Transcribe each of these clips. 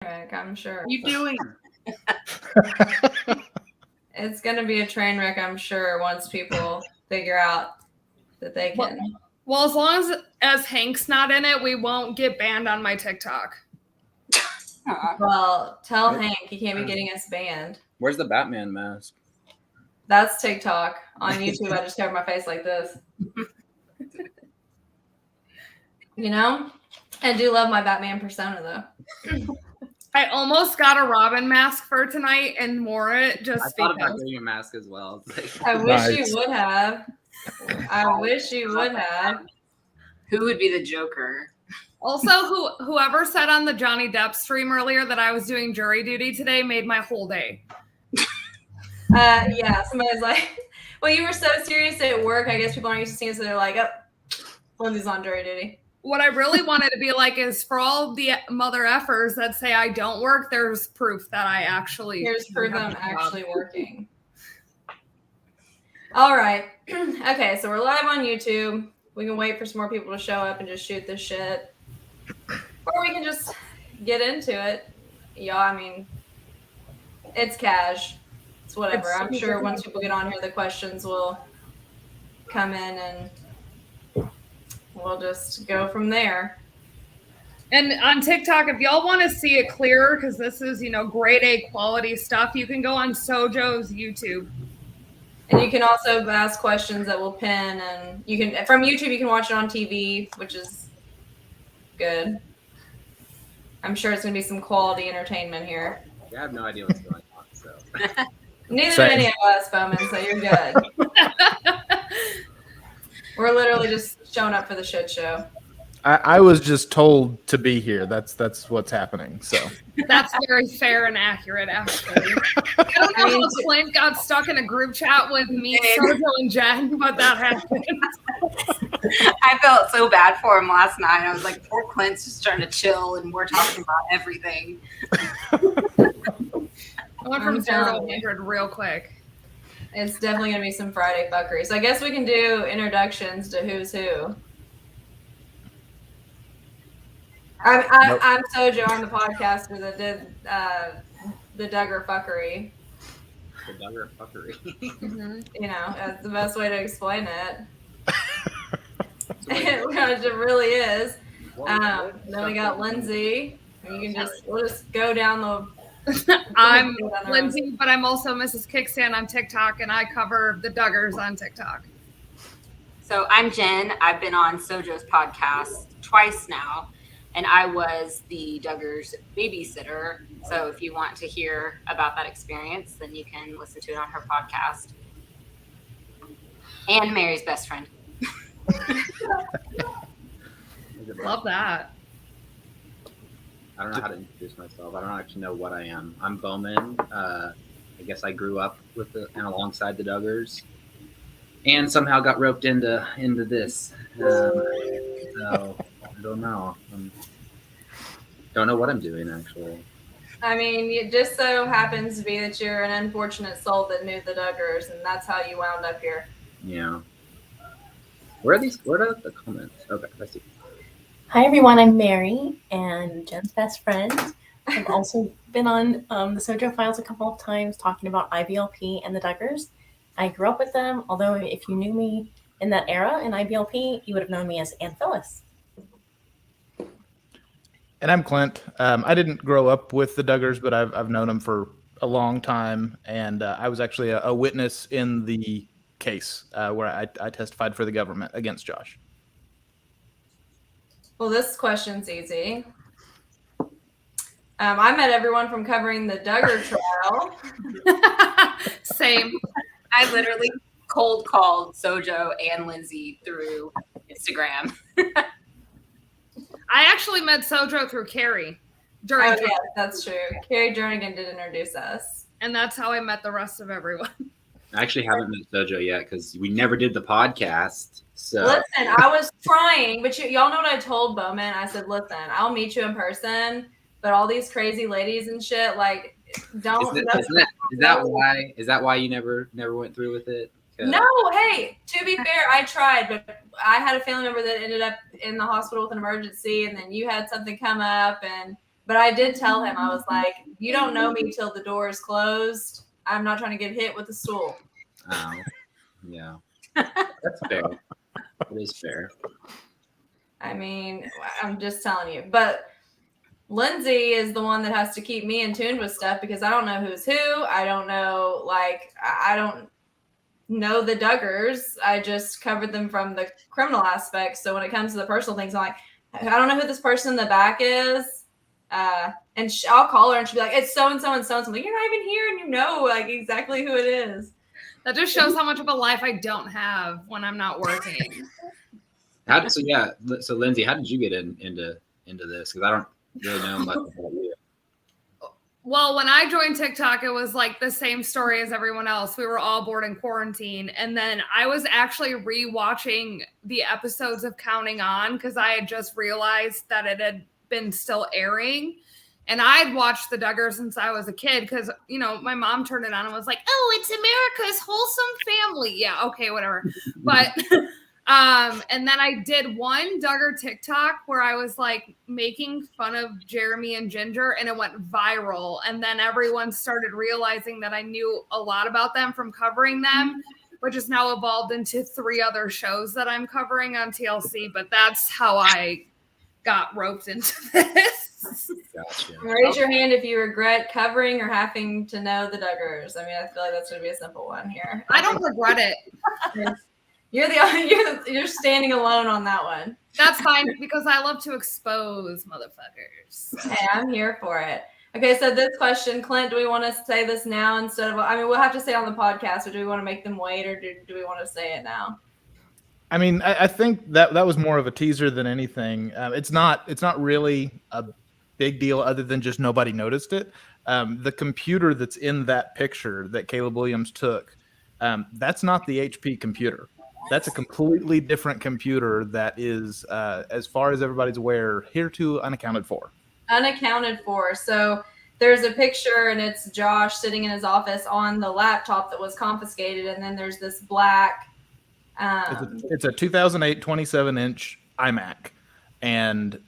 wreck, I'm sure. You doing? It's going to be a train wreck, I'm sure, once people figure out that they can. Well, as long as Hank's not in it, we won't get banned on my TikTok. Well, tell Hank he can't be getting us banned. Where's the Batman mask? That's TikTok. On YouTube, I just cover my face like this. You know? I do love my Batman persona, though. I almost got a Robin mask for tonight and wore it just I thought about getting a mask as well. I wish you would have. I wish you would have. Who would be the Joker? Also, whoever said on the Johnny Depp stream earlier that I was doing jury duty today made my whole day. Yeah, somebody's like, well, you were so serious at work. I guess people aren't used to seeing, so they're like, oh, Lindsay's on jury duty. What I really wanted to be like is for all the mother effers that say I don't work, there's proof that I actually. Here's proof I'm actually working. All right. Okay, so we're live on YouTube. We can wait for some more people to show up and just shoot this shit. Or we can just get into it. Yeah, I mean, it's cash. It's whatever. I'm sure once people get on here, the questions will come in and we'll just go from there. And on TikTok, if y'all want to see it clearer, because this is, grade A quality stuff, you can go on SoJo's YouTube. And you can also ask questions that we'll pin, and you can from YouTube you can watch it on TV, which is good. I'm sure it's gonna be some quality entertainment here. Yeah, I have no idea what's going on, so Neither do any of us, Bowman, so you're good. We're literally just showing up for the shit show. I was just told to be here. That's what's happening. So that's very fair and accurate, actually. I don't know how Clint got stuck in a group chat with me, SoJo, and Jen, but that happened. I felt so bad for him last night. I was like, poor Clint's just trying to chill, and we're talking about everything. I went from 0 to 100 real quick. It's definitely going to be some Friday fuckery. So I guess we can do introductions to who's who. I'm SoJo. I'm the podcaster that did the Duggar fuckery. The Duggar fuckery. Mm-hmm. That's the best way to explain it. It really is. Then we got Lindsay. We'll just go down the. I'm Lindsay, but I'm also Mrs. Kickstand on TikTok, and I cover the Duggars on TikTok. So I'm Jen. I've been on SoJo's podcast twice now. And I was the Duggars babysitter. So if you want to hear about that experience, then you can listen to it on her podcast. And Mary's best friend. Love that. I don't know how to introduce myself. I don't actually know what I am. I'm Bowman. I guess I grew up with and alongside the Duggars, and somehow got roped into this. So I don't know. Don't know what I'm doing, actually. I mean, it just so happens to be that you're an unfortunate soul that knew the Duggars, and that's how you wound up here. Yeah. Where are the comments? Okay, I see. Hi, everyone. I'm Mary, and Jen's best friend. I've also been on the SoJo Files a couple of times talking about IBLP and the Duggars. I grew up with them, although if you knew me in that era in IBLP, you would have known me as Ann Phyllis. And I'm Clint. I didn't grow up with the Duggars, but I've known them for a long time, and I was actually a witness in the case where I testified for the government against Josh. Well, this question's easy. I met everyone from covering the Duggar trial. Same. I literally cold called SoJo and Lindsay through Instagram. I actually met SoJo through Carrie. Yeah, that's true. Carrie Jernigan did introduce us. And that's how I met the rest of everyone. I actually haven't met SoJo yet because we never did the podcast. So listen, I was trying, but y'all know what I told Bowman? I said, listen, I'll meet you in person, but all these crazy ladies and shit, like, don't. Is that why you never went through with it? No, hey, to be fair, I tried, but I had a family member that ended up in the hospital with an emergency, and then you had something come up, and But I did tell him, I was like, you don't know me till the door is closed. I'm not trying to get hit with a stool. Oh, yeah. That's fair. It is fair. I mean, I'm just telling you. But Lindsay is the one that has to keep me in tune with stuff because I don't know who's who. I don't know, I don't know the Duggars. I just covered them from the criminal aspect. So when it comes to the personal things, I'm like, I don't know who this person in the back is. And I'll call her and she'll be like, it's so-and-so and so-and-so. I'm like, you're not even here and you know like exactly who it is. That just shows how much of a life I don't have when I'm not working. So Lindsay, how did you get into this? Because I don't really know much about you. Well, when I joined TikTok, it was like the same story as everyone else. We were all bored in quarantine. And then I was actually rewatching the episodes of Counting On because I had just realized that it had been still airing. And I had watched the Duggars since I was a kid because, my mom turned it on and was like, oh, it's America's wholesome family. Yeah, okay, whatever. But and then I did one Duggar TikTok where I was like making fun of Jeremy and Ginger and it went viral. And then everyone started realizing that I knew a lot about them from covering them, which has now evolved into 3 other shows that I'm covering on TLC. But that's how I got roped into this. Gotcha. Raise your hand if you regret covering or having to know the Duggars. I mean, I feel like that's going to be a simple one here. I don't regret it. You're standing alone on that one. That's fine because I love to expose motherfuckers. Hey, I'm here for it. Okay, so this question, Clint, do we want to say this now instead of? I mean, we'll have to say it on the podcast, or do we want to make them wait, or do we want to say it now? I mean, I think that was more of a teaser than anything. It's not really a big deal other than just nobody noticed it. The computer that's in that picture that Caleb Williams took, that's not the HP computer. That's a completely different computer that is, as far as everybody's aware, hereto unaccounted for. Unaccounted for. So there's a picture, and it's Josh sitting in his office on the laptop that was confiscated, and then there's this black. It's a 2008 27-inch iMac, and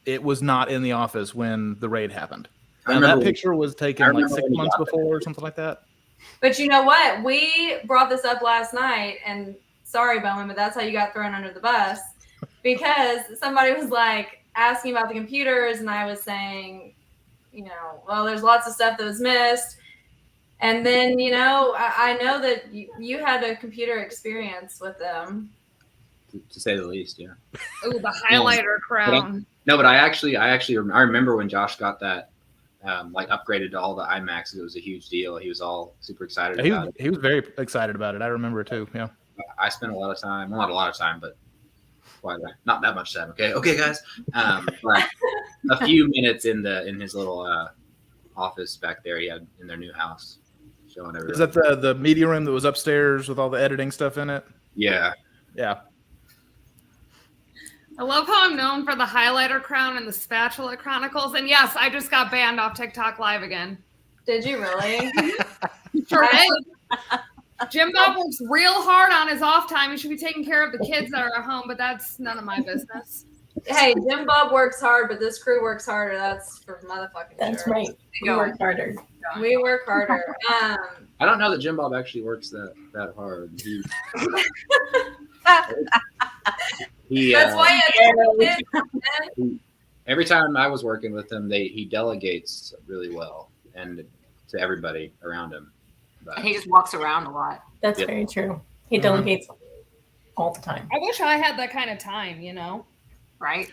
it was not in the office when the raid happened. That picture was taken like 6 months before or something like that. But you know what? We brought this up last night, and sorry, Bowman, but that's how you got thrown under the bus because somebody was like asking about the computers, and I was saying, well, there's lots of stuff that was missed. And then, I know that you had a computer experience with them. To say the least, yeah. Oh, the highlighter crown. But I remember when Josh got that upgraded to all the iMacs. It was a huge deal. He was all super excited about it. He was very excited about it. I remember it too. Yeah. I spent a lot of time. Well, not a lot of time, but not that much time. Okay, guys. Like a few minutes in his little office back there. He had in their new house. Showing everything. Is that the media room that was upstairs with all the editing stuff in it? Yeah. Yeah. I love how I'm known for the highlighter crown and the spatula chronicles. And yes, I just got banned off TikTok Live again. Did you really? Sure did. Jim Bob works real hard on his off time. He should be taking care of the kids that are at home, but that's none of my business. Hey, Jim Bob works hard, but this crew works harder. That's for motherfucking That's sure. right. We work harder. We work harder. I don't know that Jim Bob actually works that hard. That's why every time I was working with him, he delegates really well and to everybody around him. And he just walks around a lot. That's very true. He delegates all the time. I wish I had that kind of time, Right?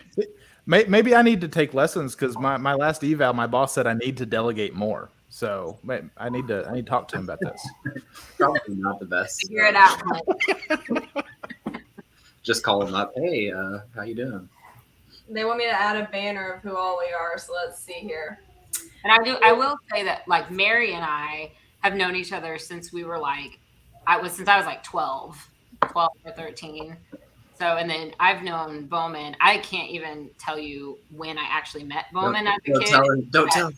Maybe I need to take lessons because my last eval, my boss said I need to delegate more. So I need to talk to him about this. Probably not the best. Figure it out. Just call him up. Hey, how you doing? They want me to add a banner of who all we are. So let's see here. And I will say that like Mary and I have known each other since we were since I was like 12 or 13. So, and then I've known Bowman. I can't even tell you when I actually met Bowman as a kid. Don't tell him.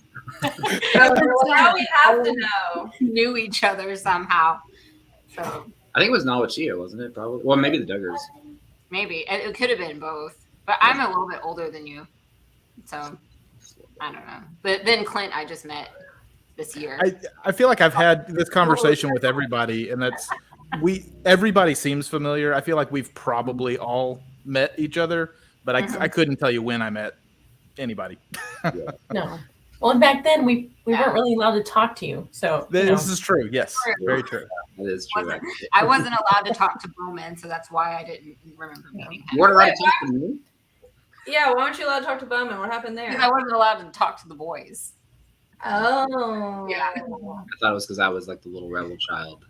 Now we have to know. Knew each other somehow. So I think it was Nawachia, wasn't it? Probably. Well, maybe the Duggars. Maybe. It could have been both. But I'm a little bit older than you. So I don't know. But then Clint, I just met this year. I feel like I've had this conversation with everybody, and that's everybody seems familiar. I feel like we've probably all met each other, but I couldn't tell you when I met anybody. No. Well, and back then we weren't really allowed to talk to you. So this is true. Yes, very true. That is true. I wasn't allowed to talk to Bowman, so that's why I didn't remember meeting him. You weren't allowed to talk to me? Yeah, why weren't you allowed to talk to Bowman? What happened there? Because I wasn't allowed to talk to the boys. Oh. Yeah. I thought it was because I was like the little rebel child.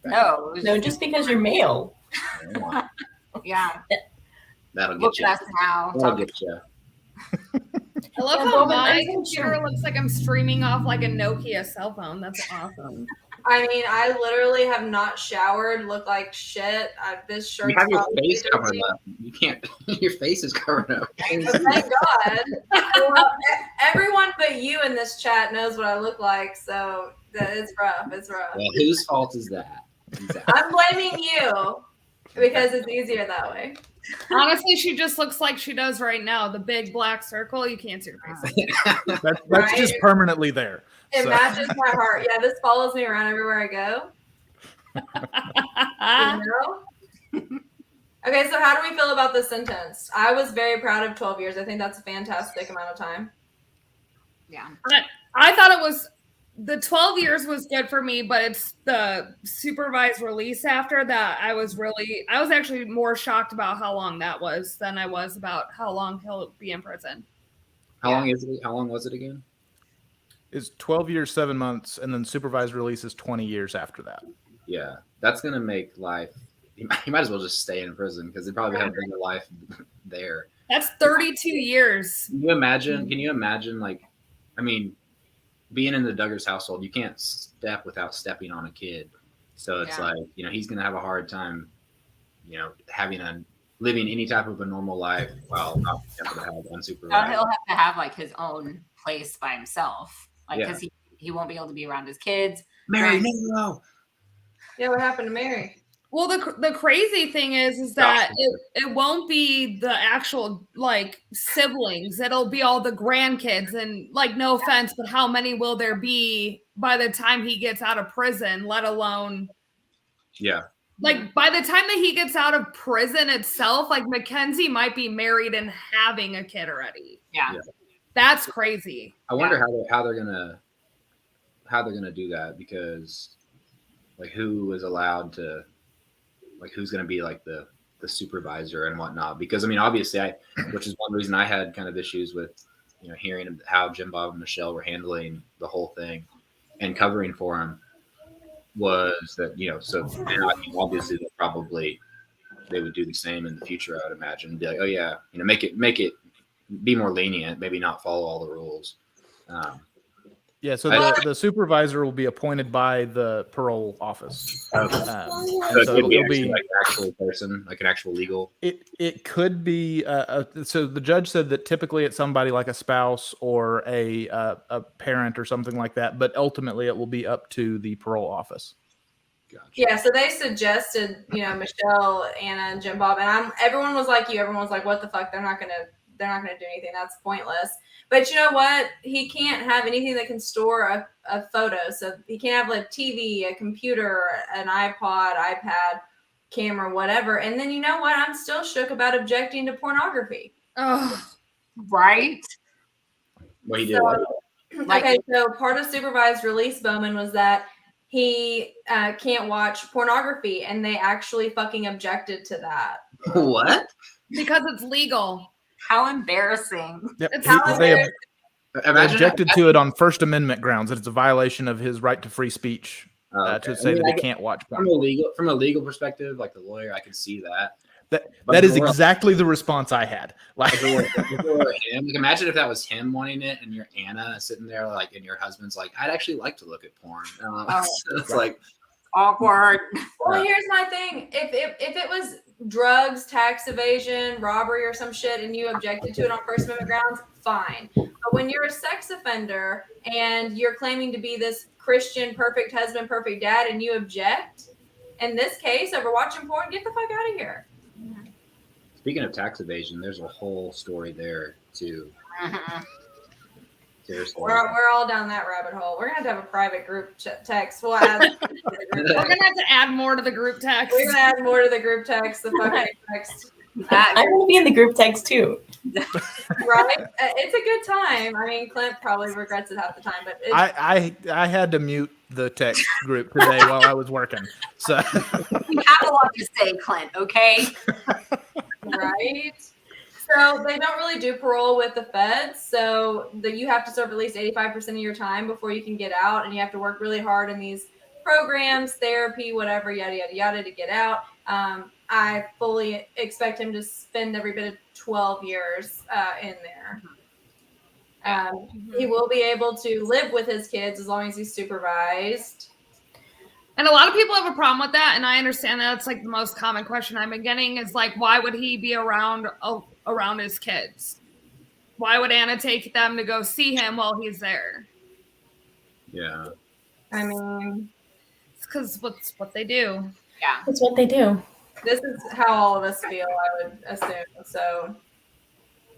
No. No, just because you're male. Yeah. That'll Look get you. at us now. That'll get you. I love Yeah, how Bowman, my I'm computer sure. looks like I'm streaming off like a Nokia cell phone. That's awesome. I mean, I literally have not showered, look like shit. This shirt. You have your face covered up. You can't. Your face is covered up. Thank God. Well, everyone but you in this chat knows what I look like, so it's rough. It's rough. Well, whose fault is that? Exactly. I'm blaming you because it's easier that way. Honestly, she just looks like she does right now. The big black circle. You can't see her face. That's Right? just permanently there. It So- matches my heart. Yeah, this follows me around everywhere I go. You know? Okay, so how do we feel about this sentence? I was very proud of 12 years. I think that's a fantastic amount of time. Yeah. I thought it was the 12 years was good for me, but it's the supervised release after that. I was actually more shocked about how long that was than I was about how long he'll be in prison. How long is it? How long was it again? Is 12 years, 7 months, and then supervised release is 20 years after that. Yeah, that's gonna make life. You might as well just stay in prison because they probably have a better life there. That's 32 years. Can you imagine? Can you imagine? Like, I mean, being in the Duggars household, you can't step without stepping on a kid. So it's like, he's gonna have a hard time, living any type of a normal life while not able to have unsupervised. He'll have to have like his own place by himself, like because he won't be able to be around his kids. Mary, no. Yeah, what happened to Mary? Well, the crazy thing is that it won't be the actual like siblings. It'll be all the grandkids, and like no offense, but how many will there be by the time he gets out of prison? Let alone, like by the time that he gets out of prison itself, like Mackenzie might be married and having a kid already. Yeah. That's crazy. I wonder how they're gonna do that, because like who is allowed to. Like who's going to be like the supervisor and whatnot? Because I mean, obviously, which is one reason I had kind of issues with, hearing how Jim Bob and Michelle were handling the whole thing and covering for him, was that so I mean, obviously they would do the same in the future. I would imagine, be like, oh yeah, make it be more lenient, maybe not follow all the rules. So the supervisor will be appointed by the parole office. So it could be actually like an actual person, like an actual legal. It could be. So the judge said that typically it's somebody like a spouse or a parent or something like that, but ultimately it will be up to the parole office. Gotcha. Yeah, so they suggested, Michelle, Anna, and Jim Bob, and everyone was like you. Everyone was like, "What the fuck? They're not gonna do anything. That's pointless." But you know what? He can't have anything that can store a photo. So he can't have like TV, a computer, an iPod, iPad, camera, whatever. And then you know what? I'm still shook about objecting to pornography. Oh, right. What he did. Okay, so part of supervised release, Bowman, was that he can't watch pornography, and they actually fucking objected to that. What? because it's legal. How embarrassing. Yep. It's how They Imagine objected to it on First Amendment grounds that it's a violation of his right to free speech okay. to say that he can't watch porn. from a legal perspective, like the lawyer, I can see that. That is exactly the response I had. Like, imagine if that was him wanting it, and you're Anna sitting there, like, and your husband's like, "I'd actually like to look at porn." So it's like Awkward. Well, here's my thing. If it was drugs, tax evasion, robbery, or some shit, and you objected to it on First Amendment grounds, fine. But when you're a sex offender and you're claiming to be this Christian, perfect husband, perfect dad, and you object, in this case, over watching porn, get the fuck out of here. Speaking of tax evasion, there's a whole story there too. Seriously. We're all down that rabbit hole. We're gonna have a private group text. We'll add. We're gonna have to add more to the group text. We're gonna add more to the group text. The fucking text. I want to be in the group text too. Right? It's a good time. I mean, Clint probably regrets it half the time, but I had to mute the text group today while I was working. So You have a lot to say, Clint, okay? right. So they don't really do parole with the feds. So you have to serve at least 85% of your time before you can get out, and you have to work really hard in these programs, therapy, whatever, yada yada yada, to get out. I fully expect him to spend every bit of 12 years in there. He will be able to live with his kids as long as he's supervised. And a lot of people have a problem with that, and I understand that. It's like the most common question I've been getting is like, why would he be around his kids? Why would Anna take them to go see him while he's there? Yeah. I mean, it's because what's what they do. Yeah. That's what they do. This is how all of us feel, I would assume. So,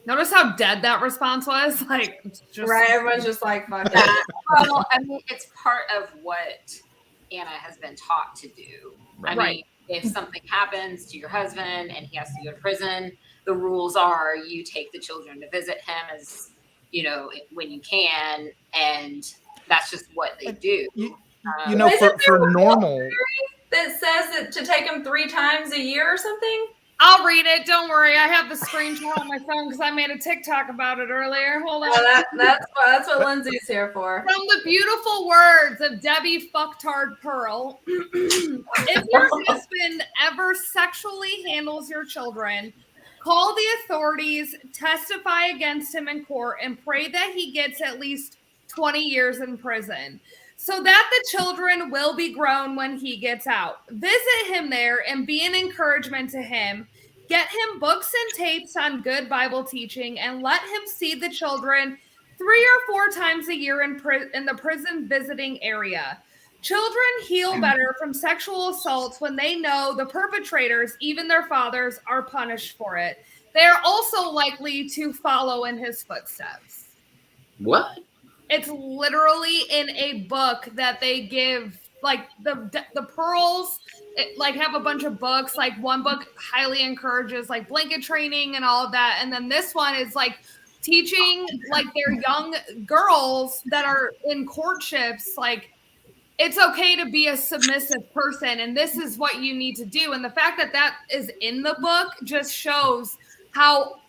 Notice how dead that response was. Like, just right? Everyone's just like, fuck it. Well, I mean, it's part of what Anna has been taught to do. I mean, if something happens to your husband and he has to go to prison, the rules are you take the children to visit him as, you know, when you can, and that's just what they do. you know, for normal. That says that to take him 3 times a year or something. I'll read it. Don't worry. I have the screenshot on my phone because I made a TikTok about it earlier. Hold on. That's what Lindsay's here for. From the beautiful words of Debbie Fucktard Pearl, if your husband ever sexually handles your children, call the authorities, testify against him in court, and pray that he gets at least 20 years in prison, so that the children will be grown when he gets out. Visit him there and be an encouragement to him. Get him books and tapes on good Bible teaching, and let him see the children 3 or 4 times a year in the prison visiting area. Children heal better from sexual assaults when they know the perpetrators, even their fathers, are punished for it. They are also likely to follow in his footsteps. What? It's literally in a book that they give, like the Pearls, like have a bunch of books. Like one book highly encourages like blanket training and all of that, and then this one is like teaching like their young girls that are in courtships, like it's okay to be a submissive person, and this is what you need to do. And the fact that that is in the book just shows how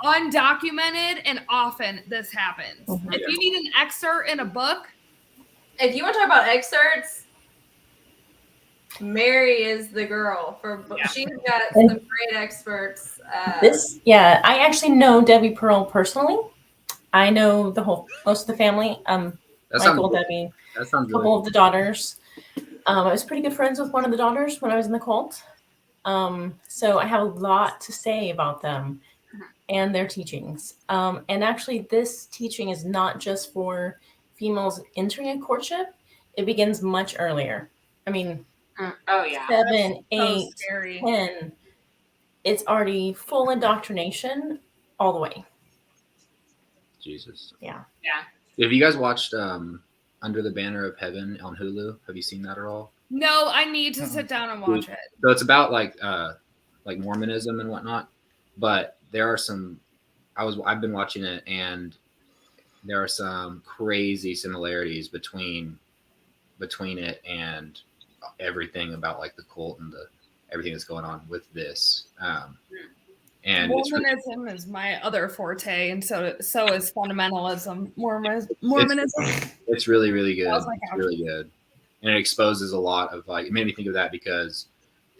undocumented and often this happens. Mm-hmm. If you need an excerpt in a book, If you want to talk about excerpts, Mary is the girl for. Yeah. She's got some great experts. I actually know Debbie Pearl personally. I know most of the family. That Michael, sounds, Debbie, that a sounds couple really of the daughters. I was pretty good friends with one of the daughters when I was in the cult. So I have a lot to say about them and their teachings. And actually, this teaching is not just for females entering a courtship. It begins much earlier. I mean, 7, 8, 10. It's already full indoctrination all the way. Jesus. Yeah. Have you guys watched Under the Banner of Heaven on Hulu? Have you seen that at all? no, I need to sit down and watch it. So it's about like Mormonism and whatnot, but there are some. I've been watching it, and there are some crazy similarities between it and everything about like the cult and everything that's going on with this. And Mormonism is my other forte, and so is fundamentalism. Mormonism. It's really, really good. That was my It's really good, and it exposes a lot of like. It made me think of that because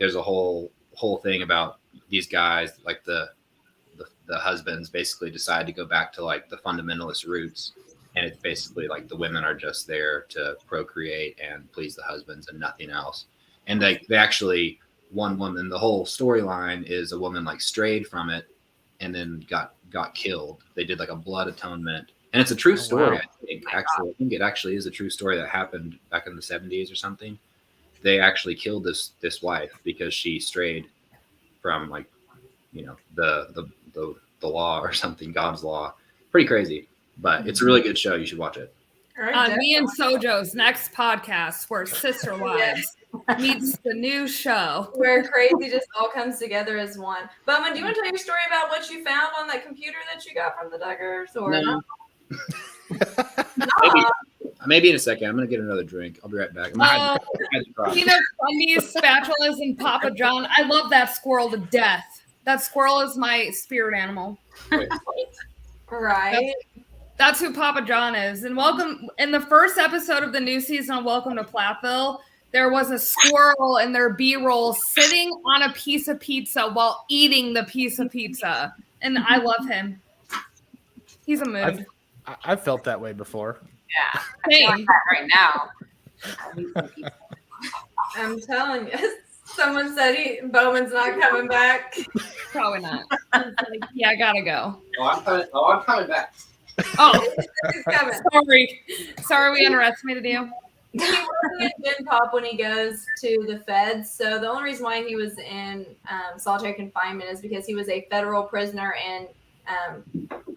there's a whole thing about these guys, like the husbands basically decide to go back to like the fundamentalist roots, and it's basically like the women are just there to procreate and please the husbands and nothing else. And they actually, one woman, the whole storyline is a woman like strayed from it and then got killed. They did like a blood atonement, and it's a true story. Wow. I think it actually is a true story that happened back in the 70s or something. They actually killed this wife because she strayed from like, you know, the law or something, God's law. Pretty crazy. But it's a really good show. You should watch it. All right, Me and SoJo's next podcast, where Sister Wives meets the new show. where crazy just all comes together as one. Bowman, do you want to tell your story about what you found on that computer that you got from the Duggars? Or No. Maybe in a second. I'm gonna get another drink. I'll be right back. Peanut Fundies, spatulas, and Papa John. I love that squirrel to death. That squirrel is my spirit animal. Right. That's who Papa John is. And welcome in the first episode of the new season of Welcome to Plathville, there was a squirrel in their B-roll sitting on a piece of pizza while eating the piece of pizza. And I love him. He's a mood. I've felt that way before. Yeah. Same. I feel like that right now. I'm telling you. Someone said Bowman's not coming back. Probably not. Yeah, I gotta go. I'm coming back. Oh, He's coming. sorry, we underestimated you. He wasn't in Gen Pop when he goes to the feds. So the only reason why he was in solitary confinement is because he was a federal prisoner in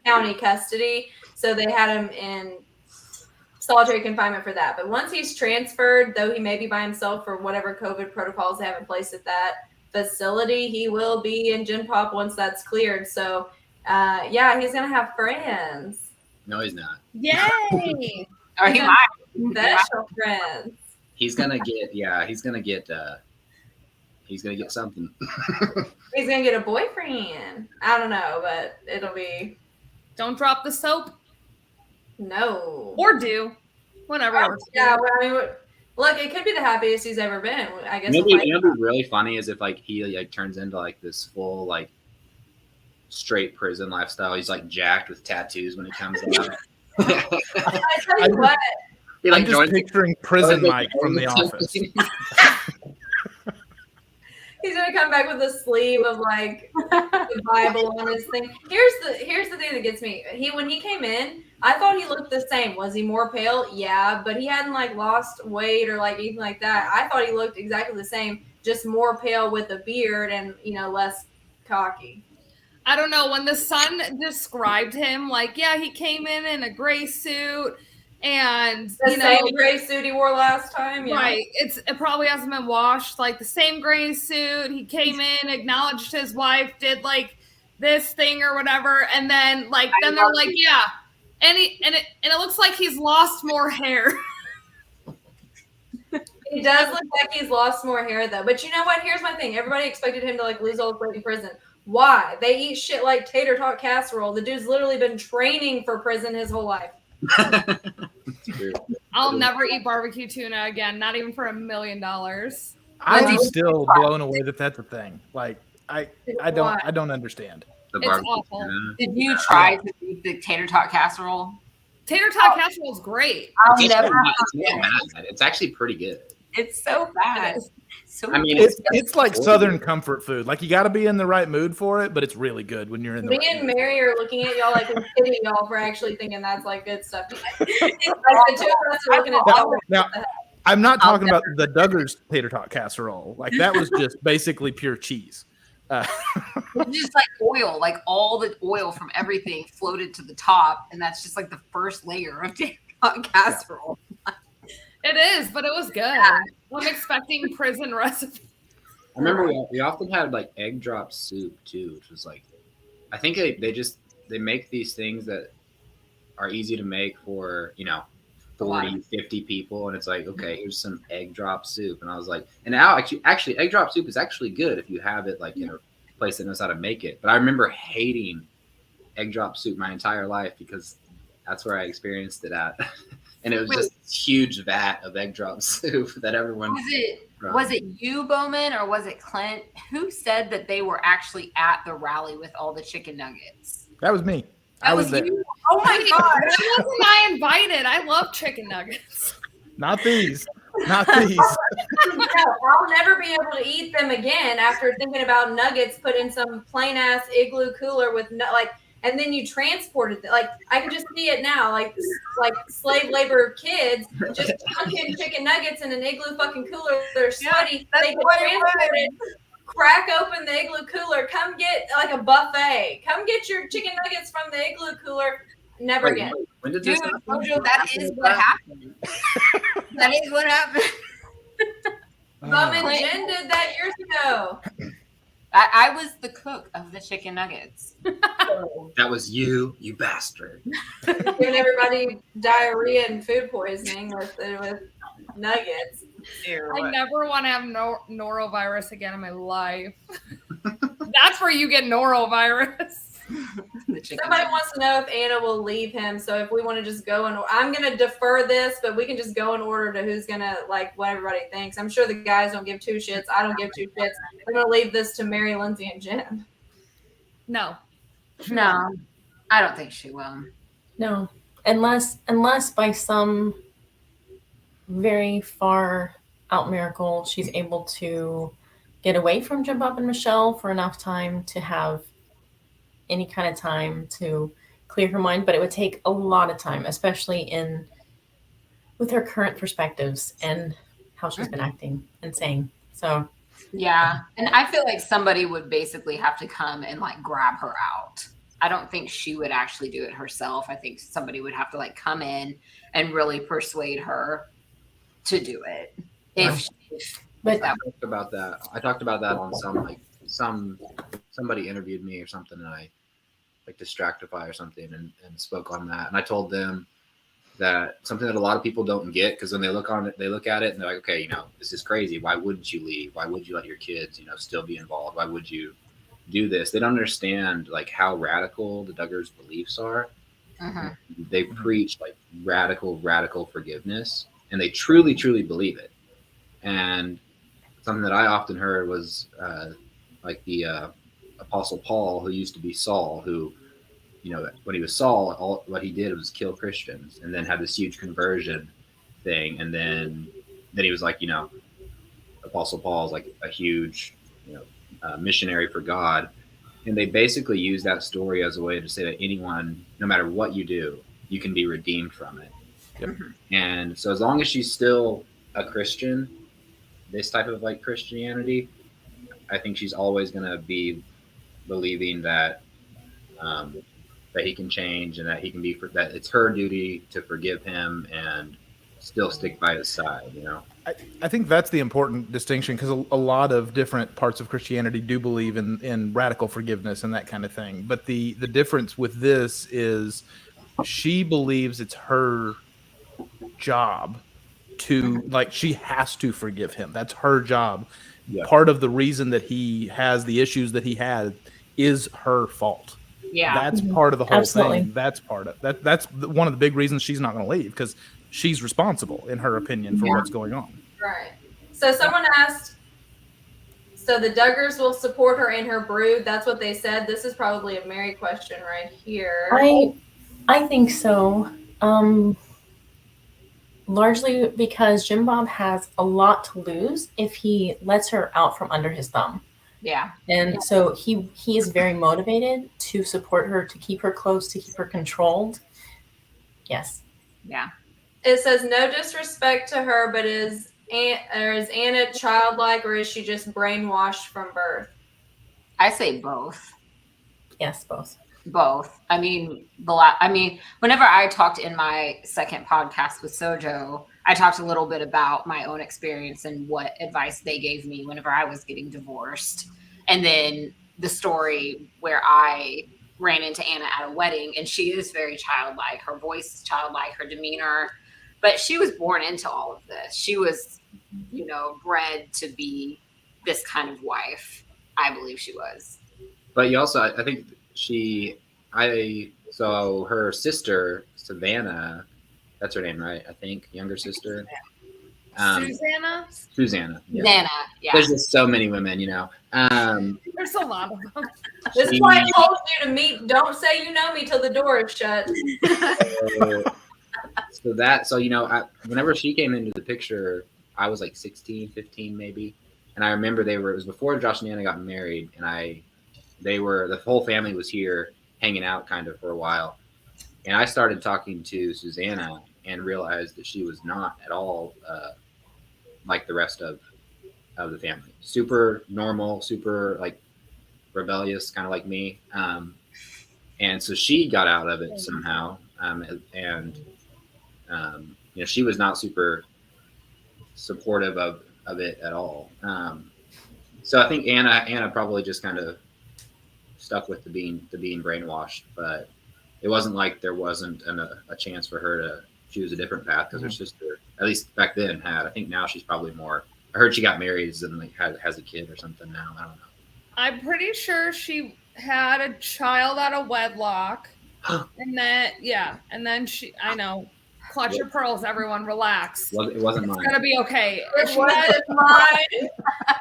county custody. So they had him in solitary confinement for that. But once he's transferred, though he may be by himself for whatever COVID protocols they have in place at that facility, he will be in Gen Pop once that's cleared. So yeah, he's gonna have friends. No, he's not. Yay! Or he might. Special friends. He's gonna get. Yeah, he's gonna get something. He's gonna get a boyfriend. I don't know, but it'll be Don't drop the soap. no. Or do. Whatever works. Yeah, well, I mean, look, it could be the happiest he's ever been. I guess. Maybe it'd be really funny is if like he like turns into like this full like straight prison lifestyle. He's like jacked with tattoos when he comes out. I tell you what, He, like, I'm just joins- picturing prison Mike from The Office. he's gonna come back with a sleeve of like the Bible on his thing. Here's the thing that gets me. When he came in, I thought he looked the same. Was he more pale? Yeah, but he hadn't like lost weight or like anything like that. I thought he looked exactly the same, just more pale with a beard and less cocky. I don't know. When the Sun described him, like, yeah, he came in a gray suit and The same gray suit he wore last time. Yeah. Right. It probably hasn't been washed. Like the same gray suit. He came in, acknowledged his wife, did like this thing or whatever, and then then they're like, yeah. And it looks like he's lost more hair. He does look like he's lost more hair though. But you know what? Here's my thing. Everybody expected him to like lose all his weight in prison. Why? They eat shit like tater tot casserole. The dude's literally been training for prison his whole life. I'll never eat barbecue tuna again, not even for $1 million. I'm still blown away that that's a thing. Like I don't understand. The It's barbecue. awful. Did you try to eat the tater tot casserole? Tater tot casserole is great. I'll It's never. not bad. It's actually pretty good. It's so bad. So I mean, It's like Southern comfort food. Like you got to be in the right mood for it, but it's really good when you're in the Me right and mood. Mary are looking at y'all like we're kidding y'all for actually thinking that's like good stuff. Like the two of us are looking at y'all. Now, I'm not talking about the Duggars tater tot casserole. Like that was just basically pure cheese. It's just like oil, like all the oil from everything floated to the top, and that's just like the first layer of tater tot casserole. It is, but it was good. I'm expecting prison recipe. I remember we often had like egg drop soup too, which was like, I think they make these things that are easy to make for 40, 50 people, and it's like, okay, here's some egg drop soup, and I was like, and now actually egg drop soup is actually good if you have it like in a place that knows how to make it. But I remember hating egg drop soup my entire life because that's where I experienced it at. And it was just this huge vat of egg drop soup that everyone. Was it you, Bowman, or was it Clint? Who said that they were actually at the rally with all the chicken nuggets? That was me. I was there. you? Oh my god! Why wasn't I invited? I love chicken nuggets. Not these. Not these. No, I'll never be able to eat them again after thinking about nuggets put in some plain ass igloo cooler with and then you transported it. Like I can just see it now, like slave labor kids just dunking chicken nuggets in an igloo fucking cooler. They're sweaty. Yeah, they get transported. Crack open the igloo cooler. Come get like a buffet. Come get your chicken nuggets from the igloo cooler. Never again. When did Dude, this happen? Mojo, that is what happened. That is what happened. Bowman Jen did that years ago. I was the cook of the chicken nuggets. That was you bastard. Giving everybody diarrhea and food poisoning with nuggets. I never want to have norovirus again in my life. That's where you get norovirus. Somebody wants to know if Anna will leave him. So if we want to just go and I'm going to defer this, but we can just go in order to who's going to like what everybody thinks. I'm sure the guys don't give two shits. I don't give two shits. I'm going to leave this to Mary, Lindsay, and Jen. No, I don't think she will. No, unless by some very far out miracle she's able to get away from Jim Bob and Rochelle for enough time to have any kind of time to clear her mind. But it would take a lot of time, especially with her current perspectives and how she's been acting and saying. So yeah, and I feel like somebody would basically have to come and like grab her out. I don't think she would actually do it herself. I think somebody would have to like come in and really persuade her to do it. But I talked about that. I talked about that on somebody interviewed me or something, and I like Distractify or something, and spoke on that. And I told them that something that a lot of people don't get, because when they look at it and they're like, okay, this is crazy. Why wouldn't you leave? Why would you let your kids, still be involved? Why would you do this? They don't understand like how radical the Duggars' beliefs are. Uh-huh. They preach like radical forgiveness, and they truly believe it. And something that I often heard was like the Apostle Paul, who used to be Saul, who, when he was Saul, what he did was kill Christians, and then had this huge conversion thing. And then he was like, Apostle Paul is like a huge, missionary for God. And they basically use that story as a way to say that anyone, no matter what you do, you can be redeemed from it. Yep. And so as long as she's still a Christian, this type of like Christianity, I think she's always going to be believing that that he can change, and that he can that it's her duty to forgive him and still stick by his side. I think that's the important distinction, because a lot of different parts of Christianity do believe in radical forgiveness and that kind of thing. But the difference with this is she believes it's her job to, like, she has to forgive him. That's her job. Yeah. Part of the reason that he has the issues that he had is her fault. Yeah. That's part of the whole Absolutely. thing. That's part of that. That's one of the big reasons she's not going to leave, because she's responsible, in her opinion, for what's going on. Right. So someone asked, so the Duggars will support her in her brood. That's what they said. This is probably a Mary question right here. I think so. Largely because Jim Bob has a lot to lose if he lets her out from under his thumb. Yeah. And so he is very motivated to support her, to keep her close, to keep her controlled. Yes. Yeah. It says no disrespect to her, but is Anna childlike, or is she just brainwashed from birth? I say both. Yes, both. Both. I mean, whenever I talked in my second podcast with SoJo, I talked a little bit about my own experience and what advice they gave me whenever I was getting divorced. And then the story where I ran into Anna at a wedding, and she is very childlike. Her voice is childlike, her demeanor, but she was born into all of this. She was, bred to be this kind of wife. I believe she was. But you also, I think so her sister, Savannah, that's her name, right? I think, younger sister. Susanna. Yeah. Nana, yeah. There's just so many women, There's a lot of them. This is why I told you to meet. Don't say you know me till the door is shut. Whenever she came into the picture, I was like 16, 15 maybe. And I remember it was before Josh and Anna got married, and the whole family was here hanging out kind of for a while. And I started talking to Susanna and realized that she was not at all like the rest of the family. Super normal, super like rebellious, kind of like me. And so she got out of it somehow. and she was not super supportive of it at all. So I think Anna probably just kind of stuck with the being brainwashed, but it wasn't like there wasn't a chance for her to choose a different path because her sister, at least back then, had. I think now she's probably more. I heard she got married and like has a kid or something now. I don't know. I'm pretty sure she had a child out of wedlock, and then I know. Clutch your pearls, everyone. Relax. It wasn't mine. It's gonna be okay. It wasn't mine.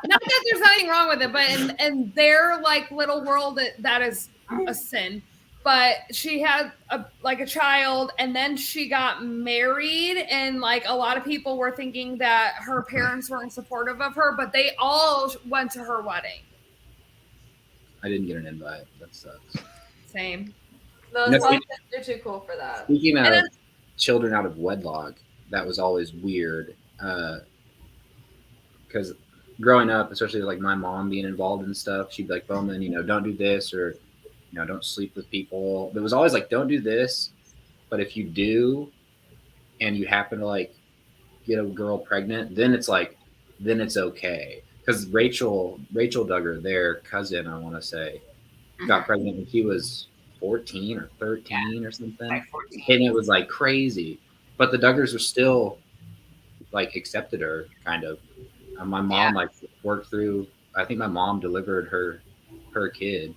Not that there's anything wrong with it, but in their like little world, that is a sin. But she had a child, and then she got married, and like a lot of people were thinking that her parents weren't supportive of her, but they all went to her wedding. I didn't get an invite. That sucks. Same. Those kids are too cool for that. Speaking of children out of wedlock, that was always weird. Because growing up, especially like my mom being involved in stuff, she'd be like, Bowman, don't do this, or don't sleep with people. It was always like, don't do this. But if you do, and you happen to like get a girl pregnant, then it's okay. Because Rachel Duggar, their cousin, I want to say, got pregnant when she was 14 or 13 or something. Like 14. And it was like crazy. But the Duggars were still like accepted her kind of. My mom like worked through. I think my mom delivered her kid.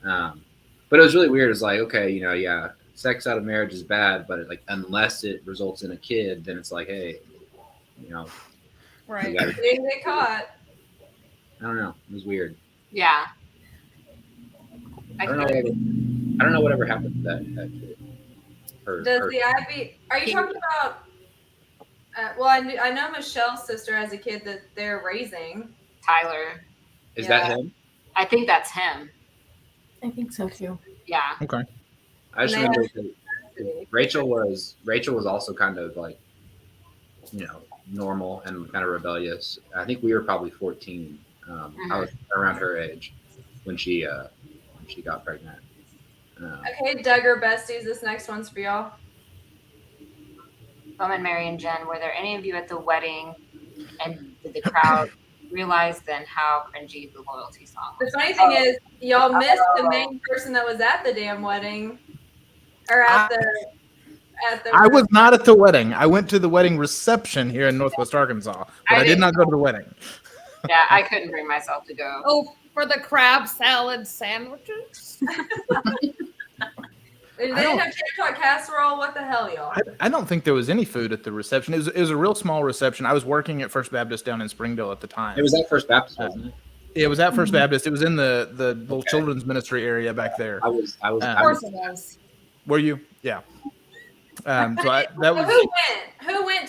But it was really weird. It's like, okay, sex out of marriage is bad, but unless it results in a kid, then it's like, hey, right? You didn't get caught. I don't know. It was weird. Yeah. I don't know whatever happened to that kid. The Ivy? Are you talking about? I know Michelle's sister has a kid that they're raising. Tyler. Is that him? I think that's him. I think so too. Yeah. Okay. I just remember Rachel was also kind of like, normal and kind of rebellious. I think we were probably 14. I was around her age when she got pregnant. Okay, Duggar besties, this next one's for y'all. Bowman, Mary, and Jen, were there any of you at the wedding, and did the crowd realize then how cringy the loyalty song was? The funny thing is, y'all missed the main person that was at the damn wedding, or at the. I was not at the wedding. I went to the wedding reception here in Northwest Arkansas, but I did not go to the wedding. Yeah, I couldn't bring myself to go. Oh, for the crab salad sandwiches. They didn't have TikTok casserole. What the hell, y'all? I don't think there was any food at the reception. It was a real small reception. I was working at First Baptist down in Springdale at the time. It was at First Baptist, wasn't it? It was at First Baptist. It was in the little children's ministry area back there. I was. Of course it was. Were you? Yeah. That was. Who went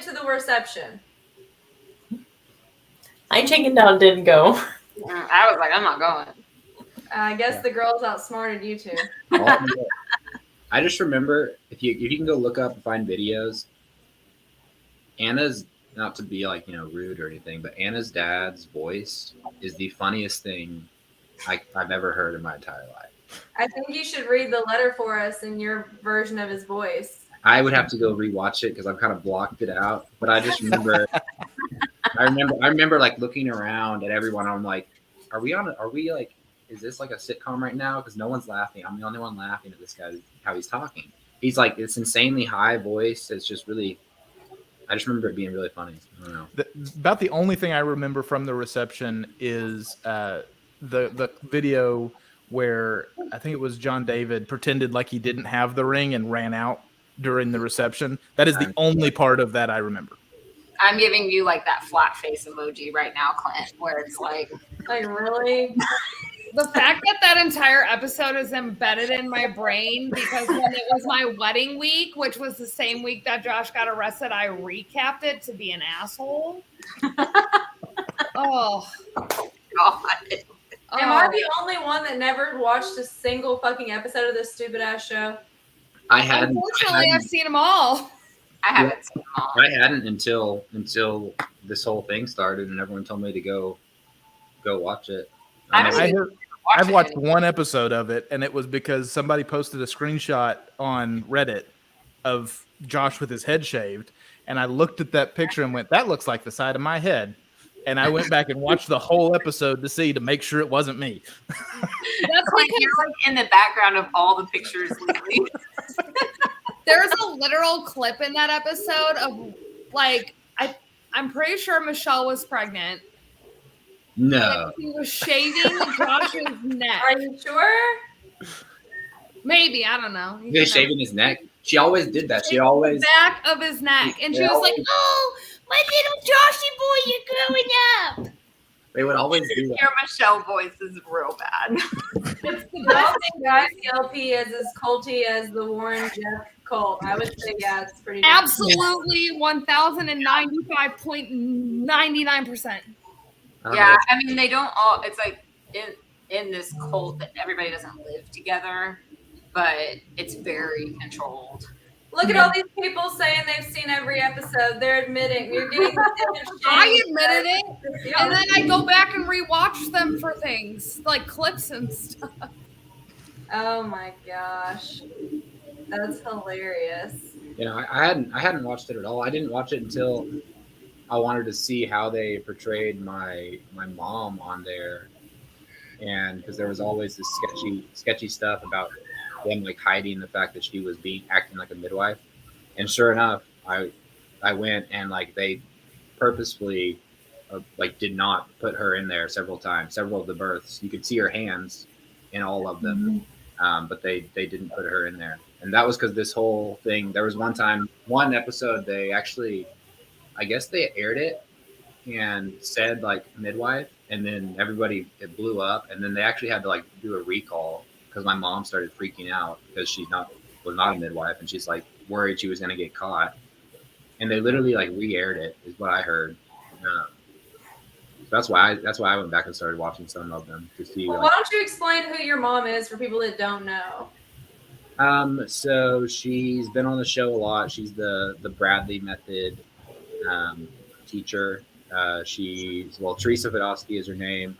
to the reception? I chickened out and didn't go. I was like, I'm not going. I guess the girls outsmarted you two. I just remember if you can go look up and find videos. Anna's, not to be like rude or anything, but Anna's dad's voice is the funniest thing I've ever heard in my entire life. I think you should read the letter for us in your version of his voice. I would have to go rewatch it because I've kind of blocked it out. But I just remember, I remember like looking around at everyone. I'm like, are we like, is this like a sitcom right now? Because no one's laughing. I'm the only one laughing at this guy, how he's talking. He's like this insanely high voice. It's just really, I just remember it being really funny. I don't know. About the only thing I remember from the reception is the video where I think it was John David pretended like he didn't have the ring and ran out during the reception. That is the only part of that I remember. I'm giving you like that flat face emoji right now, Clint, where it's like really? The fact that entire episode is embedded in my brain because when it was my wedding week, which was the same week that Josh got arrested, I recapped it to be an asshole. Oh. God. Am I the only one that never watched a single fucking episode of this stupid ass show? Unfortunately, I've seen them all. I haven't seen them all. I hadn't until this whole thing started, and everyone told me to go watch it. I I've watched one episode of it, and it was because somebody posted a screenshot on Reddit of Josh with his head shaved, and I looked at that picture and went, "That looks like the side of my head." And I went back and watched the whole episode to make sure it wasn't me. That's like you're like in the background of all the pictures lately. There's a literal clip in that episode of like I'm pretty sure Michelle was pregnant. No. And he was shaving Josh's neck. Are you sure? Maybe, I don't know. He's shaving his neck. She always did that. She always the back of his neck, and she was like, "Oh, my little Joshy boy, you're growing up." They would always do that. Your Michelle voice is real bad. It's the best thing guys LP is as culty as the Warren Jeff cult. I would say it's pretty absolutely 1095.99%. Yeah, I mean they don't all. It's like in this cult that everybody doesn't live together, but it's very controlled. Look at all these people saying they've seen every episode. They're admitting you're getting. I admitted it, and then I go back and rewatch them for things like clips and stuff. Oh my gosh, that's hilarious. You know, I hadn't watched it at all. I didn't watch it until I wanted to see how they portrayed my mom on there, and because there was always this sketchy stuff about them like hiding the fact that she was acting like a midwife, and sure enough, I went and like they purposefully like did not put her in there several times. Several of the births, you could see her hands in all of them, but they didn't put her in there, and that was because this whole thing. There was one episode they actually, I guess they aired it and said like midwife, and then it blew up, and then they actually had to like do a recall because my mom started freaking out because she was not a midwife, and she's like worried she was going to get caught, and they literally like re-aired it is what I heard. So that's why I went back and started watching some of them to see. Well, why don't you explain who your mom is for people that don't know? So she's been on the show a lot. She's the Bradley method teacher. Teresa Fedosky is her name.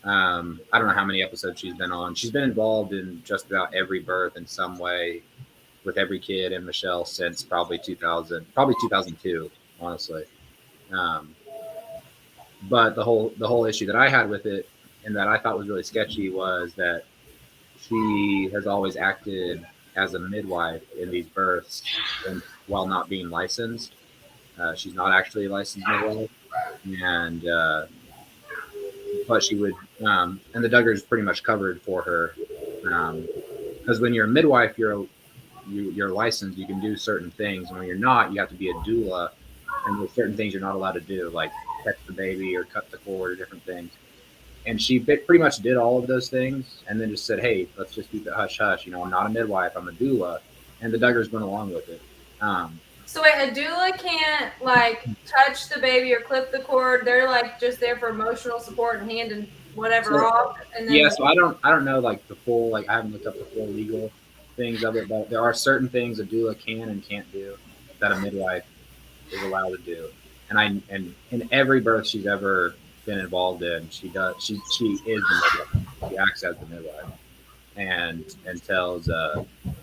I don't know how many episodes she's been on. She's been involved in just about every birth in some way with every kid and Michelle since probably 2002, honestly. But the whole issue that I had with it and that I thought was really sketchy was that she has always acted as a midwife in these births and while not being licensed. She's not actually a licensed midwife, and but she would, and the Duggars pretty much covered for her, because when you're a midwife, you're licensed. You can do certain things, and when you're not, you have to be a doula, and there's certain things you're not allowed to do, like catch the baby or cut the cord or different things. And she pretty much did all of those things, and then just said, "Hey, let's just keep it hush hush. You know, I'm not a midwife. I'm a doula," and the Duggars went along with it. So wait, a doula can't like touch the baby or clip the cord. They're like just there for emotional support and handing whatever off. And then so I don't know like the full, like I haven't looked up the full legal things of it, but there are certain things a doula can and can't do that a midwife is allowed to do. And in every birth she's ever been involved in, she is the midwife. She acts as the midwife and tells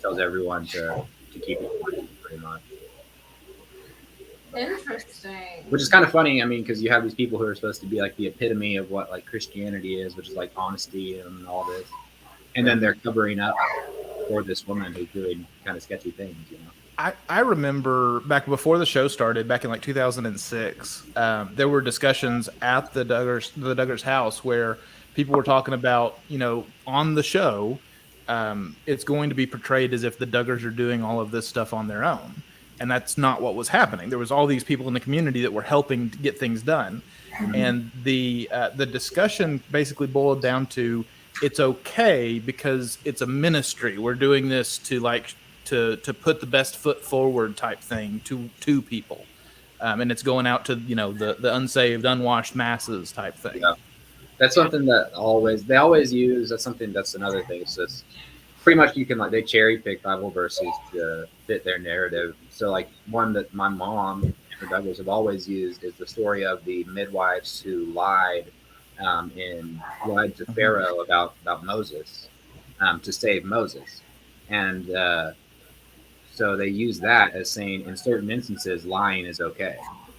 everyone to keep it quiet, pretty much. Interesting. Which is kind of funny. I mean, because you have these people who are supposed to be like the epitome of what like Christianity is, which is like honesty and all this, and then they're covering up for this woman who's doing kind of sketchy things, you know. I remember back before the show started, back in like 2006, there were discussions at the Duggars house where people were talking about, you know, on the show, it's going to be portrayed as if the Duggars are doing all of this stuff on their own. And that's not what was happening. There was all these people in the community that were helping to get things done. Mm-hmm. And the discussion basically boiled down to, it's okay because it's a ministry. We're doing this to like to put the best foot forward type thing to people. And it's going out to, you know, the unsaved, unwashed masses type thing. Yeah. That's something that they always use. That's another thing. It's just pretty much you can like, they cherry pick Bible verses to fit their narrative. So like one that my mom and the Duggars have always used is the story of the midwives who lied in lied to Pharaoh about Moses to save Moses, and so they use that as saying in certain instances lying is okay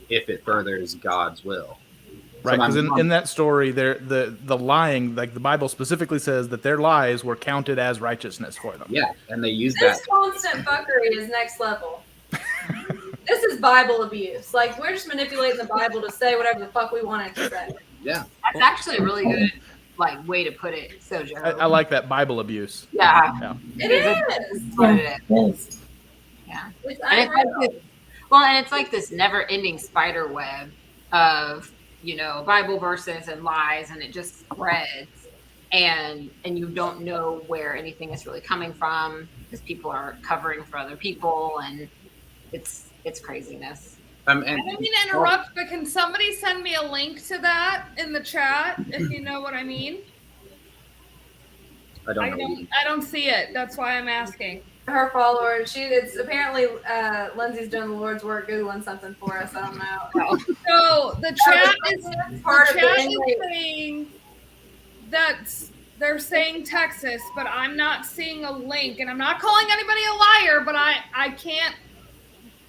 if it furthers God's will. Right, because in that story, the lying, like the Bible specifically says that their lies were counted as righteousness for them. Yeah, and they use This that. constant fuckery is next level. This is Bible abuse. Like, we're just manipulating the Bible to say whatever the fuck we want it to say. Yeah, That's actually a really good way to put it, SoJo. I like that Bible abuse. Yeah. It is. That's what it is. Yes. Yeah. It's And unreal. it's like this never-ending spider web of, Bible verses and lies, and it just spreads, and you don't know where anything is really coming from because people are covering for other people, and it's craziness. I don't mean to interrupt, but can somebody send me a link to that in the chat if you know what I mean? I don't know. I don't see it. That's why I'm asking. Her followers, it's apparently Lindsay's doing the Lord's work Googling something for us. I don't know. So the chat is part of saying that they're saying Texas, but I'm not seeing a link, and I'm not calling anybody a liar, but I can't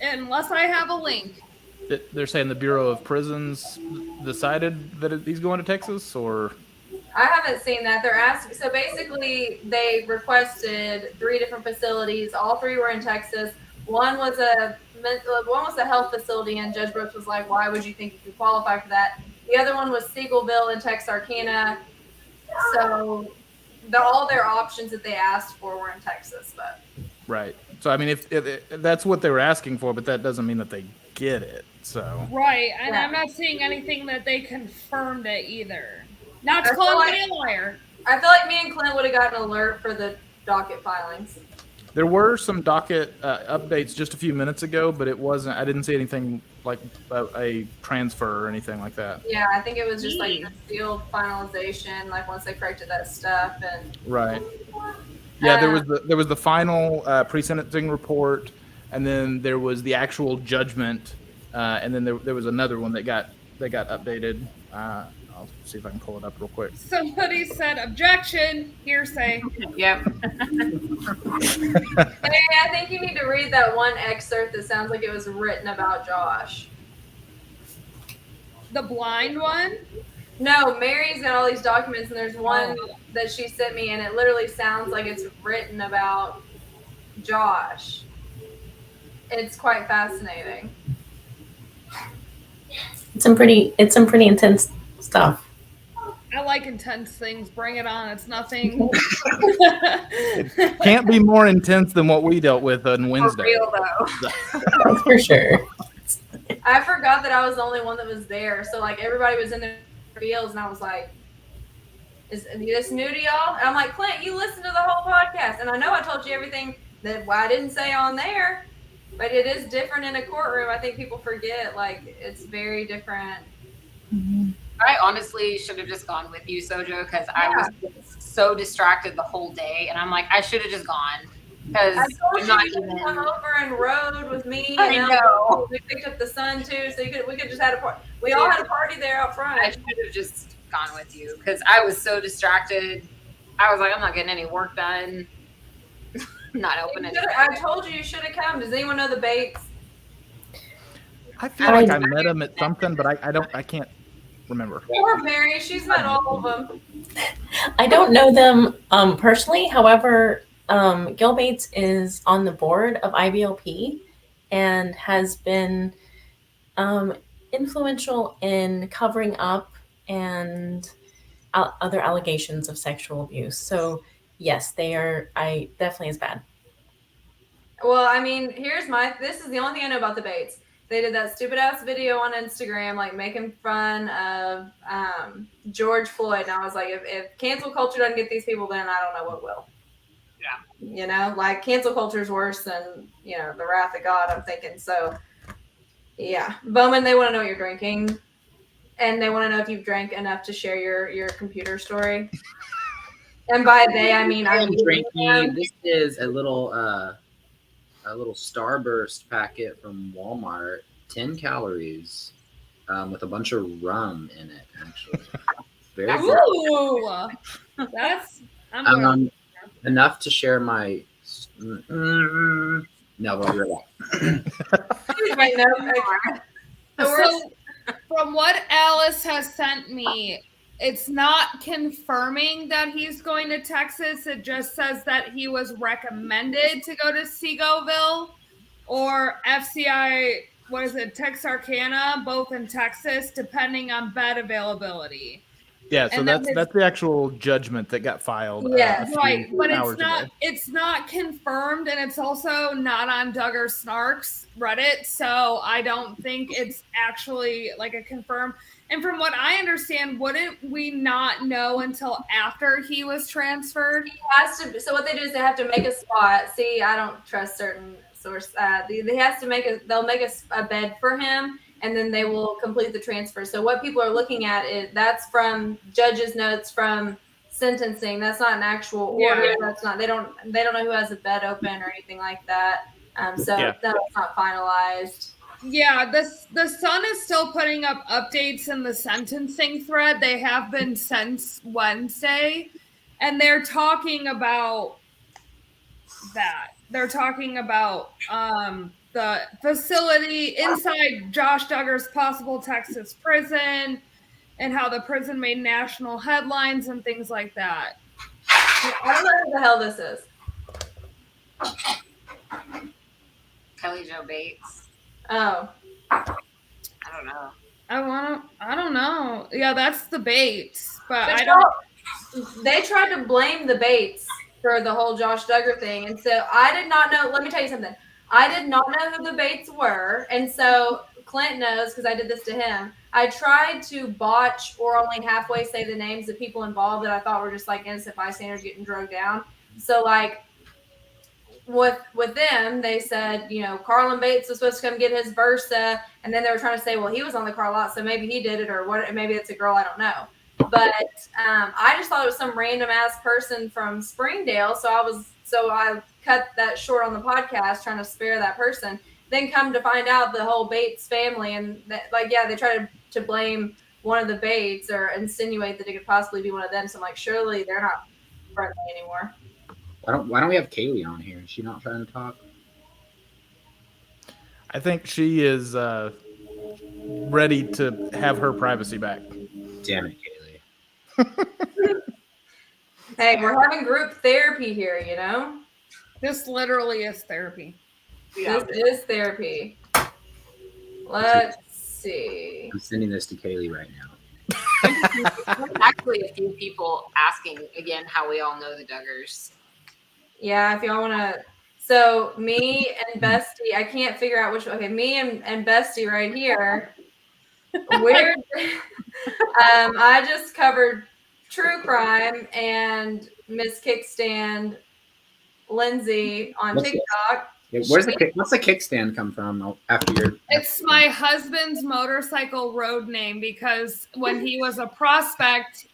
unless I have a link. They're saying the Bureau of Prisons decided that he's going to Texas, or I haven't seen that. They're asking. So basically, they requested 3 different facilities. All 3 were in Texas. One was a health facility, and Judge Brooks was like, "Why would you think you could qualify for that?" The other one was Seagullville in Texarkana. So all their options that they asked for were in Texas, but right. So I mean, if that's what they were asking for, but that doesn't mean that they get it. So Right, and Yeah. I'm not seeing anything that they confirmed it either. Not to I call feel anybody a liar. I feel like me and Clint would have gotten an alert for the docket filings. there were some docket updates just a few minutes ago, but it wasn't. I didn't see anything like a transfer or anything like that. Yeah, I think it was just like the sealed finalization, like once they corrected that stuff, and Right. Yeah, there was the final pre-sentencing report, and then there was the actual judgment, and then there was another one that got updated. I'll see if I can pull it up real quick. Somebody said objection, hearsay. Yep. hey, I think you need to read that one excerpt that sounds like it was written about Josh. The blind one? No, Mary's got all these documents, and there's one that she sent me, and it literally sounds like it's written about Josh. It's quite fascinating. It's some pretty intense stuff. I like intense things. Bring it on. It's nothing. Can't be more intense than what we dealt with on Wednesday. For real, though. That's for sure. I forgot that I was the only one that was there. So, like, everybody was in their fields, and I was like, is this new to y'all? And I'm like, Clint, you listened to the whole podcast. And I know I told you everything that I didn't say on there, but it is different in a courtroom. I think people forget, like, it's very different. I honestly should have just gone with you, SoJo, because I was so distracted the whole day, and I'm like, I should have just gone because I told I'm you not you could even. come over and rode with me. I And know. we picked up the son too, so we could just had a party. We all had a party there out front. I should have just gone with you because I was so distracted. I was like, I'm not getting any work done. Not opening. I told you should have come. Does anyone know the Bates? I feel like I met him at something, but I can't remember. Poor Mary, she's met all of them. I don't know them personally. However, Gil Bates is on the board of IBLP and has been influential in covering up and other allegations of sexual abuse. So yes, they are. I definitely is bad. Well, I mean, this is the only thing I know about the Bates. They did that stupid ass video on Instagram, like making fun of George Floyd. And I was like, if cancel culture doesn't get these people, then I don't know what will. Yeah. You know, like cancel culture is worse than, the wrath of God, I'm thinking. So, yeah. Bowman, they want to know what you're drinking. And they want to know if you've drank enough to share your computer story. And by they, I mean I'm drinking. This is a little Starburst packet from Walmart, 10 calories, with a bunch of rum in it, actually. Very That's good. Ooh, that's I'm going. Enough to share my. No, but I'll be right back. Wait, no. Okay. So, from what Alice has sent me, it's not confirming that he's going to Texas. It just says that he was recommended to go to Segoville or FCI, what is it, Texarkana, both in Texas, depending on bed availability. Yeah, so And then that's the actual judgment that got filed. Yeah, a few Right, but hours ago. it's not confirmed, and it's also not on Duggar Snark's Reddit, so I don't think it's actually like a confirmed. And from what I understand, wouldn't we not know until after he was transferred? Has to. So what they do is they have to make a spot. See, I don't trust certain source. They has to make they'll make a bed for him, and then they will complete the transfer. So what people are looking at is that's from judge's notes from sentencing. That's not an actual order. Yeah. That's not. They don't know who has a bed open or anything like that. So Yeah. that's not finalized. Yeah, the Sun is still putting up updates in the sentencing thread. They have been since Wednesday, and they're talking about that. They're talking about the facility inside Josh Duggar's possible Texas prison and how the prison made national headlines and things like that. I don't know who the hell this is. Kelly Jo Bates. Oh, I don't know. I don't know. Yeah, that's the Bates, but But I don't. They tried to blame the Bates for the whole Josh Duggar thing, and so I did not know. Let me tell you something. I did not know who the Bates were, and so Clint knows because I did this to him. I tried to botch or only halfway say the names of people involved that I thought were just like innocent bystanders getting drugged down. So like with them, they said, Carlin Bates was supposed to come get his Versa, and then they were trying to say, well, he was on the car lot, so maybe he did it, or what? Maybe it's a girl, I don't know. But I just thought it was some random ass person from Springdale, so I cut that short on the podcast, trying to spare that person. Then come to find out the whole Bates family, and they tried to blame one of the Bates or insinuate that it could possibly be one of them. So I'm like, surely they're not friendly anymore. Why don't we have Kaylee on here? Is she not trying to talk? I think she is ready to have her privacy back. Damn it, Kaylee. Hey, we're having group therapy here, This literally is therapy. Yeah. This is therapy. Let's see. I'm sending this to Kaylee right now. There's actually a few people asking again how we all know the Duggars. Yeah, if y'all want to. So me and Bestie, I can't figure out which. Okay, me and Bestie right here. Weird. I just covered true crime and Miss Kickstand Lindsay on What's TikTok. Yeah, what's the kickstand come from after your? It's my husband's motorcycle road name because when he was a prospect,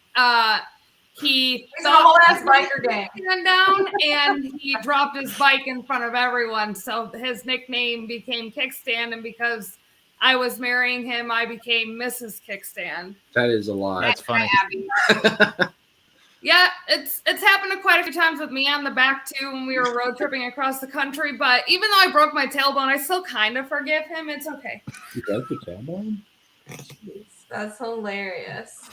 he He's a whole ass biker gang. down and he dropped his bike in front of everyone. So his nickname became Kickstand, and because I was marrying him, I became Mrs. Kickstand. That is a lot. That's funny. Yeah, it's happened quite a few times with me on the back too when we were road tripping across the country. But even though I broke my tailbone, I still kind of forgive him. It's okay. You broke your tailbone? That's hilarious.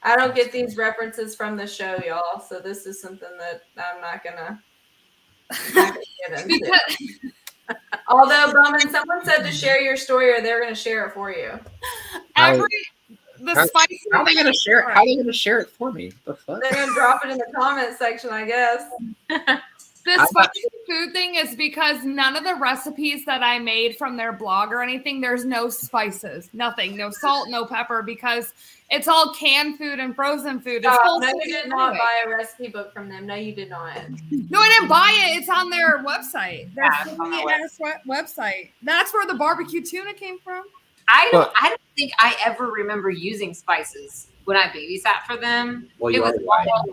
I don't get these references from the show, y'all. So this is something that I'm not gonna get into. Although, Bowman, someone said to share your story, or they're gonna share it for you. How are they gonna share it? How are they gonna share it for me? The fuck? They're gonna drop it in the comment section, I guess. The spicy food thing is because none of the recipes that I made from their blog or anything, there's no spices, nothing, no salt, no pepper, because it's all canned food and frozen food. It's full No, you season did not anyway. buy a recipe book from them. No, you did not. No, I didn't buy it. It's on their website. Their Yeah, it's on their website. That's where the barbecue tuna came from. I don't think I ever remember using spices when I babysat for them. Well, It you was are right. all,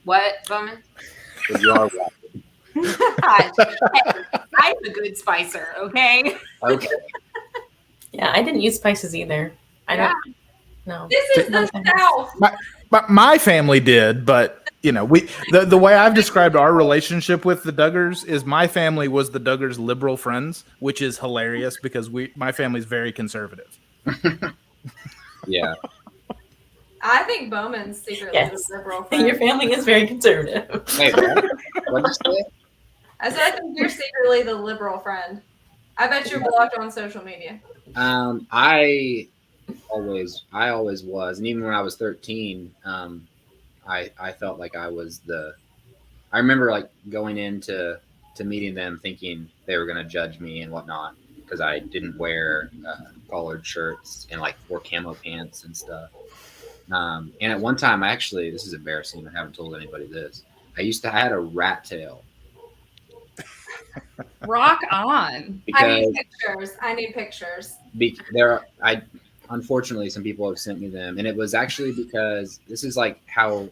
what, Bowman? You are right. Hey, I'm a good spicer, okay? Okay. Yeah, I didn't use spices either. I don't know. This is the South. My family did, but the way I've described our relationship with the Duggars is my family was the Duggars' liberal friends, which is hilarious because my family's very conservative. Yeah. I think Bowman's secretly Yes. the liberal friend. Your family is very conservative. Wait, what? What'd you say? I said I think you're secretly the liberal friend. I bet you're blocked on social media. I always was, and even when I was 13, I felt like I was I remember like going into meeting them thinking they were going to judge me and whatnot because I didn't wear collared shirts and like wore camo pants and stuff. And at one time, this is embarrassing. I haven't told anybody this. I had a rat tail. Rock on. Because I need pictures. Unfortunately, some people have sent me them, and it was actually because this is like how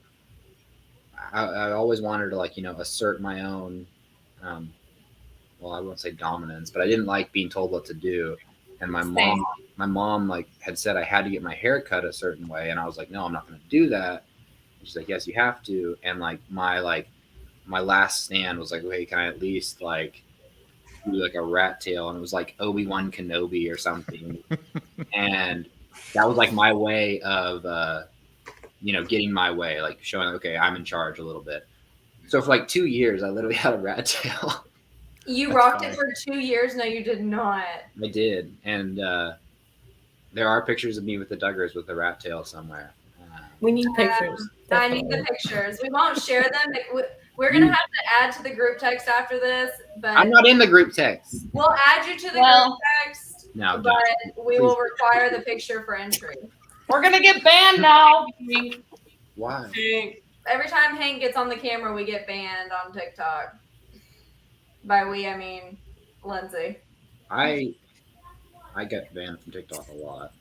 I always wanted to like assert my own. Well, I won't say dominance, but I didn't like being told what to do. And my mom like had said I had to get my hair cut a certain way, and I was like, no, I'm not going to do that. And she's like, yes, you have to. And like my last stand was like, wait, can I at least like do like a rat tail? And it was like Obi-Wan Kenobi or something. And that was like my way of getting my way, like showing okay, I'm in charge a little bit. So for like 2 years I literally had a rat tail. You rocked it for 2 years? No, you did not. I did. And there are pictures of me with the Duggars with the rat tail somewhere. We need pictures. I need the pictures. We won't share them. We're going to have to add to the group text after this. But I'm not in the group text. We'll add you to the group text. No, but we will require the picture for entry. We're going to get banned now. Why? Every time Hank gets on the camera, we get banned on TikTok. By we, I mean Lindsay. I get banned from TikTok a lot.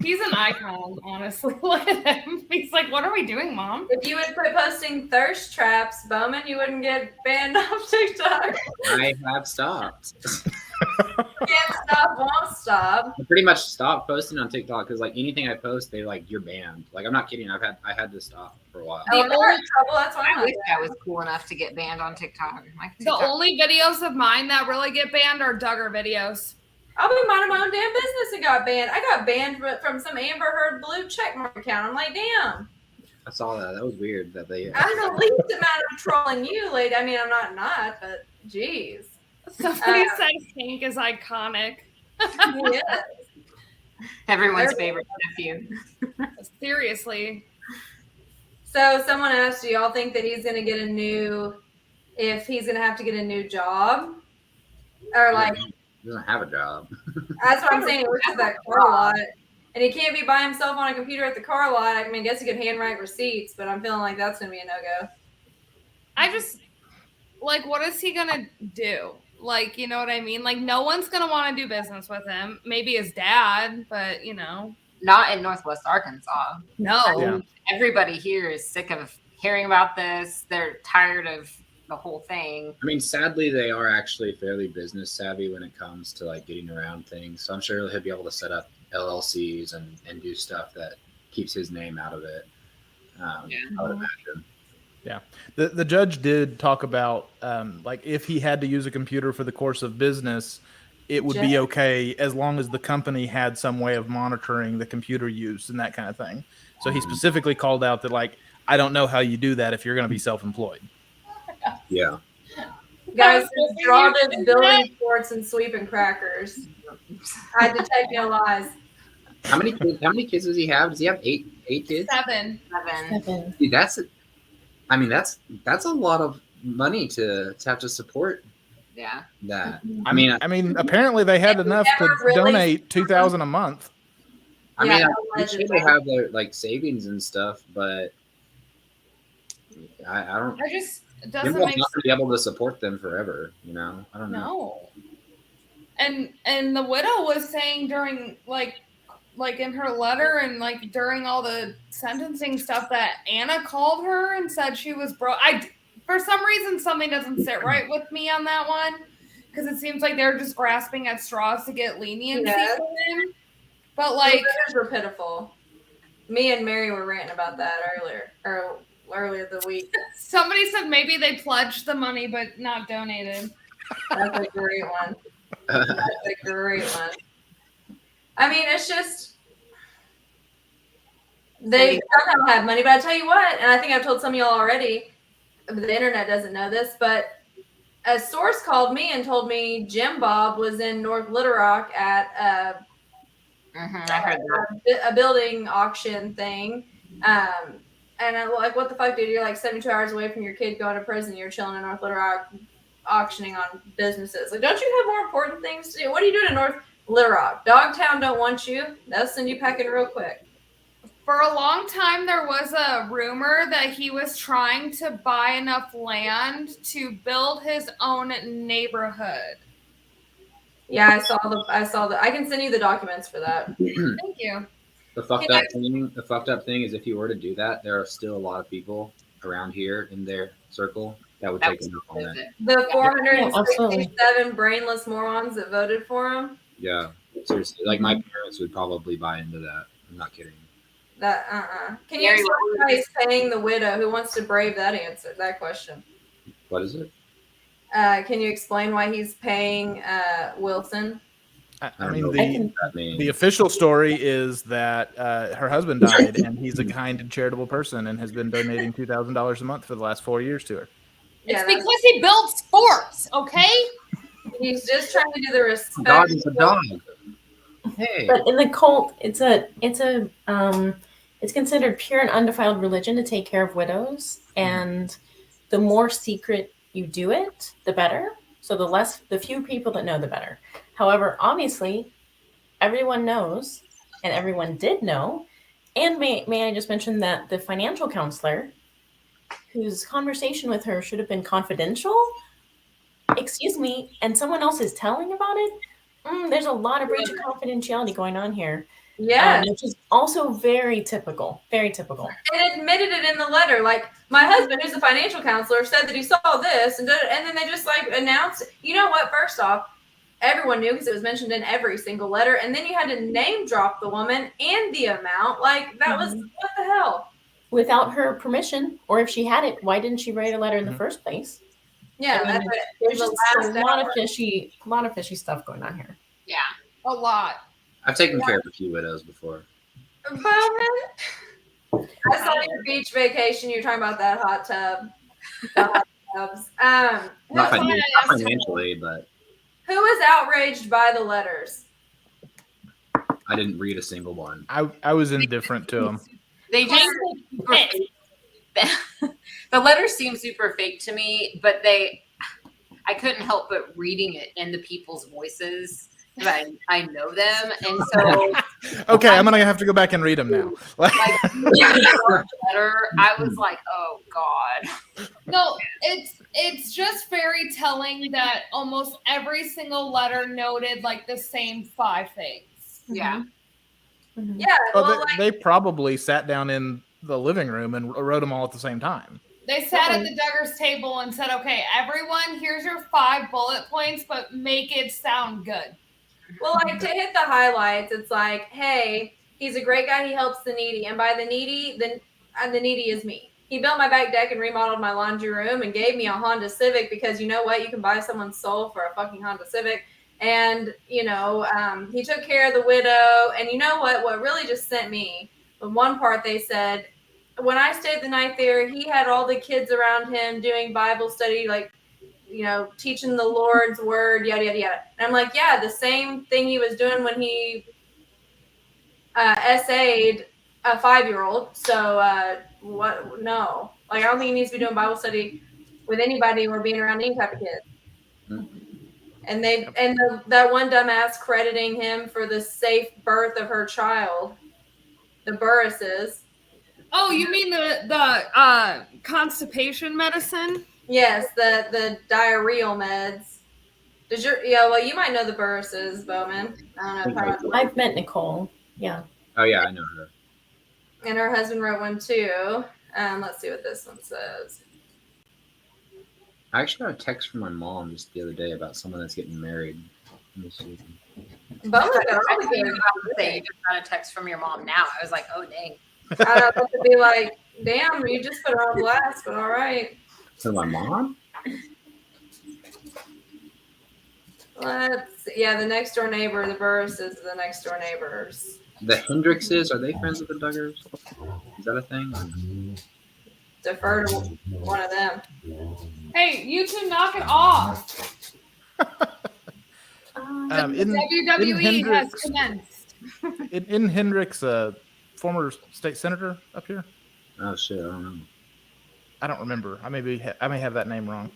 He's an icon, honestly. Look at him. He's like, what are we doing, Mom? If you would quit posting thirst traps, Bowman, you wouldn't get banned off TikTok. I have stopped. Can't stop, won't stop. I pretty much stopped posting on TikTok because like anything I post, they like you're banned. Like I'm not kidding. I had to stop for a while. Oh, they're in trouble. That's why I wish I was cool enough to get banned on TikTok. The only videos of mine that really get banned are Duggar videos. I'll be minding my own damn business and got banned. I got banned from some Amber Heard blue checkmark account. I'm like, damn. I saw that. That was weird that they. I'm the least amount of trolling you, lady. I mean, I'm not, but geez. Somebody said Hank is iconic. Yes. Everyone's favorite nephew. Seriously. So someone asked, do y'all think that he's going to get if he's going to have to get a new job? Or like. He doesn't have a job. That's what I'm saying. He works at that car lot. And he can't be by himself on a computer at the car lot. I mean, I guess he could handwrite receipts, but I'm feeling like that's going to be a no-go. I just, like, what is he going to do? Like, you know what I mean? Like, no one's going to want to do business with him. Maybe his dad, but, Not in Northwest Arkansas. No. Yeah. Everybody here is sick of hearing about this. They're tired of the whole thing. I mean, sadly, they are actually fairly business savvy when it comes to like getting around things. So I'm sure he'll be able to set up LLCs and do stuff that keeps his name out of it. I would imagine. Yeah. The judge did talk about like if he had to use a computer for the course of business, it would be okay as long as the company had some way of monitoring the computer use and that kind of thing. So he specifically called out that like, I don't know how you do that if you're going to be self-employed. Yeah. Guys, draw this building sports and sweeping crackers. I detect no lies. How many kids does he have? Does he have eight kids? 7. Dude, that's a lot of money to have to support. Yeah. That. I mean, apparently they had enough to donate $2,000 a month. I'm sure they have their like savings and stuff, but I don't. I just it They're doesn't not make going to be able to support them forever. I don't know. No. And the widow was saying during like in her letter and like during all the sentencing stuff that Anna called her and said she was broke. For some reason, something doesn't sit right with me on that one because it seems like they're just grasping at straws to get leniency from him. But like, the were pitiful. Me and Mary were ranting about that earlier the week. Somebody said maybe they pledged the money but not donated. That's a great one. That's a great one. I mean, it's just they somehow have money, but I tell you what, and I think I've told some of y'all already, the internet doesn't know this, but a source called me and told me Jim Bob was in North Little Rock at I heard that. a building auction thing. And I'm like, what the fuck, dude? You're like 72 hours away from your kid going to prison. You're chilling in North Little Rock auctioning on businesses. Like, don't you have more important things to do? What are you doing in North Little Rock? Dogtown don't want you. They'll send you packing real quick. For a long time, there was a rumor that he was trying to buy enough land to build his own neighborhood. Yeah, I saw the. I can send you the documents for that. Thank you. The fucked up thing is if you were to do that, there are still a lot of people around here in their circle that would take enough on that. The 467 brainless morons that voted for him. Yeah, seriously. Like my parents would probably buy into that. I'm not kidding. Can you explain how he's paying the widow? Who wants to brave that question? What is it? Can you explain why he's paying Wilson? I mean, the official story is that her husband died, and he's a kind and charitable person, and has been donating $2,000 a month for the last 4 years to her. It's because he built sports, okay? He's just trying to do the respect. Dog is a dog. Hey. But in the cult, it's considered pure and undefiled religion to take care of widows, and the more secret you do it, the better. So the few people that know, the better. However, obviously, everyone knows, and everyone did know. And may I just mention that the financial counselor, whose conversation with her should have been confidential, excuse me, and someone else is telling about it. There's a lot of breach of confidentiality going on here. Yeah, which is also very typical. Very typical. And admitted it in the letter. Like, my husband, who's a financial counselor, said that he saw this, and then they just like announced it. You know what? First off, everyone knew because it was mentioned in every single letter, and then you had to name drop the woman and the amount. Like, that was what the hell? Without her permission, or if she had it, why didn't she write a letter in the first place? Yeah, I mean, there's just a lot of fishy stuff going on here. Yeah, a lot. I've taken care of a few widows before. Bowman, I saw your beach vacation. You're talking about that hot tub. The hot tubs. Not financially, but who was outraged by the letters? I didn't read a single one. I was indifferent to them. They just super fake. The letters seem super fake to me, but I couldn't help but reading it in the people's voices. But I know them, and so okay, I'm gonna have to go back and read them now. letter, I was like, oh god. No, it's just very telling that almost every single letter noted like the same 5 things. Yeah. Mm-hmm. Yeah. Well, they probably sat down in the living room and wrote them all at the same time. They sat at the Duggars table and said, okay, everyone, here's your 5 bullet points, but make it sound good. Well, like, to hit the highlights, it's like, hey, he's a great guy. He helps the needy. And by the needy, the needy is me. He built my back deck and remodeled my laundry room and gave me a Honda Civic because, you know what? You can buy someone's soul for a fucking Honda Civic. And, he took care of the widow. And you know what? What really just sent me, the one part they said, when I stayed the night there, he had all the kids around him doing Bible study, like, teaching the Lord's word, yada, yada, yada. And I'm like, yeah, the same thing he was doing when he essayed a 5-year-old. So what? No. Like, I don't think he needs to be doing Bible study with anybody or being around any type of kid. Mm-hmm. And that one dumbass crediting him for the safe birth of her child, the Burrises. Oh, you mean the constipation medicine? Yes, the diarrheal meds. You might know the Burrises, Bowman. I don't know. I've met Nicole. Yeah. Oh yeah, I know her. And her husband wrote one too. Let's see what this one says. I actually got a text from my mom just the other day about someone that's getting married. Bowman got I was about to say you just got a text from your mom now. I was like, oh dang. I don't have to be like, damn, you just put her on blast, but all right. So my mom? The next door neighbor, the verse is the next door neighbors. The Hendrixes, are they friends with the Duggars? Is that a thing? Defer to one of them. Hey, you two knock it off. WWE has commenced. In Hendricks, former state senator up here. Oh shit, I don't know. I don't remember. I may have that name wrong.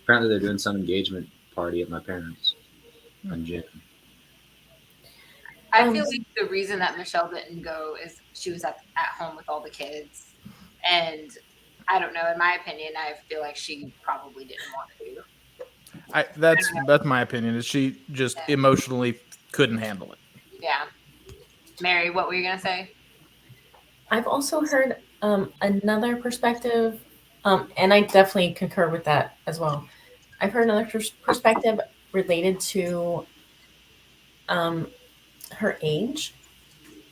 Apparently, they're doing some engagement party at my parents' in June. I feel like the reason that Michelle didn't go is she was at home with all the kids, and I don't know. In my opinion, I feel like she probably didn't want to. That's my opinion. Is she just emotionally couldn't handle it? Yeah. Mary, what were you gonna say? I've also heard another perspective, and I definitely concur with that as well. I've heard another perspective related to her age.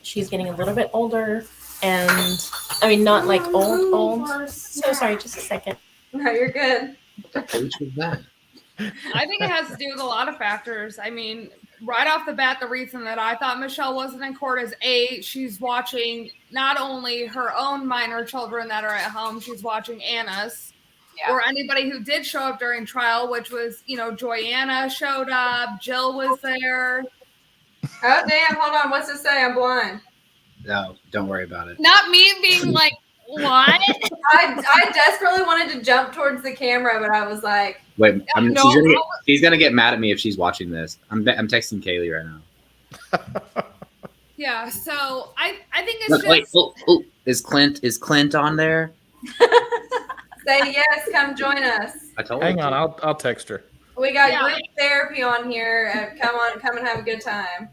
She's getting a little bit older, and I mean, not like old. So sorry, just a second. No, you're good. What age was that? I think it has to do with a lot of factors. I mean, right off the bat, the reason that I thought Michelle wasn't in court is she's watching not only her own minor children that are at home, she's watching Anna's or anybody who did show up during trial, which was, Joyanna showed up, Jill was there. Oh, damn. Hold on. What's it say? I'm blind. No, don't worry about it. Not me being like, what? I desperately wanted to jump towards the camera, but I was like, wait, she's gonna get mad at me if she's watching this. I'm texting Kaylee right now. Yeah, so I think it's Look, just... Wait, is Clint on there? say yes, come join us. I told her. Hang on, I'll text her. We got group therapy on here. Come and have a good time.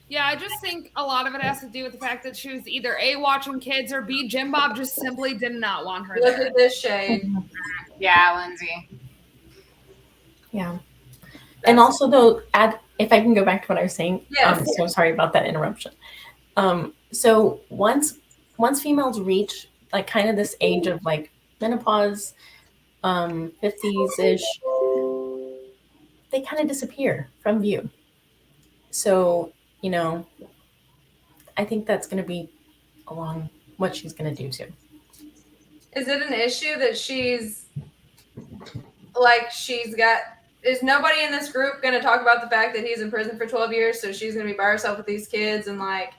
Yeah, I just think a lot of it has to do with the fact that she was either A, watching kids, or B, Jim Bob just simply did not want her Look there. at this shade. Yeah, Lindsay. Yeah. And also, though, if I can go back to what I was saying, Yes. So sorry about that interruption. So once females reach like kind of this age of like menopause, 50s-ish, they kind of disappear from view. So, I think that's going to be along what she's going to do too. Is it an issue that is nobody in this group going to talk about the fact that he's in prison for 12 years? So she's going to be by herself with these kids and like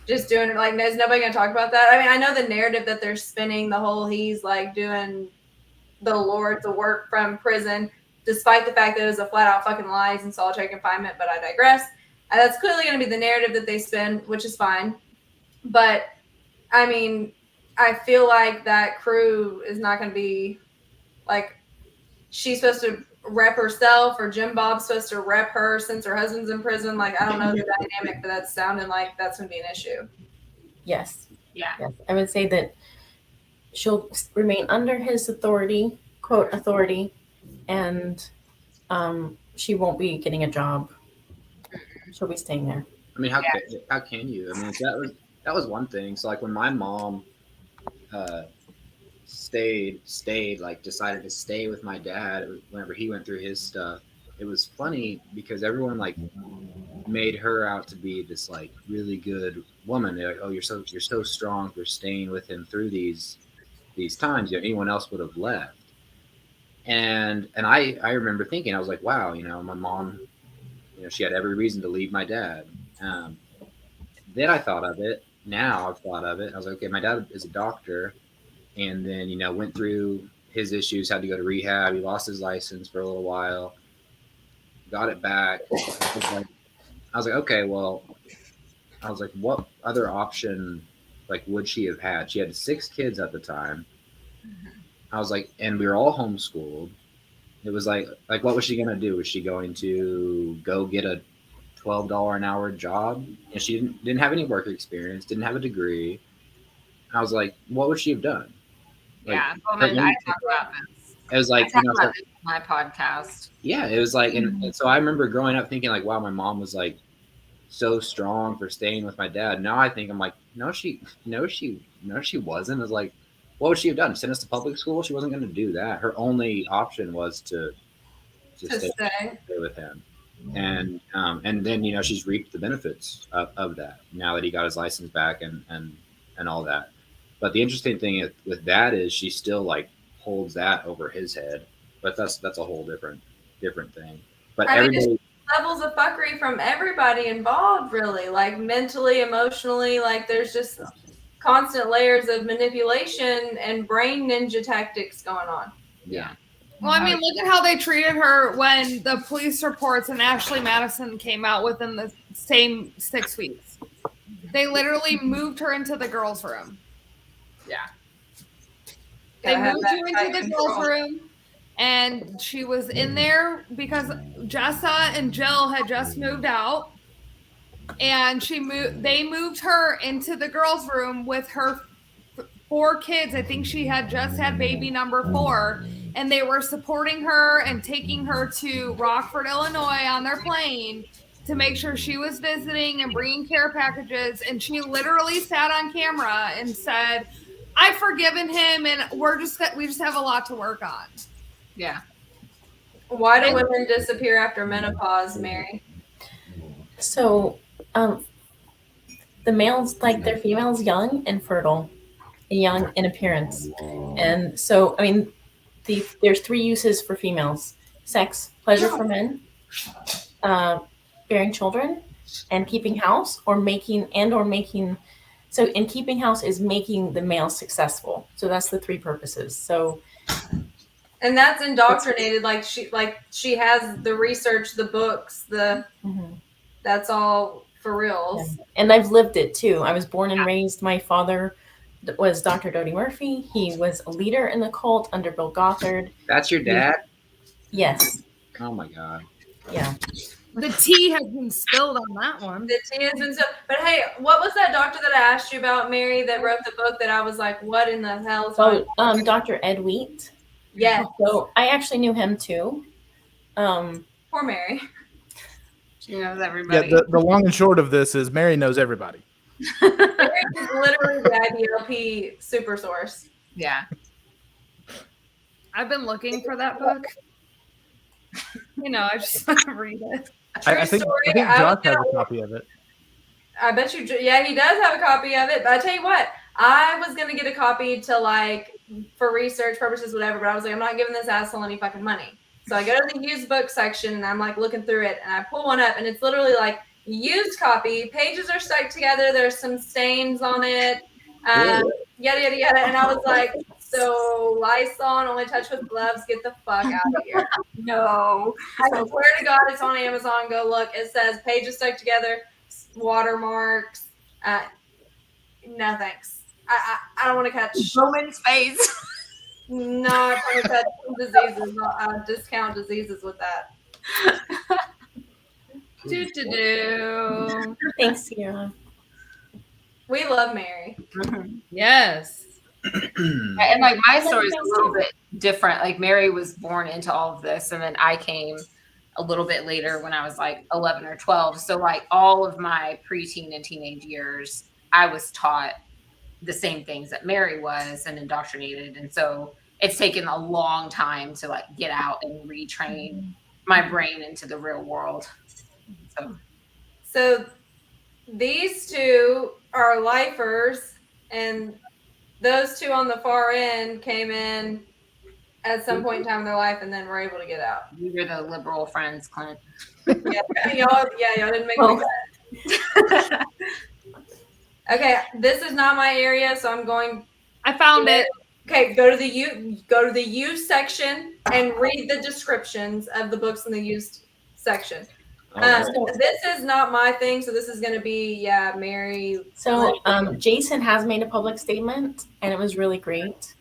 just doing it. Like, is nobody going to talk about that? I mean, I know the narrative that they're spinning, the whole he's like doing the work from prison, despite the fact that it was a flat out fucking lie, he's in solitary confinement, but I digress. That's clearly going to be the narrative that they spin, which is fine. But I mean, I feel like that crew is not going to be like, she's supposed to rep herself or Jim Bob's supposed to rep her since her husband's in prison. Like, I don't know the dynamic, but that's sounding like that's going to be an issue. Yes. Yeah. Yes. I would say that she'll remain under his authority, quote, authority, and she won't be getting a job. She'll be staying there. I mean, how can you? I mean, that was one thing. So like when my mom decided to stay with my dad whenever he went through his stuff, it was funny because everyone like made her out to be this like really good woman. They're like, oh, you're so strong for staying with him through these times. Anyone else would have left. And I remember thinking, I was like, wow, my mom, she had every reason to leave my dad. Then I thought of it. Now I've thought of it. I was like, okay, my dad is a doctor, and then went through his issues, had to go to rehab. He lost his license for a little while, got it back. I was like, okay, well, what other option like would she have had? She had 6 kids at the time. I was like, and we were all homeschooled. It was like what was she gonna do? Was she going to go get a $12 an hour job? And she didn't have any work experience, didn't have a degree. I was like, what would she have done? Like, yeah, Bowman, I talk about this. It was like, I talk about this on my podcast. Yeah, it was like, and so I remember growing up thinking like, wow, my mom was like so strong for staying with my dad. Now I think I'm like, no, she wasn't. It's like, what would she have done? Send us to public school? She wasn't going to do that. Her only option was to stay with him. And then, you know, she's reaped the benefits of that now that he got his license back and all that. But the interesting thing with that is she still like holds that over his head. But that's a whole different thing. But everybody, levels of fuckery from everybody involved, really, like mentally, emotionally, like there's just constant layers of manipulation and brain ninja tactics going on. yeah. Well, I mean, look at how they treated her when the police reports and Ashley Madison came out within the same 6 weeks. They literally moved her into the girls' room. Yeah. They moved her into the girls' room, and she was in there because Jessa and Jill had just moved out, and they moved her into the girls' room with her 4 kids. I think she had just had baby number 4, and they were supporting her and taking her to Rockford, Illinois on their plane to make sure she was visiting and bringing care packages. And she literally sat on camera and said, I've forgiven him, and we just have a lot to work on. Yeah. Why do women disappear after menopause, Mary? So, the males, like their females, young and fertile, young in appearance. And so, I mean, there's 3 uses for females: sex, pleasure for men, bearing children, and keeping house, or making. So in keeping house is making the male successful. So that's the 3 purposes. So, and that's indoctrinated. Like she has the research, the books, that's all for reals. Yeah. And I've lived it too. I was born and raised. My father was Dr. Dodie Murphy. He was a leader in the cult under Bill Gothard. That's your dad? Yes. Oh my God. Yeah. The tea has been spilled on that one. The tea has been spilled. But hey, what was that doctor that I asked you about, Mary, that wrote the book that I was like, what in the hell? Dr. Ed Wheat. Yeah. So I actually knew him too. Poor Mary. She knows everybody. Yeah, the long and short of this is Mary knows everybody. Mary is literally the IBLP super source. Yeah. I've been looking for that book. You know, I just want to read it. I think Josh has a copy of it. I bet you, yeah, he does have a copy of it. But I tell you what, I was going to get a copy to like, for research purposes, whatever. But I was like, I'm not giving this asshole any fucking money. So I go to the used book section and I'm like looking through it and I pull one up and it's literally like used copy. Pages are stuck together. There's some stains on it. Yada, yada, yada. And I was like, so Lysol, only touch with gloves. Get the fuck out of here. No. I swear to God, it's on Amazon. Go look. It says pages stuck together, watermarks. No thanks. I don't want to catch Bowman's face. No, I want to catch diseases. I'll discount diseases with that. Thanks, Sierra. We love Mary. Yes. And like my story is a little bit different. Like Mary was born into all of this, and then I came a little bit later when I was like 11 or 12. So like all of my preteen and teenage years, I was taught the same things that Mary was and indoctrinated. And so it's taken a long time to like get out and retrain my brain into the real world. So these 2 are lifers, and those 2 on the far end came in at some point in time in their life and then were able to get out. You were the liberal friends, Clint. Y'all didn't make me glad. Okay, this is not my area, so I'm going. I found it. Okay, go to the used section and read the descriptions of the books in the used section. This is not my thing, so this is going to be Mary. So Jason has made a public statement, and it was really great.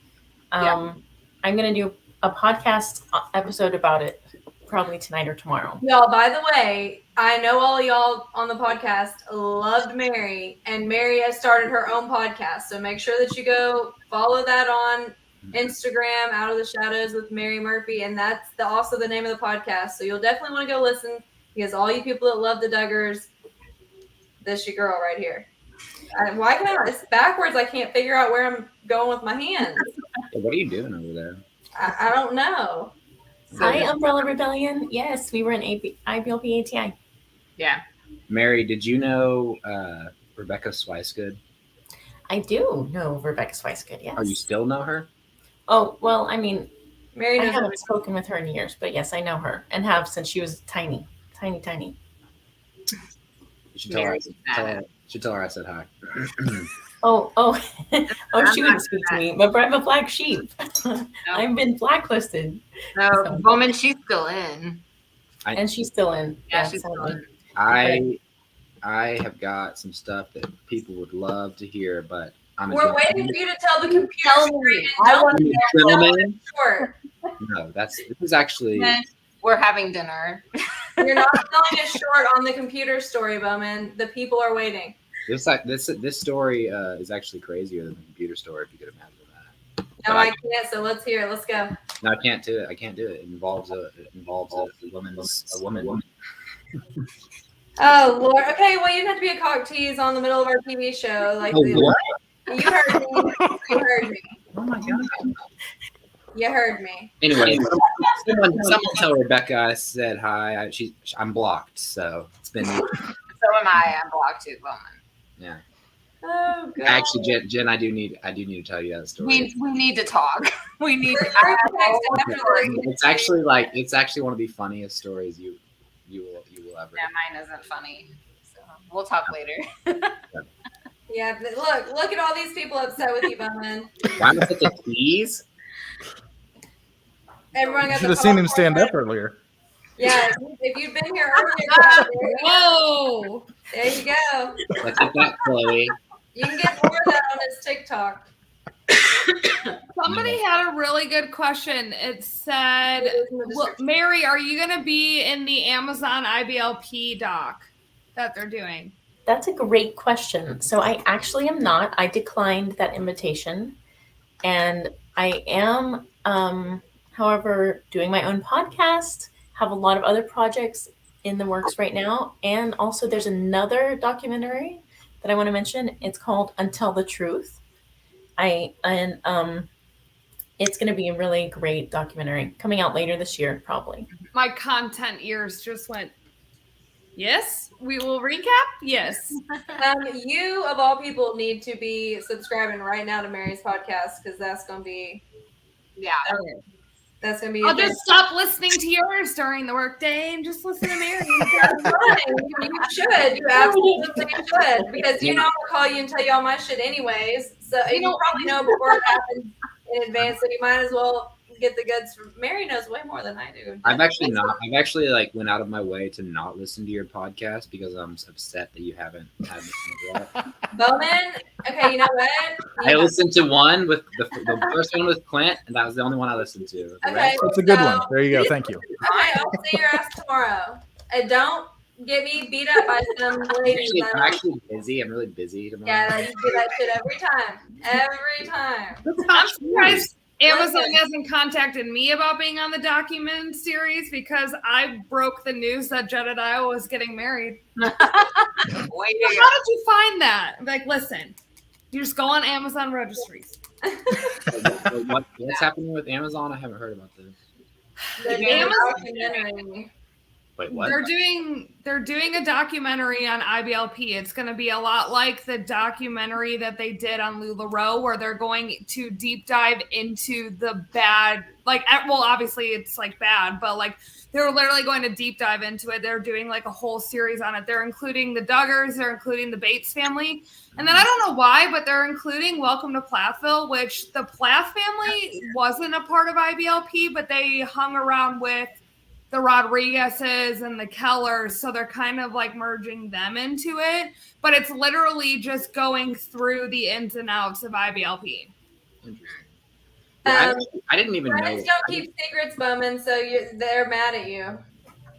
I'm going to do a podcast episode about it probably tonight or tomorrow. Y'all, by the way, I know all y'all on the podcast loved Mary, and Mary has started her own podcast. So make sure that you go follow that on Instagram, Out of the Shadows with Mary Murphy, and that's also the name of the podcast. So you'll definitely want to go listen, because all you people that love the Duggars, this your girl right here. Why can I? It's backwards. I can't figure out where I'm going with my hands. What are you doing over there? I don't know. Hi, Umbrella Rebellion. Yes, we were in IBLP ATI. Yeah. Mary, did you know Rebecca Swicegood? I do know Rebecca Swicegood, yes. Oh, you still know her? Oh, well, I mean, Mary I knows haven't spoken with her in years, but yes, I know her and have since she was tiny. You should tell her. Tell her I said hi. Oh, she wouldn't speak to me, but I'm a black sheep. I've been blacklisted. No, So- Bowman, she's still in. And she's still in. Yeah, she's still sadly. in. I have got some stuff that people would love to hear, but We're waiting for you to tell the computer Tell story me. and I don't want tell Gentlemen, it short. no, this is actually. We're having dinner. You're not telling it short on the computer story, Bowman. The people are waiting. This story is actually crazier than the computer story, if you could imagine that. No, I can't. So let's hear it. Let's go. No, I can't do it. It involves a woman. Oh Lord. Okay. Well, you didn't have to be a cock tease on the middle of our TV show. Like Oh, what? you heard me. You heard me. Oh my god. You heard me. Anyway, someone tell Rebecca I said hi. I'm blocked, so it's been. So am I. I'm blocked too, Bowman. Yeah. Oh God. Actually, Jen, I do need to tell you that story. We need to talk. We need to It's actually one of the funniest stories you will ever. Yeah, mine isn't funny. So we'll talk later. Yeah. But look at all these people upset with you, Bowman. Why am I such a tease? Everyone got Should the have seen him popcorn stand ready. up earlier. Yeah. If you'd been here earlier, Whoa! there you go. Let's get that, Chloe. You can get more of that on his TikTok. Somebody had a really good question. It said, It is in the well, description. Mary, are you going to be in the Amazon IBLP doc that they're doing? That's a great question. So I actually am not. I declined that invitation. And I am, however, doing my own podcast, have a lot of other projects in the works right now. And also there's another documentary that I want to mention. It's called Until the Truth. It's going to be a really great documentary coming out later this year, probably. My content ears just went, yes, we will recap. Yes. You of all people need to be subscribing right now to Mary's podcast because that's gonna be that's gonna be. I'll just stop listening to yours during the workday and just listen to Mary. That's fine. You should. You absolutely should because you know I'm gonna call you and tell you all my shit anyways. So you probably know before it happens in advance, so you might as well get the goods. Mary knows way more than I do. I've actually went out of my way to not listen to your podcast because I'm upset that you haven't had me yet. Bowman. Okay, you know what? I listened to one with the first one with Clint, and that was the only one I listened to. The Okay. rest- That's a good one. There you go. Thank you. Okay, I'll see your ass tomorrow. And don't get me beat up by some ladies. I'm actually busy. I'm really busy tomorrow. Yeah, you do that shit every time. Every time. I'm surprised Amazon hasn't contacted me about being on the document series because I broke the news that Jedediah was getting married. How did you find that? Like, listen, you just go on Amazon registries. What's happening with Amazon? I haven't heard about this. Documentary. Wait, what? They're doing a documentary on IBLP. It's going to be a lot like the documentary that they did on LuLaRoe, where they're going to deep dive into the bad. Like, well, obviously it's like bad, but like they're literally going to deep dive into it. They're doing like a whole series on it. They're including the Duggars. They're including the Bates family, and then I don't know why, but they're including Welcome to Plathville, which the Plath family wasn't a part of IBLP, but they hung around with the Rodriguezes and the Kellers, so they're kind of like merging them into it, but it's literally just going through the ins and outs of IBLP. Interesting. Yeah, I didn't even know. Friends don't keep secrets, Bowman, so they're mad at you.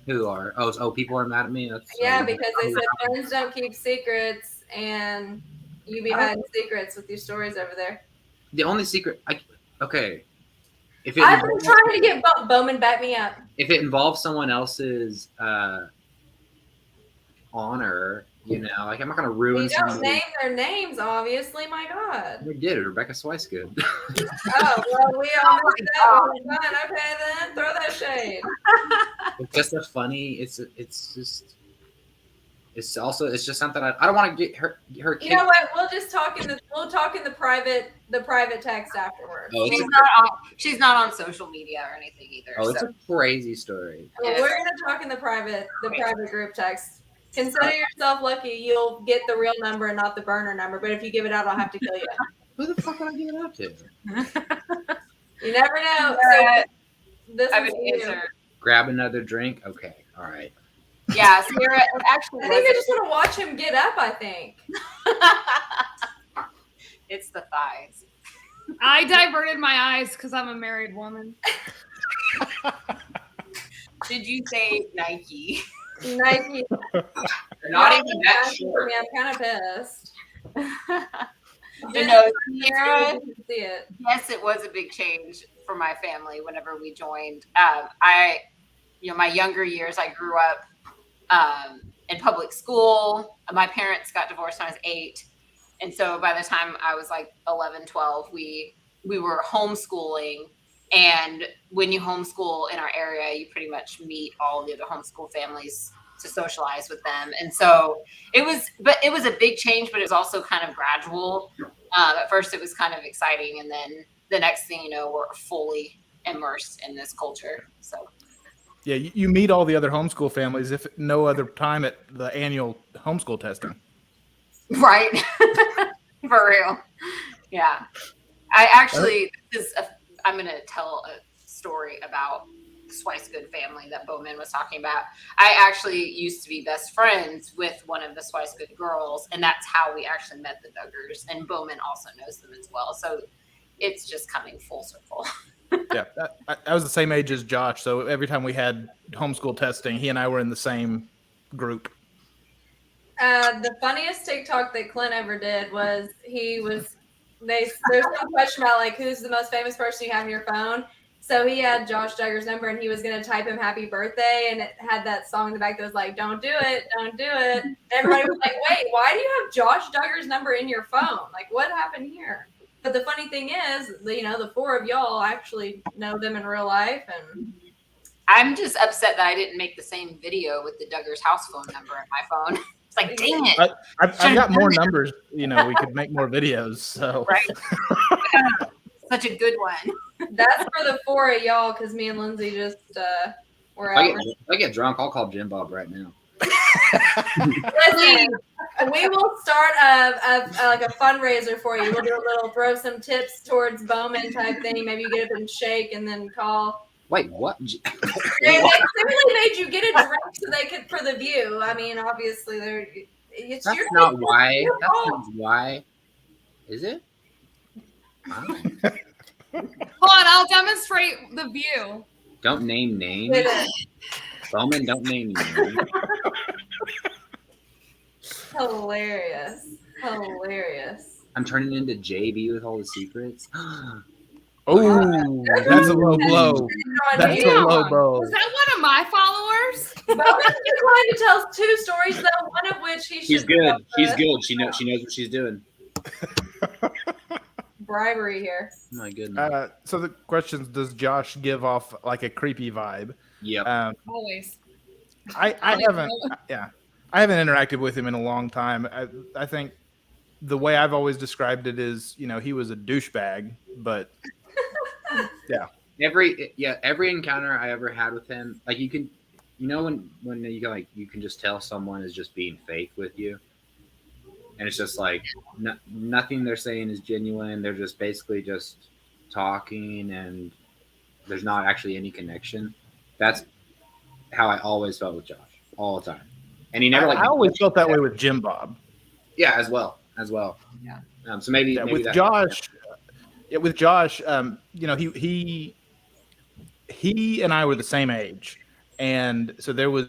Who are? Oh, people are mad at me. Yeah, because they said friends don't keep secrets, and you be hiding secrets with your stories over there. The only secret. Okay. If I've been trying to get Bowman back me up. If it involves someone else's honor, You know, like I'm not gonna ruin You don't somebody. name their names, obviously. My God. We did it, Rebecca Swicegood. Oh well, we all missed that one. Fine, okay then, throw that shade. It's just a funny. It's just something I don't want to get her. You know what? We'll just talk in the private text afterwards. Oh, She's not on social media or anything either. Oh, it's so. a crazy story. Well, we're gonna talk in the private group text. Consider yourself lucky you'll get the real number and not the burner number. But if you give it out, I'll have to kill you. Who the fuck would I give it out to? You never know. So this I is would you. answer. Grab another drink. Okay, all right. Yeah, Sarah. Actually, I think I just want to watch him get up. I think. It's the thighs. I diverted my eyes because I'm a married woman. Did you say Nike? Nike. Not even that short. I'm kind of pissed. No, Sarah. See it. Yes, it was a big change for my family whenever we joined. My younger years, I grew up in public school. My parents got divorced when I was 8. And so by the time I was like 11, 12, we were homeschooling. And when you homeschool in our area, you pretty much meet all the other homeschool families to socialize with them. And so it was a big change, but it was also kind of gradual. At first it was kind of exciting. And then the next thing you know, we're fully immersed in this culture. So. Yeah, you meet all the other homeschool families if no other time at the annual homeschool testing. Right. For real. Yeah. I actually, I'm going to tell a story about the Swicegood family that Bowman was talking about. I actually used to be best friends with one of the Swicegood girls, and that's how we actually met the Duggars. And Bowman also knows them as well. So it's just coming full circle. Yeah, I was the same age as Josh, so every time we had homeschool testing, he and I were in the same group. The funniest TikTok that Clint ever did was there's some question about like who's the most famous person you have in your phone. So he had Josh Duggar's number and he was gonna type him happy birthday and it had that song in the back that was like, don't do it, don't do it. And everybody was like, wait, why do you have Josh Duggar's number in your phone? Like what happened here? But the funny thing is, the 4 of y'all actually know them in real life. And I'm just upset that I didn't make the same video with the Duggars house phone number in my phone. It's like, dang it. I've got more numbers. We could make more videos. So right. Such a good one. That's for the 4 of y'all because me and Lindsay just were out. If I get drunk, I'll call Jim Bob right now. Listen, we will start like a fundraiser for you. We'll do a little throw some tips towards Bowman type thing. Maybe you get up and shake and then call. Wait, what? They clearly made you get a drink so they could for the view. I mean, obviously, it's That's your not thing. why. Your That's fault. not why. Is it? Fine. Hold on, I'll demonstrate the view. Don't name names. Did it. Bowman, don't name names. Hilarious. I'm turning into JB with all the secrets. oh, that's a low blow. That's a low blow. Was that one of my followers? Bowman's trying to tell 2 stories, though, one of which he should. She's good. She's good. She knows what she's doing. Bribery here. My goodness. So the question is, does Josh give off like a creepy vibe? Yep. Always. I haven't. Yeah, I haven't interacted with him in a long time. I think the way I've always described it is, he was a douchebag, but yeah. Every encounter I ever had with him, like you can, when you can just tell someone is just being fake with you, and it's just like nothing they're saying is genuine. They're just basically just talking, and there's not actually any connection. That's how I always felt with Josh all the time, and he never I always felt that way with Jim Bob. Yeah, as well. Yeah. So maybe with that, Josh, he and I were the same age, and so there was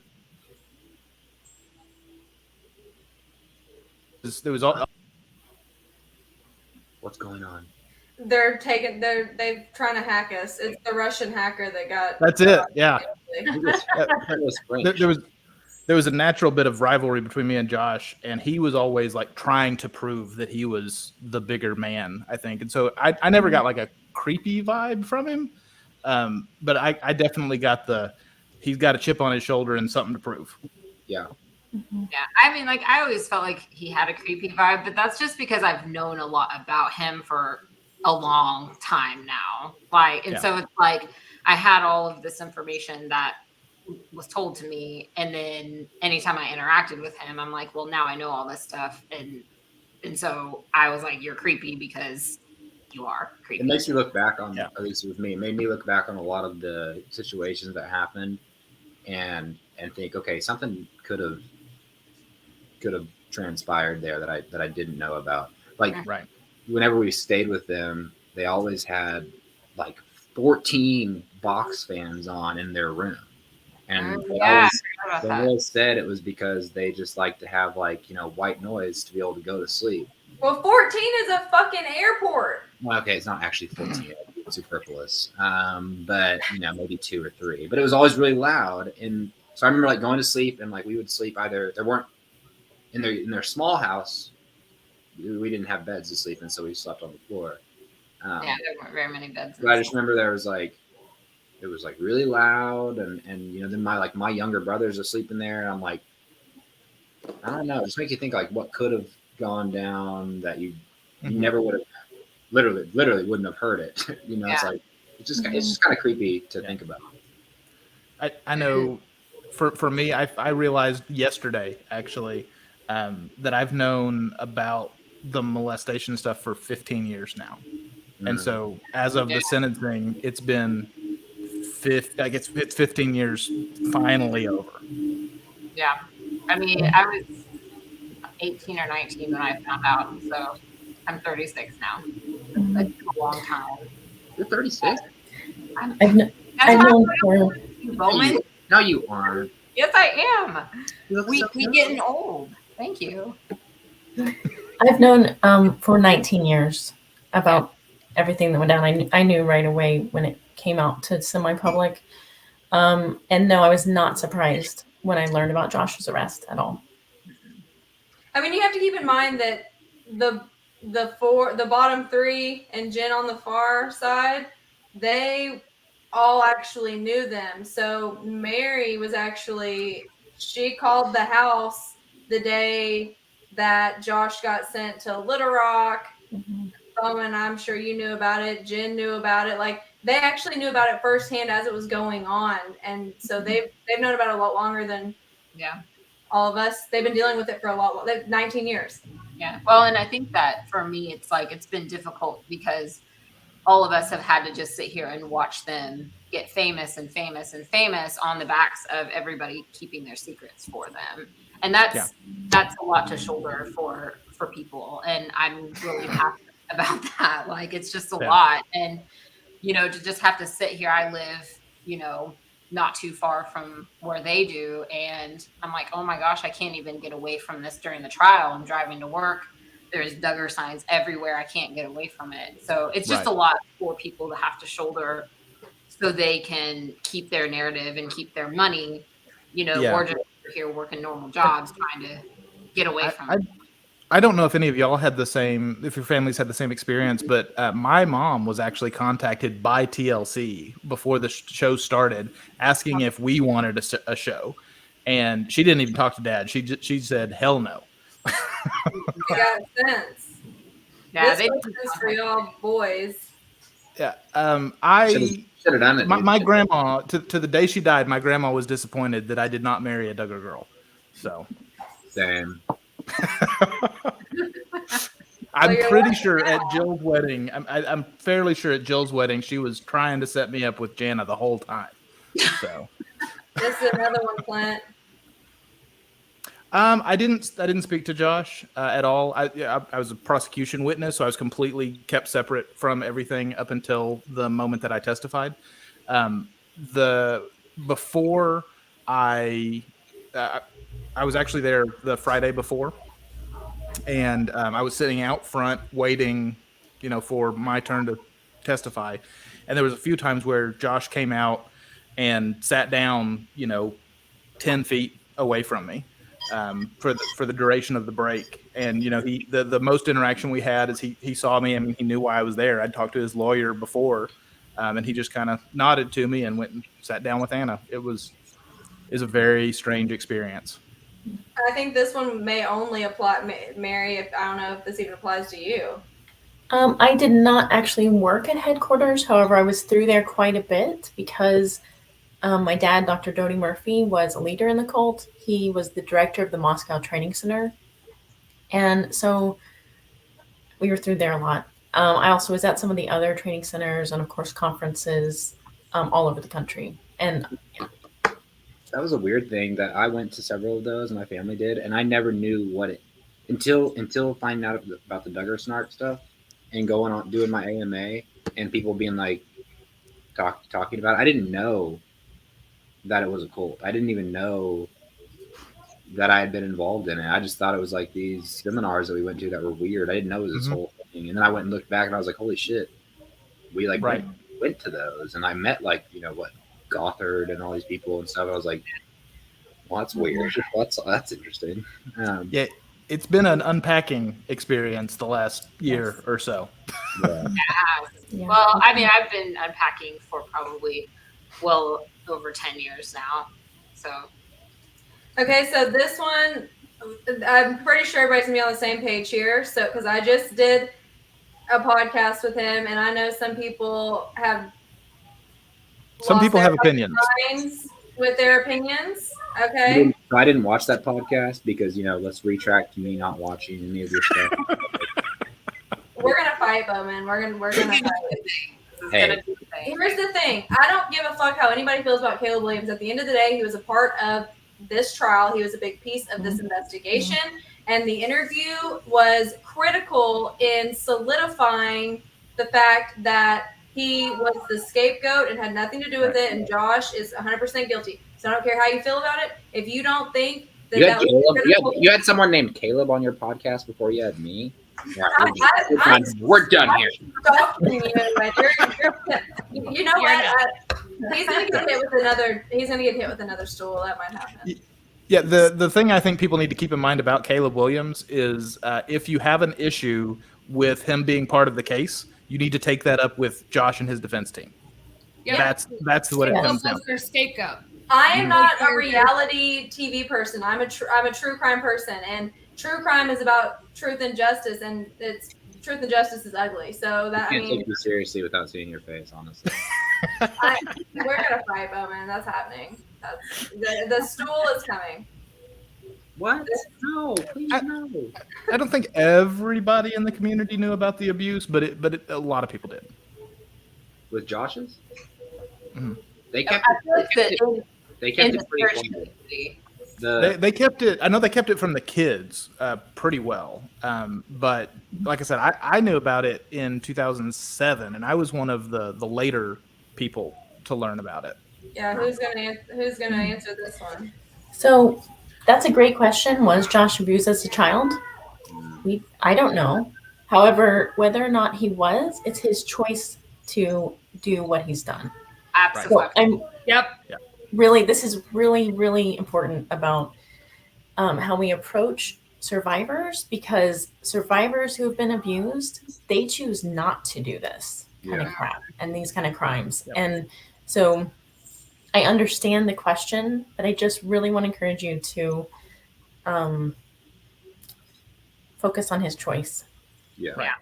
all. What's going on? They're trying to hack us. It's the Russian hacker that got. That's it. Yeah. It was French. there was a natural bit of rivalry between me and Josh, and he was always like trying to prove that he was the bigger man, I think. And so I never got like a creepy vibe from him. But I definitely got he's got a chip on his shoulder and something to prove. Yeah. Yeah, I mean, like, I always felt like he had a creepy vibe, but that's just because I've known a lot about him for a long time now. Like, and so it's like I had all of this information that was told to me, and then anytime I interacted with him, I'm like, well, now I know all this stuff, and so I was like, you're creepy because you are creepy. It makes you look back on, at least with me, it made me look back on a lot of the situations that happened, and think, okay, something could have transpired there that I didn't know about. Like, whenever we stayed with them, they always had like 14 box fans on in their room. And they always said it was because they just like to have, like, you know, white noise to be able to go to sleep. Well, 14 is a fucking airport. Well, okay, it's not actually 14. It's superfluous. But, you know, maybe 2 or 3. But it was always really loud. And so I remember, like, going to sleep, and like we would sleep either, there weren't in their small house, we didn't have beds to sleep in, so we slept on the floor. Yeah, there weren't very many beds. But I just remember it was like really loud, and you know, then my younger brother's asleep in there, and I'm like, I don't know, it just makes you think, like, what could have gone down that you never would have, literally wouldn't have heard it. You know, it's like, it's just kind of creepy to think about. I know for me, I realized yesterday actually that I've known about the molestation stuff for 15 years now. And so as of the sentencing, it's been it's 15 years finally over. Yeah. I mean, I was 18 or 19 when I found out, so I'm 36 now. It's been a long time. You're 36? I've known for Bowman? No, you aren't. Yes, I am. We so getting old. Thank you. I've known for 19 years about everything that went down. I knew right away when it came out to semi-public. And no, I was not surprised when I learned about Josh's arrest at all. I mean, you have to keep in mind that the bottom 3 and Jen on the far side, they all actually knew them. So Mary was she called the house the day that Josh got sent to Little Rock. Bowman, I'm sure you knew about it. Jen knew about it. Like, they actually knew about it firsthand as it was going on. And so they've known about it a lot longer than all of us. They've been dealing with it for a lot, 19 years. Yeah. Well, and I think that for me, it's like, it's been difficult because all of us have had to just sit here and watch them get famous and famous and famous on the backs of everybody keeping their secrets for them. And that's a lot to shoulder for people. And I'm really happy about that. Like, it's just a lot. And, you know, to just have to sit here, I live, you know, not too far from where they do. And I'm like, oh my gosh, I can't even get away from this during the trial. I'm driving to work. There's Duggar signs everywhere. I can't get away from it. So it's just a lot for people to have to shoulder so they can keep their narrative and keep their money, you know, or just here working normal jobs trying to get away from it. I don't know if any of y'all had if your families had the same experience, but my mom was actually contacted by TLC before the show started, asking if we wanted a show, and she didn't even talk to Dad. She said, "Hell no." It got sense. Yeah, this is for y'all boys. Yeah, should have done it. My grandma, to the day she died, my grandma was disappointed that I did not marry a Duggar girl. So, same. I'm pretty sure at Jill's wedding, I'm fairly sure at Jill's wedding, she was trying to set me up with Jana the whole time. So, this is another one, Clint. I didn't speak to Josh at all. I was a prosecution witness, so I was completely kept separate from everything up until the moment that I testified. Before I was actually there the Friday before, and I was sitting out front waiting, you know, for my turn to testify. And there was a few times where Josh came out and sat down, you know, 10 feet away from me for the duration of the break. And the most interaction we had is he saw me and he knew why I was there. I'd talked to his lawyer before, and he just kind of nodded to me and went and sat down with Anna. It was a very strange experience. I think this one may only apply, Mary. If I don't know if this even applies to you. I did not actually work at headquarters. However, I was through there quite a bit because my dad, Dr. Dodie Murphy, was a leader in the cult. He was the director of the Moscow Training Center. And so we were through there a lot. I also was at some of the other training centers and, of course, conferences all over the country. And yeah. That was a weird thing that I went to several of those, and my family did, and I never knew what it until finding out about the Duggar snark stuff and going on doing my AMA and people being like talking about it. I didn't know that it was a cult. I didn't even know that I had been involved in it. I just thought it was like these seminars that we went to that were weird. I didn't know it was this whole thing. And then I went and looked back and I was like, holy shit, we like went to those, and I met like Gothard and all these people and stuff. I was like, well, that's weird. That's interesting. Yeah, it's been an unpacking experience the last year or so. Yeah. Well, I mean, I've been unpacking for probably well over 10 years now. So. Okay, so this one, I'm pretty sure everybody's gonna be on the same page here. So, because I just did a podcast with him, and I know some people have. Some people have opinions. With their opinions, okay. I didn't watch that podcast because let's retract me not watching any of your stuff. We're gonna fight, Bowman. We're gonna fight. Hey. Here's the thing. I don't give a fuck how anybody feels about Caleb Williams. At the end of the day, he was a part of this trial. He was a big piece of this investigation, and the interview was critical in solidifying the fact that he was the scapegoat and had nothing to do with it, and Josh is 100% guilty. So I don't care how you feel about it. If you don't think that you had someone named Caleb on your podcast before you had me. Yeah, we're done here. You know what? He's gonna get hit with another. He's gonna get hit with another stool. That might happen. Yeah, the thing I think people need to keep in mind about Caleb Williams is if you have an issue with him being part of the case, you need to take that up with Josh and his defense team. Yeah. That's what it comes down to. Their scapegoat. I am not a reality TV person. I'm a true crime person, and true crime is about truth and justice, and it's truth and justice is ugly. So that I can't take you seriously without seeing your face, honestly. We're gonna fight, Bowman. That's happening. The stool is coming. What? No, please no. I don't think everybody in the community knew about the abuse, but a lot of people did. With Josh's? Mm-hmm. They kept it pretty quiet. They kept it. I know they kept it from the kids pretty well. But like I said, I knew about it in 2007, and I was one of the later people to learn about it. Yeah, who's gonna answer this one? So that's a great question. Was Josh abused as a child? I don't know. However, whether or not he was, it's his choice to do what he's done. Absolutely. Yep. Really, this is really, really important about how we approach survivors, because survivors who have been abused, they choose not to do this kind of crap and these kind of crimes. Yep. And so I understand the question, but I just really want to encourage you to focus on his choice. Yeah.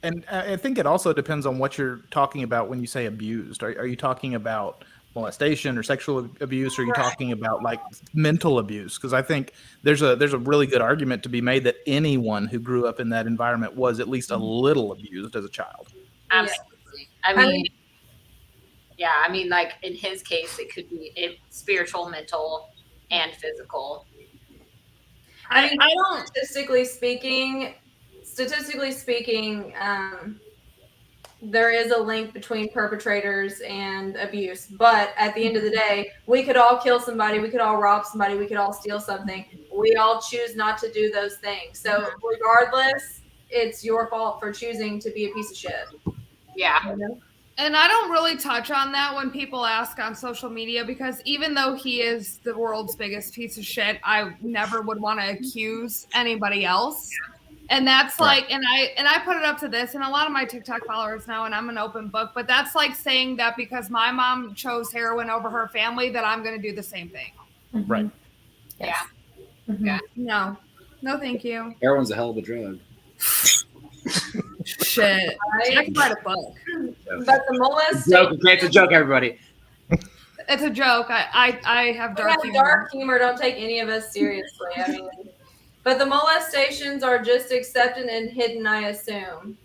And I think it also depends on what you're talking about when you say abused. Are you talking about molestation or sexual abuse, or are you talking about like mental abuse? Because I think there's a really good argument to be made that anyone who grew up in that environment was at least a little abused as a child. Absolutely. I mean, like in his case, it could be spiritual, mental, and physical. I mean, statistically speaking, there is a link between perpetrators and abuse. But at the end of the day, we could all kill somebody, we could all rob somebody, we could all steal something. We all choose not to do those things. So regardless, it's your fault for choosing to be a piece of shit. Yeah. And I don't really touch on that when people ask on social media, because even though he is the world's biggest piece of shit, I never would want to accuse anybody else. And that's like, and I put it up to this, and a lot of my TikTok followers know, and I'm an open book, but that's like saying that because my mom chose heroin over her family, that I'm going to do the same thing. Mm-hmm. Right. Yes. Yeah. Mm-hmm. Yeah. No, thank you. Heroin's a hell of a drug. Shit. I can write a book. But the molestation. It's a joke, everybody. It's a joke. I have dark humor. Dark humor. Don't take any of us seriously. I mean, but the molestations are just accepted and hidden, I assume.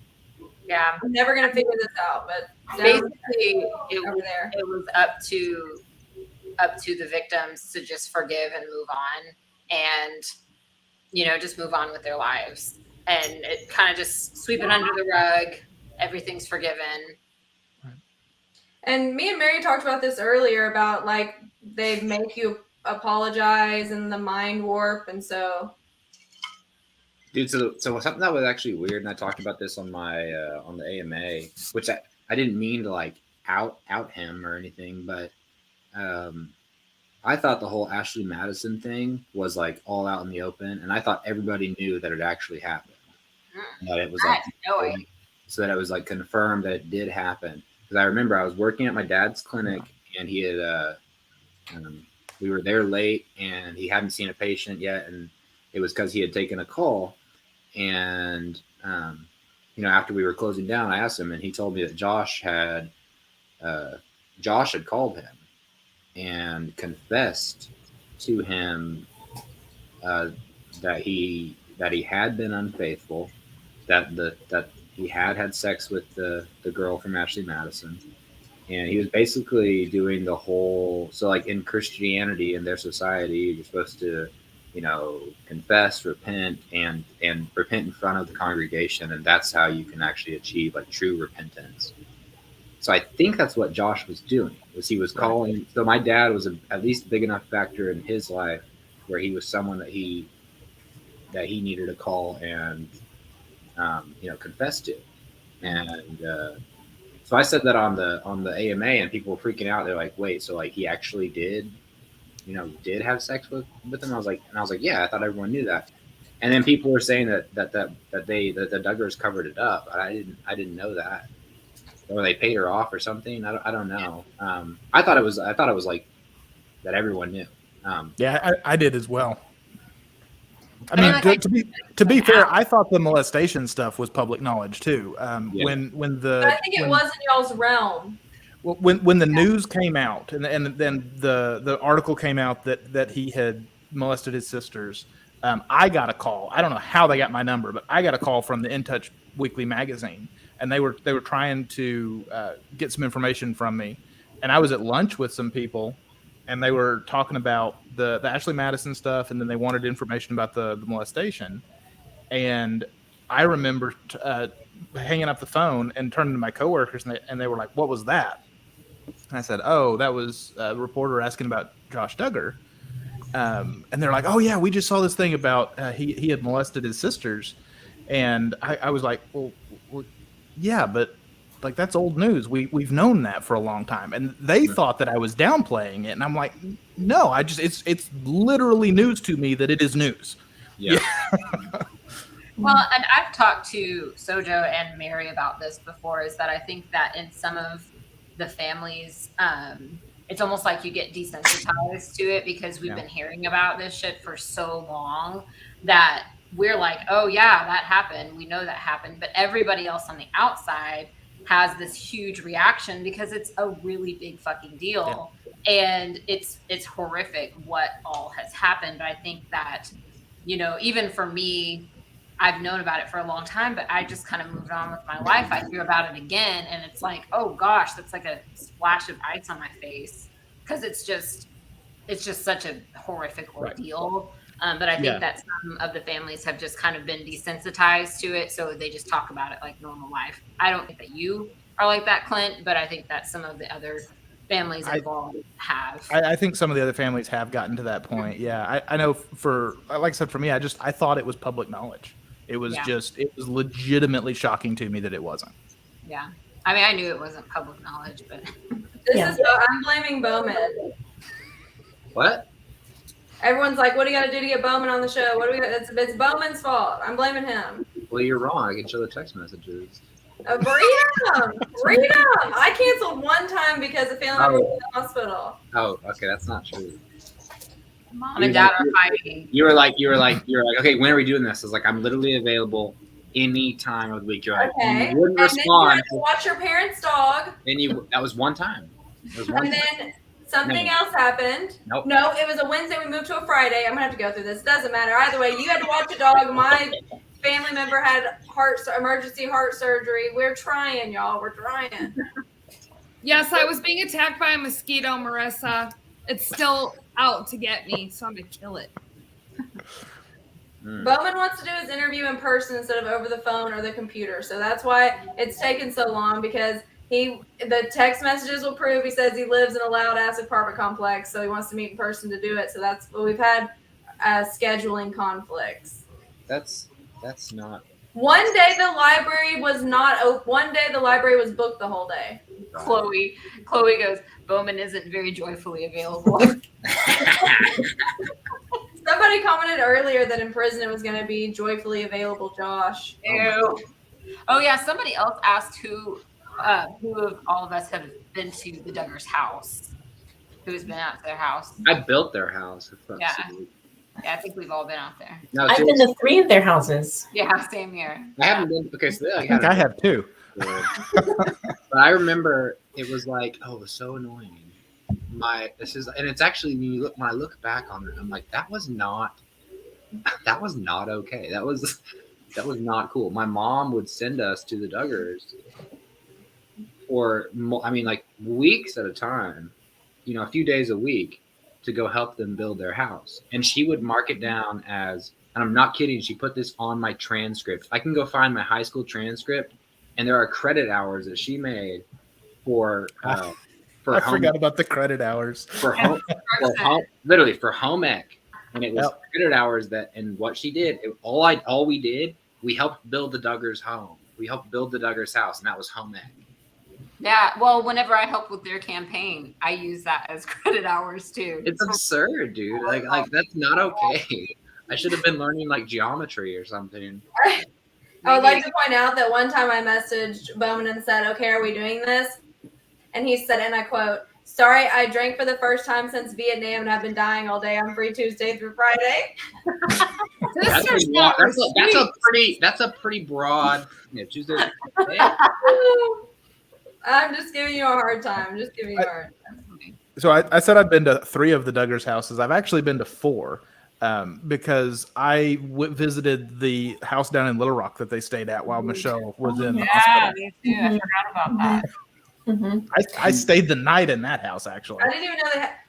Yeah. I'm never gonna figure this out, but Basically, over there. it was up to the victims to just forgive and move on, and just move on with their lives, and it kind of just sweep it under the rug. Everything's forgiven. And me and Mary talked about this earlier about like they make you apologize and the mind warp, and so. Dude, so something that was actually weird, and I talked about this on my on the AMA, which I didn't mean to like out him or anything, but I thought the whole Ashley Madison thing was like all out in the open, and I thought everybody knew that it actually happened. That it was like so that it was like confirmed that it did happen. Because I remember I was working at my dad's clinic, and he had we were there late, and he hadn't seen a patient yet, and it was because he had taken a call. And after we were closing down, I asked him, and he told me that Josh had called him and confessed to him that he had been unfaithful, that he had sex with the girl from Ashley Madison, and he was basically doing the whole. So like in Christianity, in their society, you're supposed to confess, repent, and repent in front of the congregation, and that's how you can actually achieve like true repentance. So I think that's what Josh was doing. He was calling. So my dad was at least a big enough factor in his life where he was someone that he needed to call and confess to. And so I said that on the AMA, and people were freaking out. They're like, "Wait, so like he actually did have sex with him?" I was like, "Yeah, I thought everyone knew that." And then people were saying that the Duggars covered it up. I didn't know that, or they paid her off or something. I don't know. I thought it was like that everyone knew. Yeah, I did as well. I mean, to be fair, I thought the molestation stuff was public knowledge too. When But I think it was in y'all's realm. When the news came out, and then the article came out that he had molested his sisters, I got a call. I don't know how they got my number, but I got a call from the In Touch Weekly magazine, and they were trying to get some information from me. And I was at lunch with some people, and they were talking about the Ashley Madison stuff, and then they wanted information about the molestation. And I remember hanging up the phone and turning to my coworkers, and they were like, "What was that?" And I said, "Oh, that was a reporter asking about Josh Duggar." And they're like, "Oh yeah, we just saw this thing about he had molested his sisters." And I was like, well, yeah, but like that's old news. We've known that for a long time. And they thought that I was downplaying it, and I'm like, no, it's literally news to me that it is news. Yeah. Well, and I've talked to SoJo and Mary about this before, is that I think that in some of the families, it's almost like you get desensitized to it because we've been hearing about this shit for so long that we're like, oh yeah, that happened. We know that happened. But everybody else on the outside has this huge reaction because it's a really big fucking deal. Yeah. And it's horrific what all has happened. But I think that, even for me, I've known about it for a long time, but I just kind of moved on with my life. I hear about it again, and it's like, oh gosh, that's like a splash of ice on my face because it's just such a horrific ordeal. But I think that some of the families have just kind of been desensitized to it, so they just talk about it like normal life. I don't think that you are like that, Clint, but I think that some of the other families involved have. I think some of the other families have gotten to that point. Yeah, I know. Like I said, for me, I thought it was public knowledge. It was it was legitimately shocking to me that it wasn't. Yeah. I mean, I knew it wasn't public knowledge, but I'm blaming Bowman. What? Everyone's like, what do you got to do to get Bowman on the show? What do we got? It's Bowman's fault. I'm blaming him. Well, you're wrong. I can show the text messages. Read them. Read them. I canceled one time because a family member was in the hospital. Oh, okay, that's not true. Mom and Dad are fighting. You were like, okay, when are we doing this? I was like, I'm literally available any time of the week. You're like, Okay. you wouldn't And respond. then you had to watch your parents' dog. That was one time. And then something else happened. Nope. No, it was a Wednesday. We moved to a Friday. I'm gonna have to go through this. It doesn't matter. Either way, you had to watch a dog. My family member had emergency heart surgery. We're trying, y'all. We're trying. Yes, I was being attacked by a mosquito, Marissa. It's still out to get me, so I'm gonna kill it. Bowman wants to do his interview in person instead of over the phone or the computer. So that's why it's taken so long, because the text messages will prove he says he lives in a loud ass apartment complex, so he wants to meet in person to do it. So that's what we've had scheduling conflicts. That's not. One day the library was not open. One day the library was booked the whole day. Chloe goes, Bowman isn't very joyfully available. Somebody commented earlier that in prison it was going to be joyfully available, Josh. Ew. Oh yeah, somebody else asked who of all of us have been to the Duggars' house. Who's been out to their house? I built their house. Yeah. Yeah, I think we've all been out there. No, I've been to 3 of their houses. Yeah, same here. I haven't been because I think I have 2. But I remember it was like, it was so annoying. And it's actually when I look back on it, I'm like, that was not okay. That was not cool. My mom would send us to the Duggars for like weeks at a time, a few days a week, to go help them build their house. And she would mark it down as, and I'm not kidding, she put this on my transcript. I can go find my high school transcript, and there are credit hours that she made for I forgot about the credit hours. Literally for home ec. And it was credit hours and what she did, all we did, we helped build the Duggars' home. We helped build the Duggars' house, and that was home ec. Yeah, well, whenever I help with their campaign, I use that as credit hours too. It's absurd, dude. Like that's not okay. I should have been learning like geometry or something. I would like to point out that one time I messaged Bowman and said, okay, are we doing this? And he said, and I quote, sorry, I drank for the first time since Vietnam and I've been dying all day. I'm free Tuesday through Friday. That's a pretty broad Tuesday. I'm just giving you a hard time. So I said I'd been to 3 of the Duggars' houses. I've actually been to 4 because I visited the house down in Little Rock that they stayed at while Michelle was in the hospital. Me too. I forgot about that. Mm-hmm. I stayed the night in that house, actually. I didn't even know that.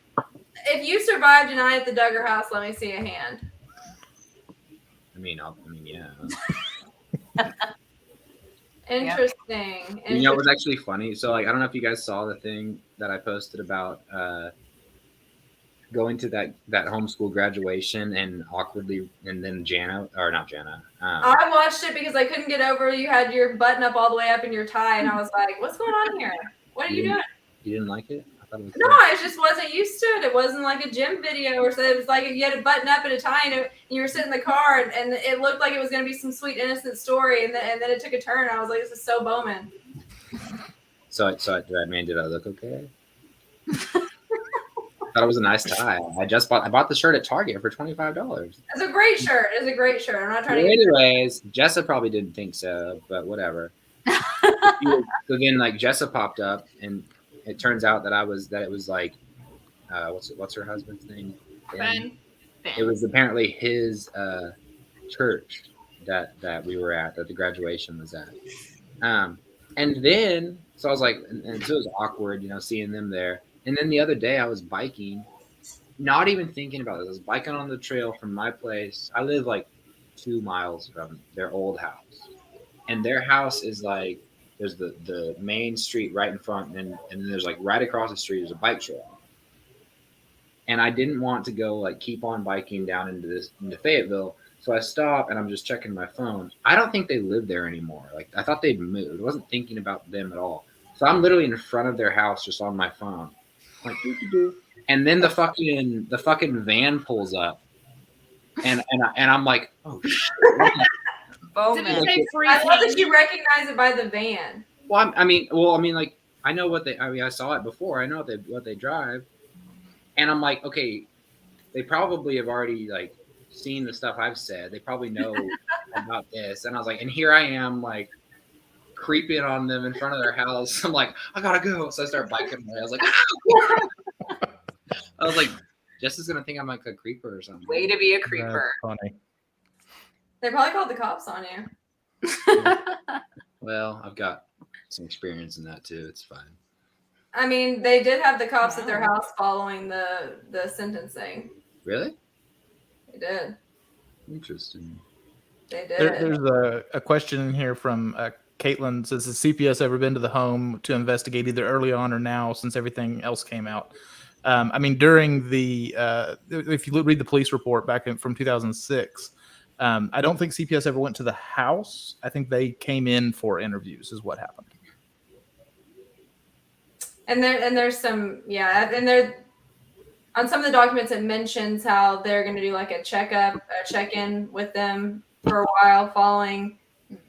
If you survived a night at the Duggar house, let me see a hand. Yeah. Interesting. It was actually funny. So I don't know if you guys saw the thing that I posted about going to that homeschool graduation and awkwardly, and then I watched it because I couldn't get over you had your button up all the way up in your tie, and I was like, what's going on here? What are you doing? You didn't like it? I thought it was No, cool. I just wasn't used to it. It wasn't like a gym video or something. It was like you had a button up and a tie, and you were sitting in the car, and it looked like it was going to be some sweet, innocent story, and then it took a turn. I was like, this is so Bowman. So did I look okay? I thought it was a nice tie. I bought the shirt at Target for $25. It's a great shirt. It's a great shirt. I'm not trying to. Anyways, Jessa probably didn't think so, but whatever. So then, Jessa popped up, and it turns out that it was like, what's her husband's name? Ben. It was apparently his church that we were at, that the graduation was at. And then, so I was like, and so it was awkward, seeing them there. And then the other day I was biking, not even thinking about this. I was biking on the trail from my place. I live 2 miles from their old house. And their house is there's the main street right in front, and then there's right across the street is a bike trail. And I didn't want to go keep on biking down into Fayetteville. So I stop and I'm just checking my phone. I don't think they live there anymore. Like I thought they'd moved. I wasn't thinking about them at all. So I'm literally in front of their house just on my phone. Like, doo-doo-doo. And then the fucking van pulls up. And I'm like, oh shit. Bowman. Did it say free I love that king? you recognize it by the van. Well, I mean, like I know what I saw it before. I know what they drive. And I'm like, okay, they probably have already like seen the stuff I've said. They probably know about this. And I was like, and here I am like creeping on them in front of their house. I'm like, I gotta go. So I start biking away. I was like, Jess gonna think I'm like a creeper or something. Way to be a creeper. That's funny. They probably called the cops on you. Well, I've got some experience in that too. It's fine. I mean, they did have the cops at their house following the sentencing. Really? They did. Interesting. They did. There's a question in here from Caitlin. Says, has CPS ever been to the home to investigate either early on or now since everything else came out? I mean, during if you read the police report back from 2006, I don't think CPS ever went to the house. I think they came in for interviews is what happened. And there's some, and there on some of the documents it mentions how they're going to do like a check-in with them for a while following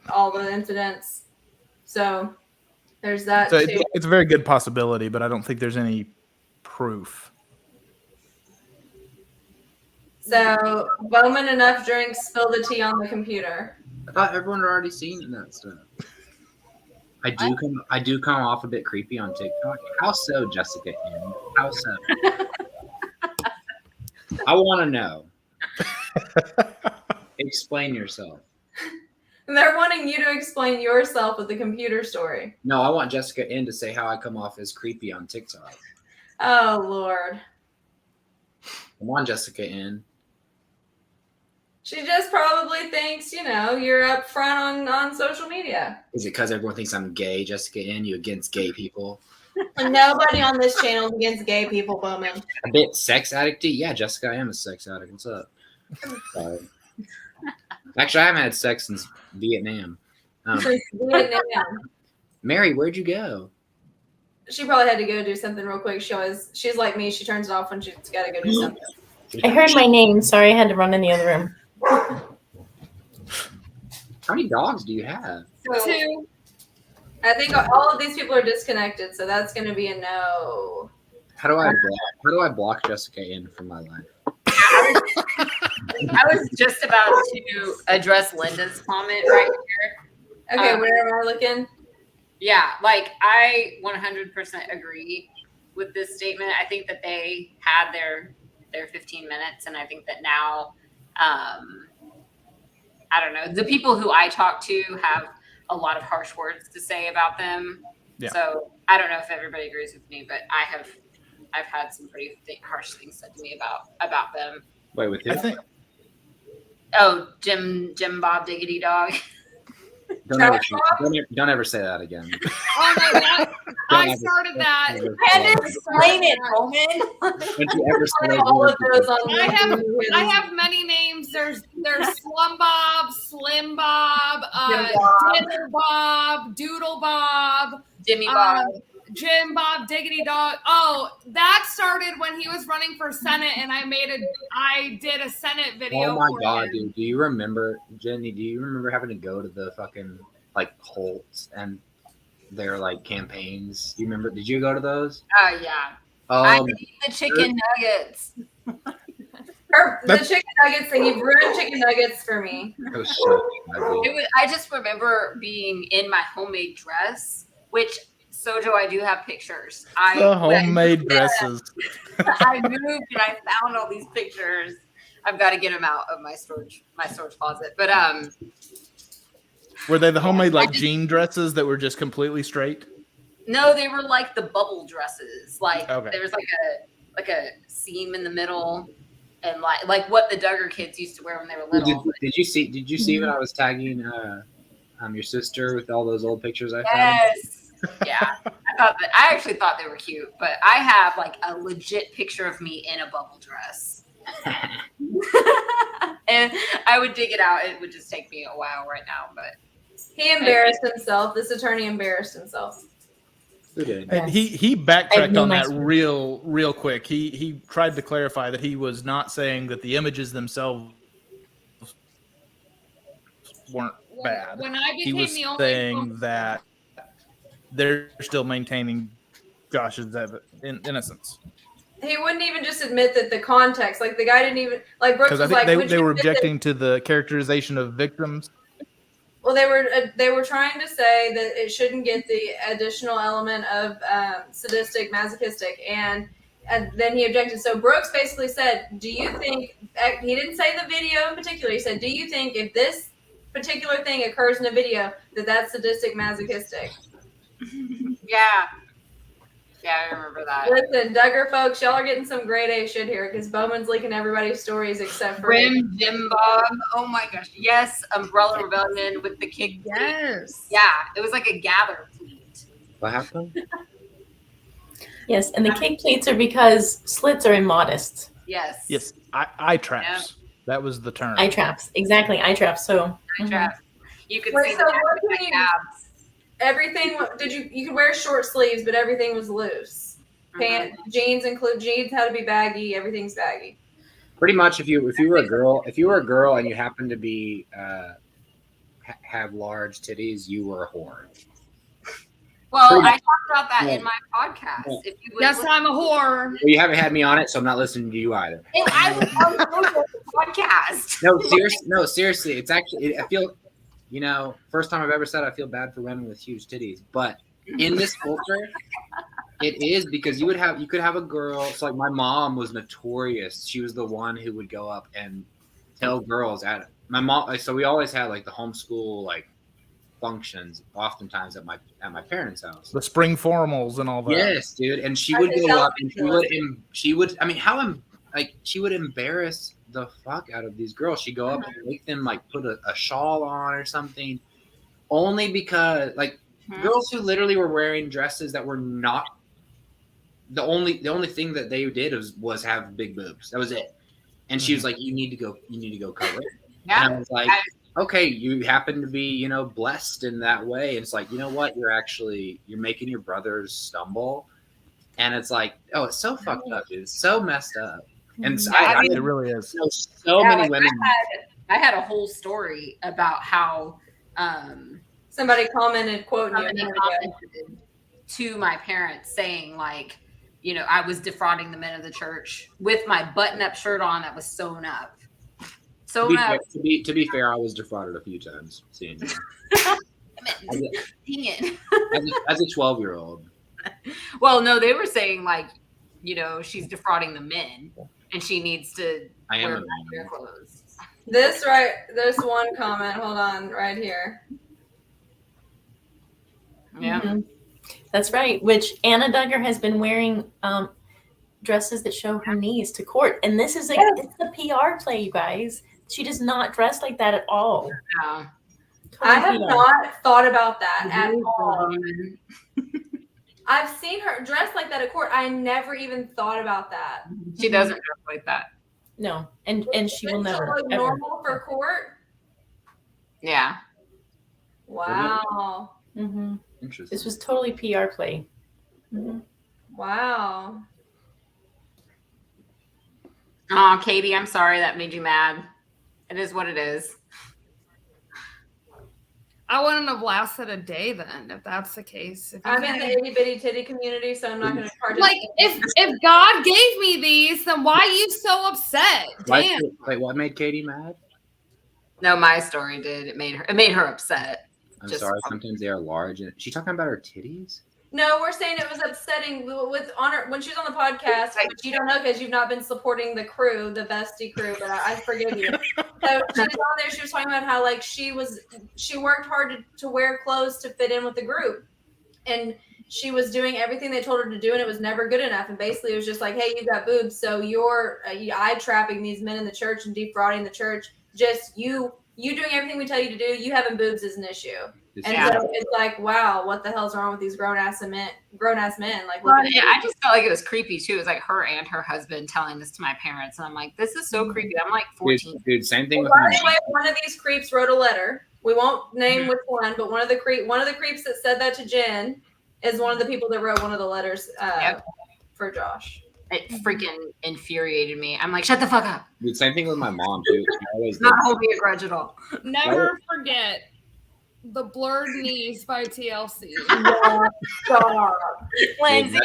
all the incidents. So there's that So too. it's a very good possibility, but I don't think there's any proof. So Bowman, enough drinks, spill the tea on the computer. I thought everyone had already seen that stuff. I do come off a bit creepy on TikTok. How so, Jessica N? How so? I want to know. Explain yourself. And they're wanting you to explain yourself with the computer story. No, I want Jessica N to say how I come off as creepy on TikTok. Oh, Lord. Come on, Jessica N. She just probably thinks, you're up front on social media. Is it because everyone thinks I'm gay, Jessica N? You against gay people? And nobody on this channel is against gay people, Bowman. A bit sex addicty? Yeah, Jessica, I am a sex addict. What's up? Actually, I haven't had sex since Vietnam. Vietnam. Mary, where'd you go? She probably had to go do something real quick. She's like me. She turns it off when she's got to go do something. I heard my name. Sorry, I had to run in the other room. How many dogs do you have? So, 2. I think all of these people are disconnected, so that's going to be a no. How do I block Jessica N from my life? I was just about to address Linda's comment right here. Okay, where am I looking? Yeah, like I 100% agree with this statement. I think that they had their 15 minutes, and I think that now, I don't know, the people who I talk to have a lot of harsh words to say about them. Yeah. So I don't know if everybody agrees with me, but I've had some pretty harsh things said to me about them. Wait, with I who? think Oh, Jim Bob Diggity Dog. Don't ever say that again. Oh no, I started that. I had to explain it, Bowman. Don't you ever say All of those on I have many names. There's Slum Bob, Slim Bob, Dinner Bob, Doodle Bob, Jimmy Bob. Jim Bob Diggity Dog. Oh, that started when he was running for Senate, and I did a Senate video. Oh my for god, him. dude! Do you remember, Jenny? Do you remember having to go to the fucking like Colts and their like campaigns? Do you remember? Did you go to those? Oh yeah. I need the chicken nuggets. The chicken nuggets thing. You've ruined chicken nuggets for me. It was so ugly. I just remember being in my homemade dress, which SoJo, I do have pictures. the homemade dresses. I moved and I found all these pictures. I've got to get them out of my storage closet. But Were they the homemade like jean dresses that were just completely straight? no, they were like the bubble dresses. Like Okay. there was like a seam in the middle, and like what the Duggar kids used to wear when they were little. Did you see when I was tagging your sister with all those old pictures I found? Yes. Yeah. I actually thought they were cute, but I have like a legit picture of me in a bubble dress. And I would dig it out. It would just take me a while right now, but He embarrassed himself. This attorney embarrassed himself. Who did? Yes. He I have backtracked no on that nice words. real quick. He tried to clarify that he was not saying that the images themselves weren't bad. When I He became was the only saying that they're still maintaining Josh's innocence. He wouldn't even just admit that the context, like the guy didn't even like Brooks Because I was think like, "Would they you were admit that-" objecting to the characterization of victims. Well, they were trying to say that it shouldn't get the additional element of sadistic, masochistic, and then he objected. So Brooks basically said, "Do you think?" He didn't say the video in particular. He said, "Do you think if this particular thing occurs in a video that that's sadistic, masochistic?" yeah. Yeah, I remember that. Listen, Duggar folks, y'all are getting some grade A shit here because Bowman's leaking everybody's stories except for Rim Jim Bob. Oh my gosh. Yes, Umbrella Rebellion with the kid. Yes. Yeah, it was like a gather fleet. What happened? Yes, and the cake plates are because slits are immodest. Yes. Yes, eye traps. That was the term. Eye traps, exactly, eye traps. So Eye trap. You could Wait, see so the what do you mean? abs. everything. You could wear short sleeves, but everything was loose. Pants, jeans had to be baggy. Everything's baggy. Pretty much, if you were a girl and you happened to be have large titties, you were a whore. Well, I talked about that in my podcast. Yeah. If you would Yes, listen- I'm a whore. Well, you haven't had me on it, so I'm not listening to you either. And I was on the podcast. No, seriously. It's actually, I feel, first time I've ever said I feel bad for women with huge titties, but in this culture, it is because you could have a girl. So like my mom was notorious. She was the one who would go up and tell girls at my mom. So we always had like the homeschool like functions, oftentimes at my parents' house. The spring formals and all that. Yes, dude. And she would go up and she would embarrass the fuck out of these girls. She'd go up and make them like put a shawl on or something, only because like girls who literally were wearing dresses that were not the only thing that they did was have big boobs. That was it. And she was like, you need to go cover it. Yeah. And I was like, okay, you happen to be, blessed in that way. And it's like, you know what? You're making your brothers stumble. And it's like, oh, it's so fucked up, dude. It's so messed up. And It really is. So many women. I had a whole story about how Somebody commented, quoting somebody you. commented to my parents saying like, I was defrauding the men of the church with my button-up shirt on that was sewn up. To be fair, I was defrauded a few times. Seeing you. Dang it. As a 12-year-old. Well, no, they were saying like, she's defrauding the men, and she needs to wear their clothes. This one comment. Hold on, right here. Yeah. Mm-hmm. That's right. Which Anna Duggar has been wearing dresses that show her knees to court, and this is it's a PR play, you guys. She does not dress like that at all. Yeah. I have not thought about that at Mhm. all. I've seen her dress like that at court. I never even thought about that. She doesn't dress like that. No, and she will never. Look Ever. normal for court. Yeah. Wow. Mm-hmm. Interesting. This was totally PR play. Mm-hmm. Wow. Oh, Katie, I'm sorry that made you mad. It is what it is. I wouldn't have lasted a day then, if that's the case. If you I'm in can't- the itty bitty titty community, so I'm not going to participate. like if God gave me these, then why are you so upset? Damn. Wait, what made Katie mad? No, my story did. It made her upset. I'm Just- sorry. Sometimes they are large. And she talking about her titties? No, we're saying it was upsetting with Honor when she was on the podcast, but you don't know because you've not been supporting the crew, the bestie crew. But I forgive you. So she was on there. She was talking about how like she worked hard to wear clothes to fit in with the group, and she was doing everything they told her to do, and it was never good enough. And basically, it was just like, hey, you got boobs, so you're eye trapping these men in the church and defrauding the church. Just you you doing everything we tell you to do, you having boobs is an issue. And Yeah. so it's like, wow, what the hell's wrong with these grown ass men? Like, Well, look at yeah, I just felt like it was creepy too. It was like her and her husband telling this to my parents, and I'm like, this is so creepy. I'm like 14. Dude, same thing with By my the way, one of these creeps wrote a letter. We won't name which one, but one of the creeps that said that to Jen is one of the people that wrote one of the letters for Josh. It freaking infuriated me. I'm like, shut the fuck up. Dude, same thing with my mom too. She always Not hold me a grudge at all. Never forget The Blurred Knees by TLC. Lindsay.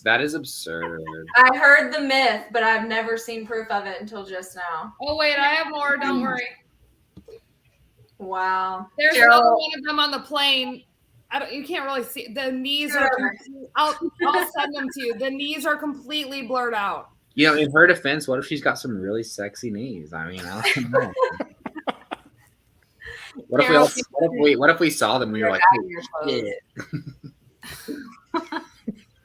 That is absurd. I heard the myth, but I've never seen proof of it until just now. Oh wait, I have more. Don't worry. Wow. There's another one of them on the plane. You can't really see. The knees are. I'll send them to you. The knees are completely blurred out. You know, in her defense, what if she's got some really sexy knees? I mean, I don't know. What if we saw them? We were like, hey,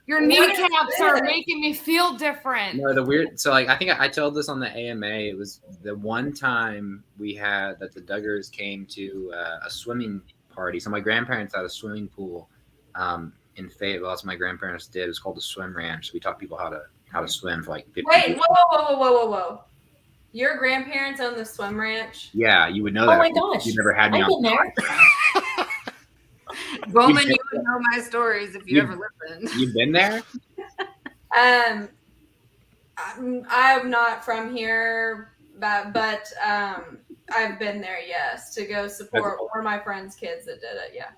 Your kneecaps are making me feel different. No, the weird. So, like, I think I told this on the AMA. It was the one time we had that the Duggars came to a swimming party. So my grandparents had a swimming pool in Fayetteville. That's what my grandparents did. It was called the Swim Ranch. So we taught people how to swim for like 50 Wait, years. whoa. Your grandparents own the swim ranch? Yeah, you would know that. Oh my gosh. You never had me I've on. been there. Bowman, you would know my stories if you ever listened. You've been there? I'm not from here, but I've been there, yes, to go support one of my friends' kids that did it, yeah.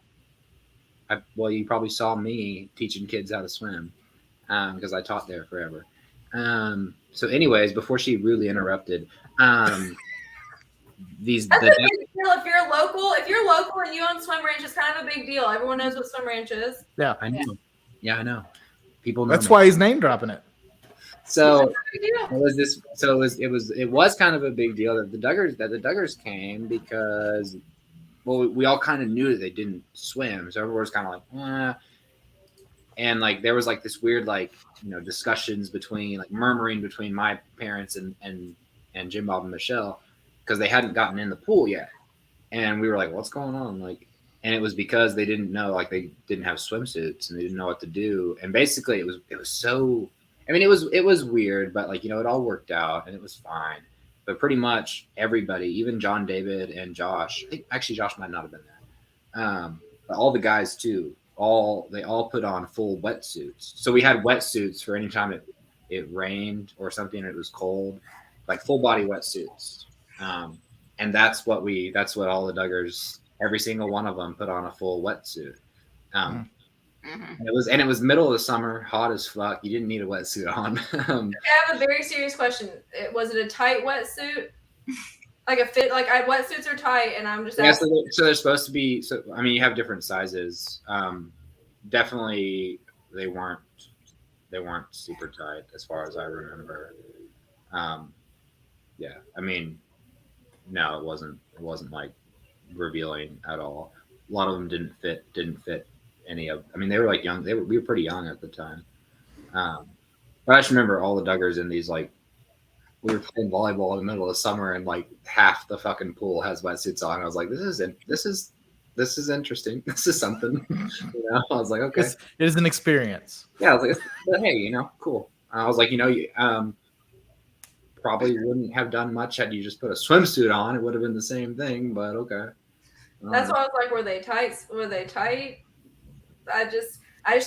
Well, you probably saw me teaching kids how to swim because I taught there forever. So anyways, before she rudely interrupted, That's a big deal if you're local. If you're local and you own swim ranch, it's kind of a big deal. Everyone knows what swim ranch is. Yeah. I know. Yeah, I know. People know. That's me. why he's name dropping it. So it was kind of a big deal that the Duggars came because, well, we all kind of knew that they didn't swim, so everyone was kind of like, and like there was like this weird like discussions between like murmuring between my parents and Jim Bob and Michelle because they hadn't gotten in the pool yet, and we were like, what's going on, like. And it was because they didn't know, like they didn't have swimsuits and they didn't know what to do. And basically it was so, I mean, it was weird, but like, it all worked out and it was fine. But pretty much everybody, even John David and Josh, I think actually Josh might not have been there. But all the guys too, they all put on full wetsuits. So we had wetsuits for any time it rained or something and it was cold, like full body wetsuits. And that's what all the Duggars, every single one of them put on a full wetsuit. And it was middle of the summer, hot as fuck. You didn't need a wetsuit on. I have a very serious question. Was it a tight wetsuit? Like a fit? Like wetsuits are tight, and I'm just asking. Yeah, so they're supposed to be. So I mean, you have different sizes. Definitely, they weren't super tight as far as I remember. Yeah, I mean, no, it wasn't like revealing at all. A lot of them didn't fit any of. I mean, they were like young. We were pretty young at the time. But I just remember all the Duggars in these like we were playing volleyball in the middle of summer and like half the fucking pool has wetsuits on. I was like, this is interesting. This is something. I was like, okay, it is an experience. Yeah, I was like, hey, cool. I was like, probably wouldn't have done much had you just put a swimsuit on. It would have been the same thing, but okay. That's why I was like, were they tight? I just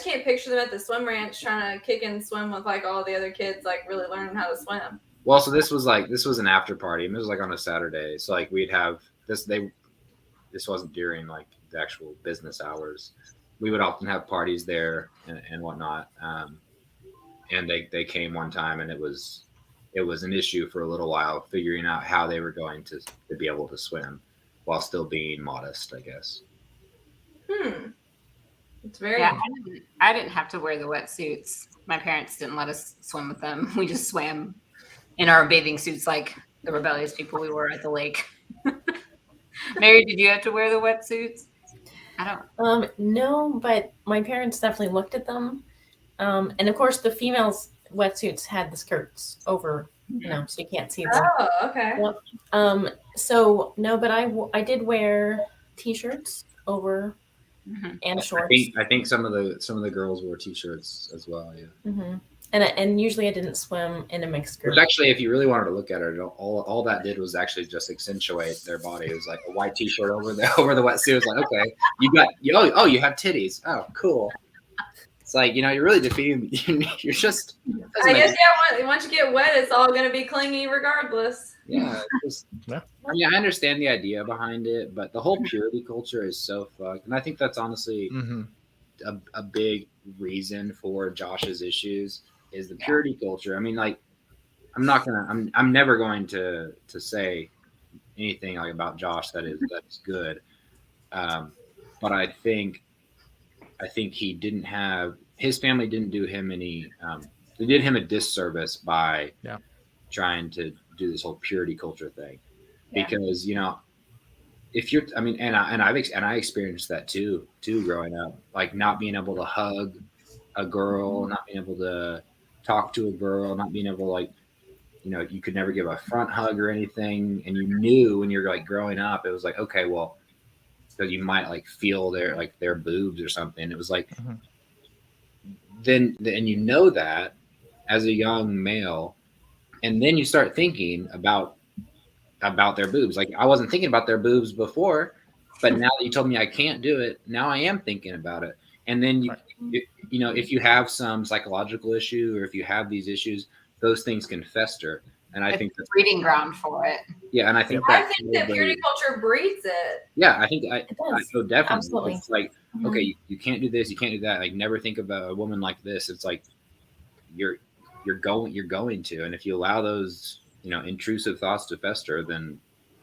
can't picture them at the swim ranch trying to kick and swim with like all the other kids, like really learning how to swim. Well, so this was an after party. It was like on a Saturday. So like we'd have this. This wasn't during like the actual business hours. We would often have parties there and whatnot. And they came one time and it was an issue for a little while figuring out how they were going to be able to swim while still being modest, I guess. It's very. Yeah, I didn't have to wear the wetsuits. My parents didn't let us swim with them. We just swam in our bathing suits like the rebellious people we were at the lake. Mary, did you have to wear the wetsuits? I don't. No, but my parents definitely looked at them. And of course, the females' wetsuits had the skirts over so you can't see them. Oh, okay. So no, but I did wear t-shirts over and shorts. I think some of the girls wore t-shirts as well. Yeah. Mm-hmm. And usually I didn't swim in a mixed group. Which actually, if you really wanted to look at it, all that did was actually just accentuate their body. It was like a white t-shirt over the wetsuit. It was like, okay, you have titties. Oh, cool. It's like, you're really defeating. You're just. I guess once you get wet, it's all gonna be clingy regardless. Yeah. I mean, I understand the idea behind it, but the whole purity culture is so fucked, and I think that's honestly a big reason for Josh's issues is the purity culture. I mean, like, I'm never going to say anything like about Josh that is good, but I think he didn't have, his family didn't do him any, they did him a disservice by trying to do this whole purity culture thing, because if you're, I mean, and I experienced that too growing up, like not being able to hug a girl, not being able to talk to a girl, not being able to, like, you could never give a front hug or anything, and you knew when you're like growing up, it was like, okay, well, so you might like feel their boobs or something. It was like, then that as a young male, and then you start thinking about their boobs. Like, I wasn't thinking about their boobs before, but now that you told me I can't do it, now I am thinking about it. And then if you have some psychological issue, or if you have these issues, those things can fester. And I think that's breeding ground for it. Yeah, and I think that purity culture breeds it. Yeah, I think I feel definitely. Absolutely. It's like, okay, you can't do this, you can't do that. Like, never think about a woman like this. It's like you're going to, and if you allow those intrusive thoughts to fester, then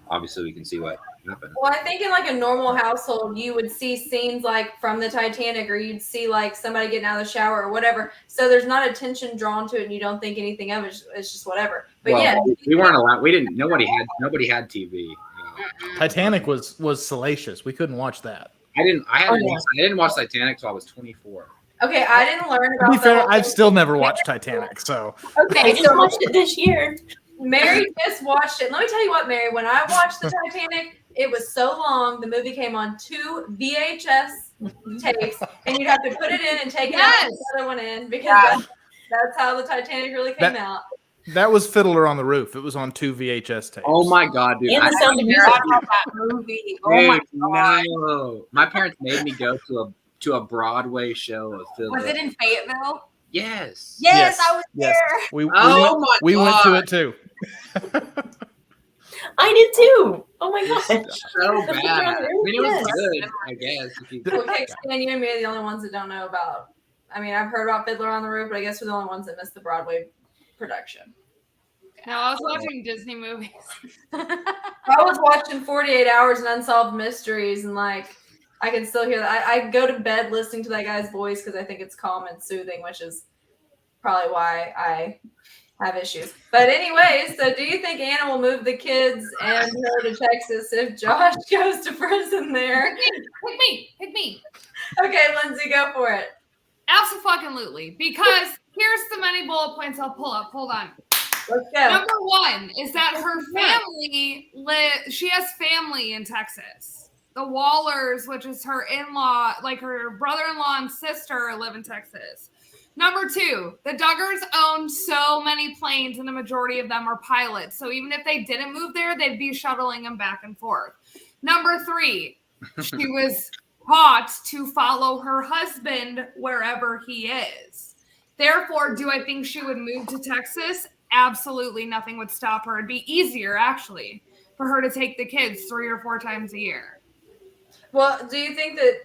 obviously we can see what happens. Well, I think in like a normal household, you would see scenes like from the Titanic, or you'd see like somebody getting out of the shower or whatever. So there's not attention drawn to it, and you don't think anything of it. It's just whatever. But we weren't allowed. We didn't. Nobody had TV. Titanic was salacious. We couldn't watch that. I didn't watch Titanic till I was 24. Okay, I didn't learn about. To be fair, I've still never watched Titanic. So okay, I just watched it this year. Mary just watched it. Let me tell you what, Mary. When I watched the Titanic, it was so long. The movie came on 2 VHS tapes, and you'd have to put it in and take it out and put the other one in, because that's how the Titanic really came out. That was Fiddler on the Roof. It was on 2 VHS tapes. Oh my god, dude! And the Sound of Music. That movie. Oh my god! No. My parents made me go to a Broadway show of Fiddler. Was it in Fayetteville? Yes. Yes, I was there. We went to it too. I did too. Oh my gosh. So bad. I mean, it was good, I guess. Okay, Stan, you and me are the only ones that don't know about. I mean, I've heard about Fiddler on the Roof, but I guess we're the only ones that missed the Broadway production. No, I was watching Disney movies. I was watching 48 Hours and Unsolved Mysteries, and like I can still hear that. I go to bed listening to that guy's voice because I think it's calm and soothing, which is probably why I have issues. But anyways, so do you think Anna will move the kids and her to Texas if Josh goes to prison there? Pick me. Okay, Lindsay, go for it. Absolutely. Because here's the many bullet points I'll pull up. Hold on. Let's go. Number one is that her family she has family in Texas. The Wallers, which is her in-law, like her brother-in-law and sister, live in Texas. Number two, the Duggars own so many planes, and the majority of them are pilots. So even if they didn't move there, they'd be shuttling them back and forth. Number three, she was taught to follow her husband wherever he is. Therefore, do I think she would move to Texas? Absolutely nothing would stop her. It'd be easier, actually, for her to take the kids 3 or 4 times a year. Well, do you think that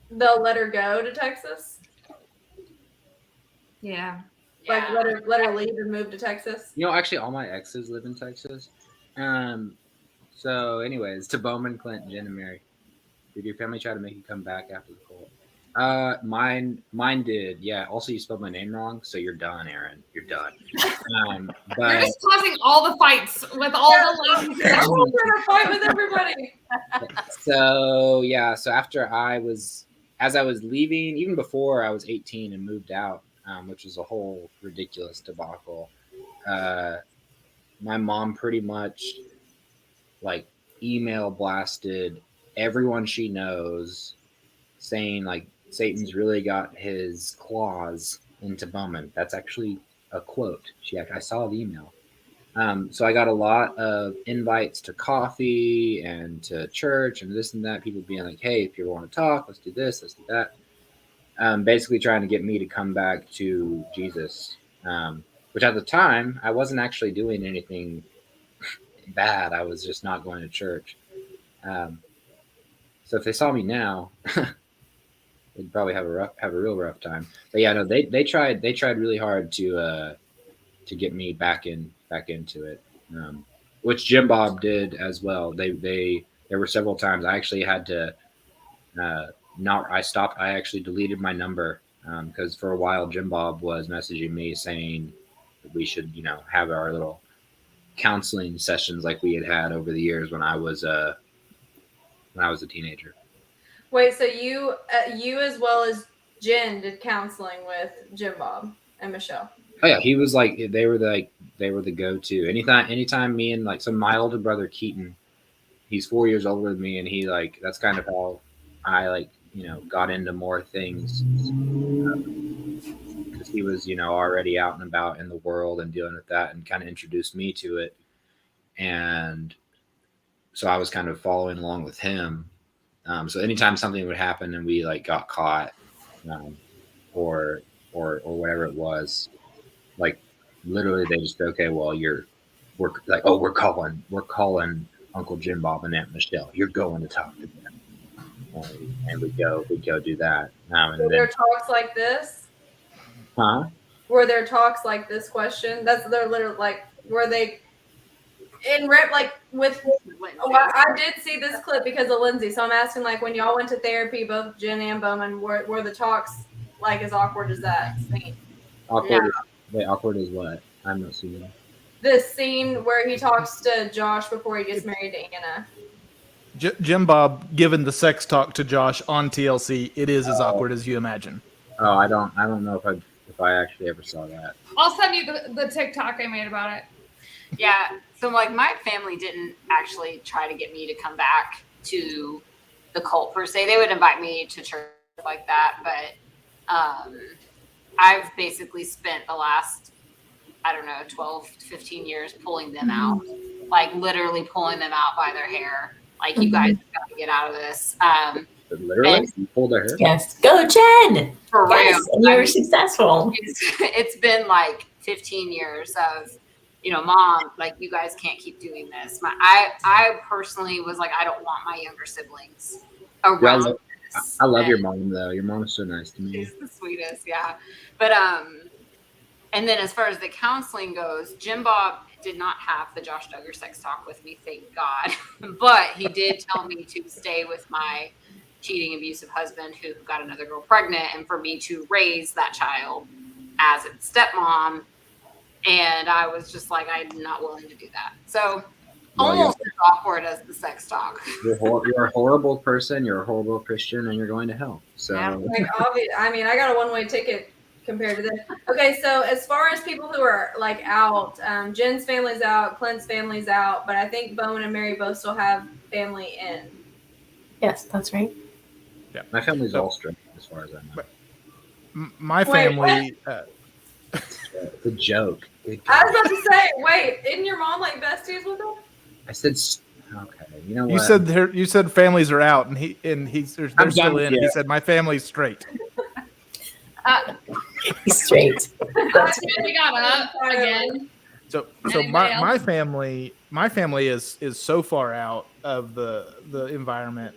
they'll let her go to Texas? Yeah. Like let her leave and move to Texas? Actually, all my exes live in Texas. So anyways, to Bowman, Clint, Jen, and Mary, did your family try to make you come back after the cult? Mine did. Yeah. Also, you spelled my name wrong, so you're done, Aaron. You're done. But You're just causing all the fights with all the ladies. I'm going to fight with everybody. So yeah. So as I was leaving, even before I was 18 and moved out, which was a whole ridiculous debacle. my mom pretty much like email blasted everyone she knows saying like Satan's really got his claws into Bowman. That's actually a quote. I saw the email. So I got a lot of invites to coffee and to church and this and that. People being like, "Hey, if you ever want to talk, let's do this, let's do that." Basically trying to get me to come back to Jesus. Which at the time I wasn't actually doing anything bad. I was just not going to church. So if they saw me now, they'd probably have a real rough time. But yeah, no, they tried really hard to get me back into it, which Jim Bob did as well. There were several times I actually had to I actually deleted my number because for a while Jim Bob was messaging me saying that we should have our little counseling sessions like we had over the years when I was a teenager. Wait, so you as well as Jen did counseling with Jim Bob and Michelle? Oh yeah, he was like they were the go-to. Anytime me and my older brother Keaton, he's 4 years older than me, and he that's kind of how I got into more things because he was already out and about in the world and dealing with that, and kind of introduced me to it, and so I was kind of following along with him. So anytime something would happen and we got caught, or whatever it was, literally they just okay, well we're calling Uncle Jim Bob and Aunt Michelle. You're going to talk to them, and we'd go do that. Were there talks like this? Huh? Were there talks like this question? They're literally were they in rep with? Oh, I did see this clip because of Lindsay, so I'm asking when y'all went to therapy, both Jen and Bowman, were the talks as awkward as that scene? Awkward? No. Wait, awkward is what? I'm not seeing it. This scene where he talks to Josh before he gets married to Anna. Jim Bob giving the sex talk to Josh on TLC. It is as awkward as you imagine. Oh, I don't know if I actually ever saw that. I'll send you the TikTok I made about it. Yeah. So my family didn't actually try to get me to come back to the cult per se. They would invite me to church like that, but I've basically spent the last 12 to 15 years pulling them out, literally pulling them out by their hair. You guys have got to get out of this. Literally, you pulled their hair? Yes. Go, Jen! For yes, real. and you were successful. It's been 15 years of, Mom, you guys can't keep doing this. I personally was I don't want my younger siblings around this. I love your mom, though. Your mom is so nice to me. She's the sweetest, yeah. But, and then as far as the counseling goes, Jim Bob did not have the Josh Duggar sex talk with me, thank God. But he did tell me to stay with my cheating, abusive husband who got another girl pregnant, and for me to raise that child as its stepmom. And I was just I'm not willing to do that. So almost as awkward as the sex talk. You're a horrible person. You're a horrible Christian, and you're going to hell. So, obvious. I mean, I got a one-way ticket compared to this. Okay, so as far as people who are out, Jen's family's out, Clint's family's out, but I think Bowman and Mary both still have family in. Yes, that's right. Yeah, my family's all straight as far as I know. My family. It's a joke. I was about to say, wait, isn't your mom besties with them? I said, okay. You know what? You said families are out, and they're still in. He said my family's straight. He's straight. We got up again. So my family is so far out of the environment.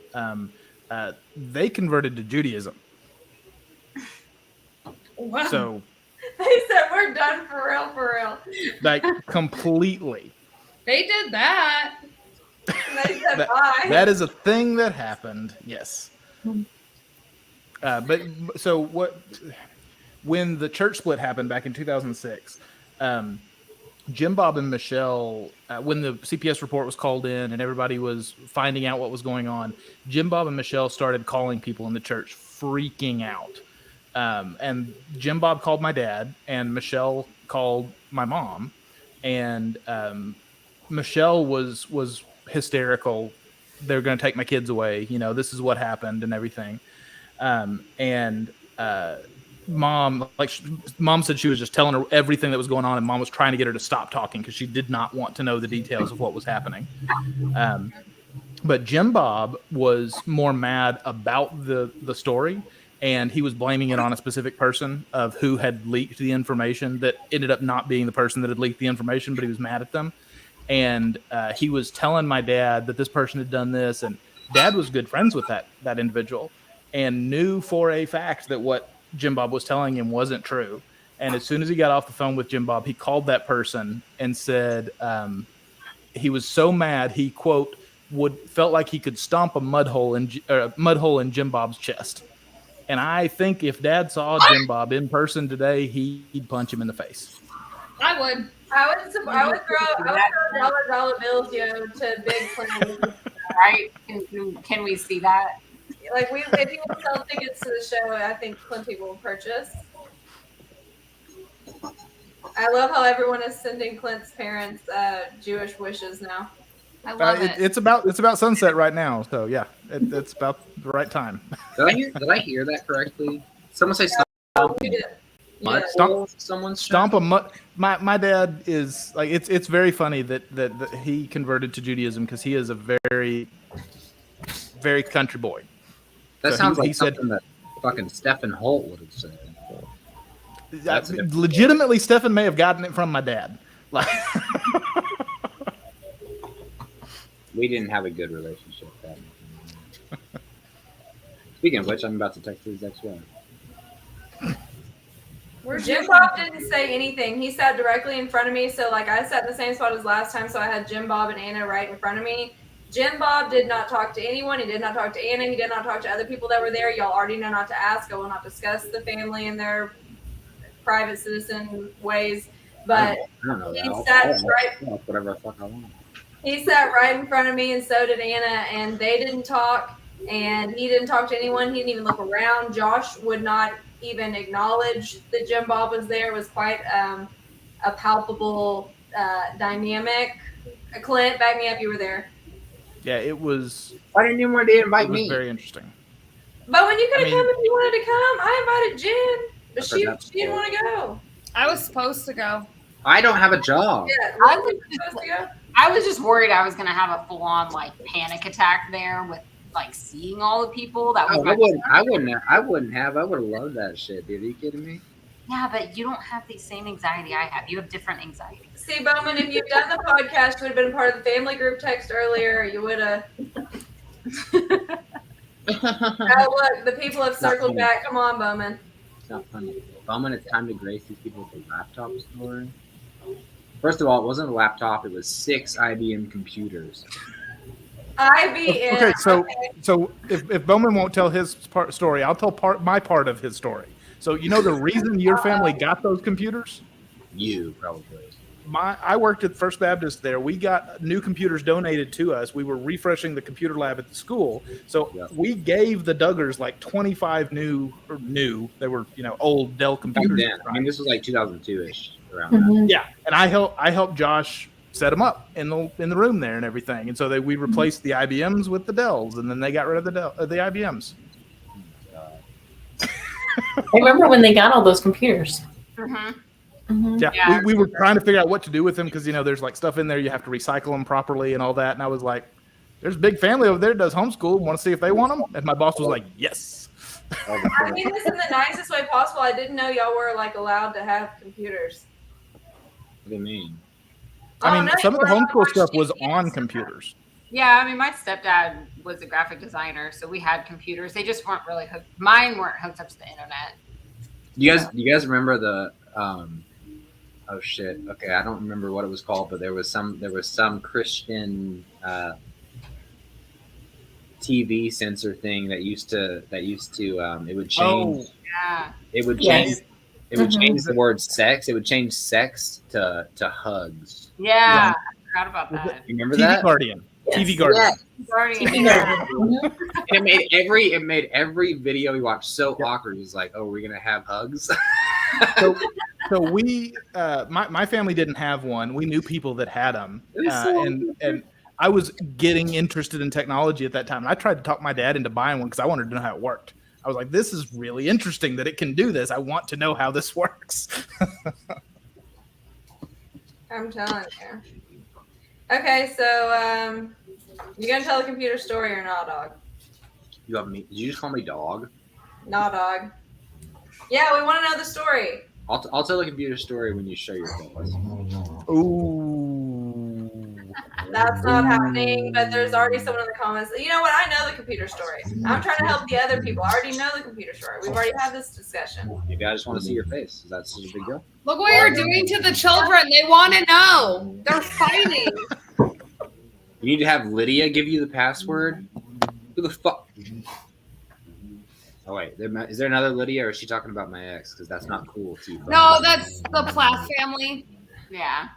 They converted to Judaism. Wow. So they said we're done for real. Completely. They did that. They said bye. That is a thing that happened. Yes. But so what? When the church split happened back in 2006, Jim Bob and Michelle, when the CPS report was called in and everybody was finding out what was going on, Jim Bob and Michelle started calling people in the church, freaking out. And Jim Bob called my dad, and Michelle called my mom, and Michelle was hysterical. They're going to take my kids away. You know, this is what happened and everything. Mom said she was just telling her everything that was going on, and Mom was trying to get her to stop talking because she did not want to know the details of what was happening. But Jim Bob was more mad about the story, and he was blaming it on a specific person of who had leaked the information that ended up not being the person that had leaked the information, but he was mad at them. And he was telling my dad that this person had done this, and Dad was good friends with that individual and knew for a fact that what Jim Bob was telling him wasn't true. And as soon as he got off the phone with Jim Bob, he called that person and said he was so mad he, quote, felt like he could stomp a mud hole in Jim Bob's chest. And I think if Dad saw Jim Bob in person today, he'd punch him in the face. I would. I would throw dollar bills, to Big Clint. Right? Can we see that? Like if you will sell tickets to the show, I think plenty will purchase. I love how everyone is sending Clint's parents Jewish wishes now. I love it. It's about sunset right now, so yeah, it's about the right time. Did I hear that correctly? Someone say stomp. Yeah. Stomp a mud. My dad is like it's very funny that he converted to Judaism because he is a very, very country boy. That So sounds he like said- something that fucking Stephen Holt would have said. Legitimately, Stephen may have gotten it from my dad. Like, We didn't have a good relationship then. Speaking of which, I'm about to text his ex-wife. Jim Bob didn't say anything. He sat directly in front of me. So like I sat in the same spot as last time. So I had Jim Bob and Anna right in front of me. Jim Bob did not talk to anyone. He did not talk to Anna. He did not talk to other people that were there. Y'all already know not to ask. I will not discuss the family and their private citizen ways. But I don't know that. he I'll sat talk whatever the fuck I want. he sat right in front of me, and so did Anna, and they didn't talk, and he didn't talk to anyone. He didn't even look around. Josh would not even acknowledge that Jim Bob was there. It was quite a palpable dynamic. Clint, back me up. You were there. yeah, it was. Why didn't anyone invite It was me? very interesting. But when you could have I come mean- if you wanted to come, I invited Jen, but I she forgot. didn't want to go. I was supposed to go. I don't have a job. Yeah, I Lindsay was supposed to go. I was just worried I was going to have a full-on like panic attack there with like seeing all the people. That was Oh, I wouldn't have. I would have loved that shit, dude. Are you kidding me? Yeah, but you don't have the same anxiety I have. You have different anxiety. See, Bowman, if you'd done the podcast, you would have been part of the family group text earlier. You would have. Oh, look, the people have circled back. Come on, Bowman. It's not funny. Bowman, it's time to grace these people with a laptop story. First of all, it wasn't a laptop. It was 6 IBM computers. IBM. Okay, so if Bowman won't tell his story, I'll tell my part of his story. So you know the reason your family got those computers? You probably. I worked at First Baptist there. We got new computers donated to us. We were refreshing the computer lab at the school. So we gave the Duggars like 25 new. They were, old Dell computers. Then. I mean, this was like 2002-ish around that. Yeah, and I helped Josh set them up in the room there and everything. And so we replaced the IBMs with the Dells, and then they got rid of the IBMs. I remember when they got all those computers. Mm-hmm. Mm-hmm. Yeah, we were trying to figure out what to do with them because there's like stuff in there you have to recycle them properly and all that. And I was like, "There's a big family over there that does homeschool. Want to see if they want them?" And my boss was like, "Yes." I mean this in the nicest way possible. I didn't know y'all were like allowed to have computers. What do you mean? I mean, no, some of the you weren't. homeschool stuff was on computers. Yeah, I mean, my stepdad was a graphic designer, so we had computers. They just weren't really hooked. Mine weren't hooked up to the internet. Do you guys remember the? Oh shit. Okay, I don't remember what it was called, but there was some Christian TV censor thing that used to it would change. Yeah. It would Yes. change. It would change the word sex. It would change sex to hugs. Yeah, I forgot about that. You remember TV that? Guardian. Yes. TV Guardian. Yeah. It made every video we watched so awkward. It was like, oh, we're gonna have hugs. So we, my family didn't have one. We knew people that had them, and I was getting interested in technology at that time. And I tried to talk my dad into buying one because I wanted to know how it worked. I was like, "This is really interesting that it can do this. I want to know how this works." I'm telling you. Okay, so you gonna tell the computer story or not, dog? You have me? Did you just call me dog? Nah, dog. Yeah, we want to know the story. I'll tell the computer story when you show your face. Ooh. That's not happening, but there's already someone in the comments. You know what? I know the computer story. I'm trying to help the other people. I already know the computer story. We've already had this discussion. Maybe I just want to see your face. Is that such a big deal? Look what you're doing to the children. They want to know. They're fighting. You need to have Lydia give you the password. Who the fuck? Oh wait, is there another Lydia, or is she talking about my ex? Because that's not cool too. No, that's the Plath family. Yeah.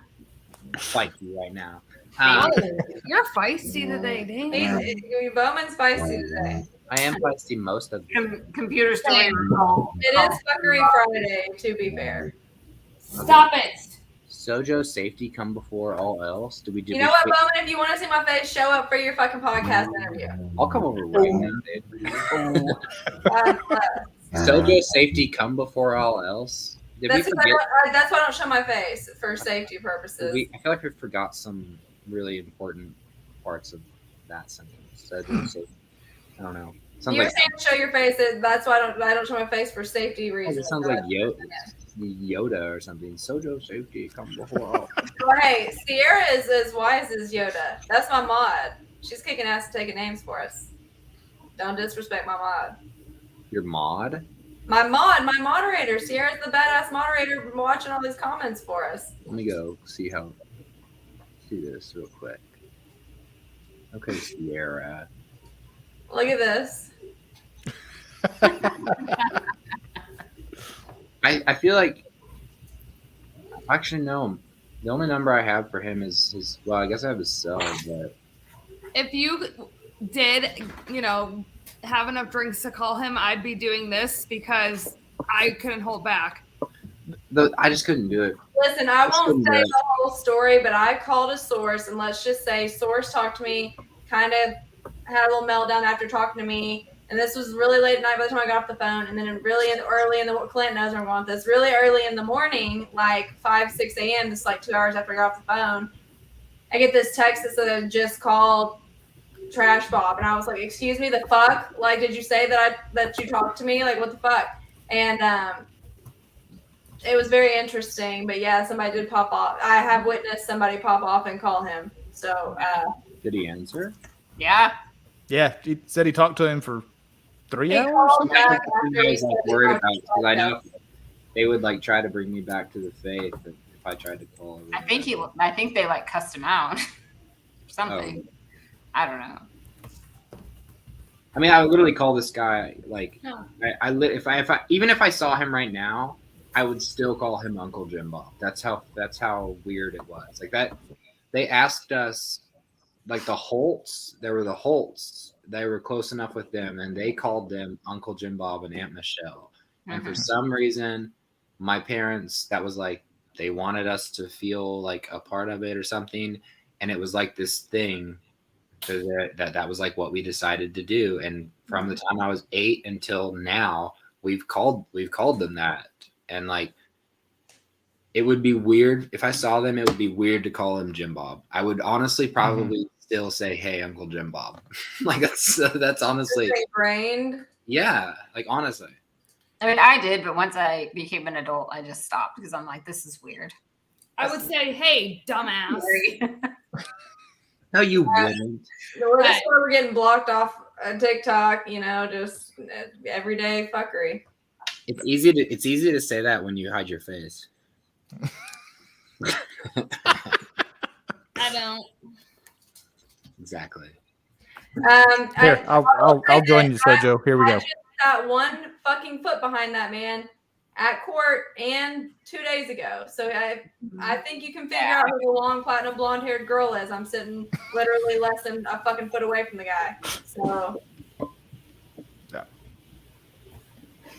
Fight you right now. You're feisty today, dang. Bowman's feisty today. I am feisty most of the Computer story. It is Fuckery Friday, to be fair. Stop it. SoJo safety come before all else. Do we do? You know what, Bowman? If you want to see my face, show up for your fucking podcast interview. I'll come over right now, dude. SoJo safety come before all else. Did That's we why forget? that's why I don't show my face for safety purposes. I feel like we forgot some really important parts of that sentence. SoJo safety. I don't know. You're saying show your face. That's why I don't show my face for safety reasons. It sounds like Yoda or something. SoJo safety come before all. Well, hey, Sierra is as wise as Yoda. That's my mod. She's kicking ass and taking names for us. Don't disrespect my mod. Your mod? My moderator. Sierra's the badass moderator watching all these comments for us. Let me go see this real quick. Okay, Sierra. Look at this. I feel like actually no. The only number I have for him is his. Well, I guess I have his cell, but If you did, have enough drinks to call him, I'd be doing this because I couldn't hold back. I just couldn't do it. Listen, I won't say the whole story, but I called a source, and let's just say source talked to me, kind of had a little meltdown after talking to me. And this was really late at night by the time I got off the phone. And then early in the Clint knows where I'm going with this. Really early in the morning, like 5, 6 a.m., just like 2 hours after I got off the phone, I get this text that said I just called Trash Bob. And I was like, excuse me, the fuck? Like, did you say that you talked to me? Like, what the fuck? And it was very interesting. But yeah, somebody did pop off. I have witnessed somebody pop off and call him. So did he answer? Yeah. Yeah, he said he talked to him for 3 he hours. called back I after he was said worried that about it, 'cause I know they would like try to bring me back to the faith if I tried to call. I think they like cussed him out. Something. Oh. I don't know. I mean, I would literally call this guy like No. if I saw him right now, I would still call him Uncle Jim Bob. That's how weird it was. Like that, they asked us, like the Holtz. There were the Holtz. They were close enough with them, and they called them Uncle Jim Bob and Aunt Michelle. And for some reason, my parents, that was like they wanted us to feel like a part of it or something, and it was like this thing. So that was like what we decided to do, and from the time I was 8 until now, we've called them that, and like it would be weird if I saw them. It would be weird to call him Jim Bob. I would honestly probably still say, "Hey, Uncle Jim Bob." Like that's honestly brained. Yeah, like honestly. I mean, I did, but once I became an adult, I just stopped because I'm like, this is weird. I would say, hey, dumbass. No, you wouldn't. That's why we're getting blocked off TikTok. Just everyday fuckery. It's easy to say that when you hide your face. I don't. Exactly. Here, I'll join you, SoJo. Here we go. I just got one fucking foot behind that man at court and 2 days ago. So I think you can figure out who the long platinum blonde haired girl is. I'm sitting literally less than a fucking foot away from the guy. So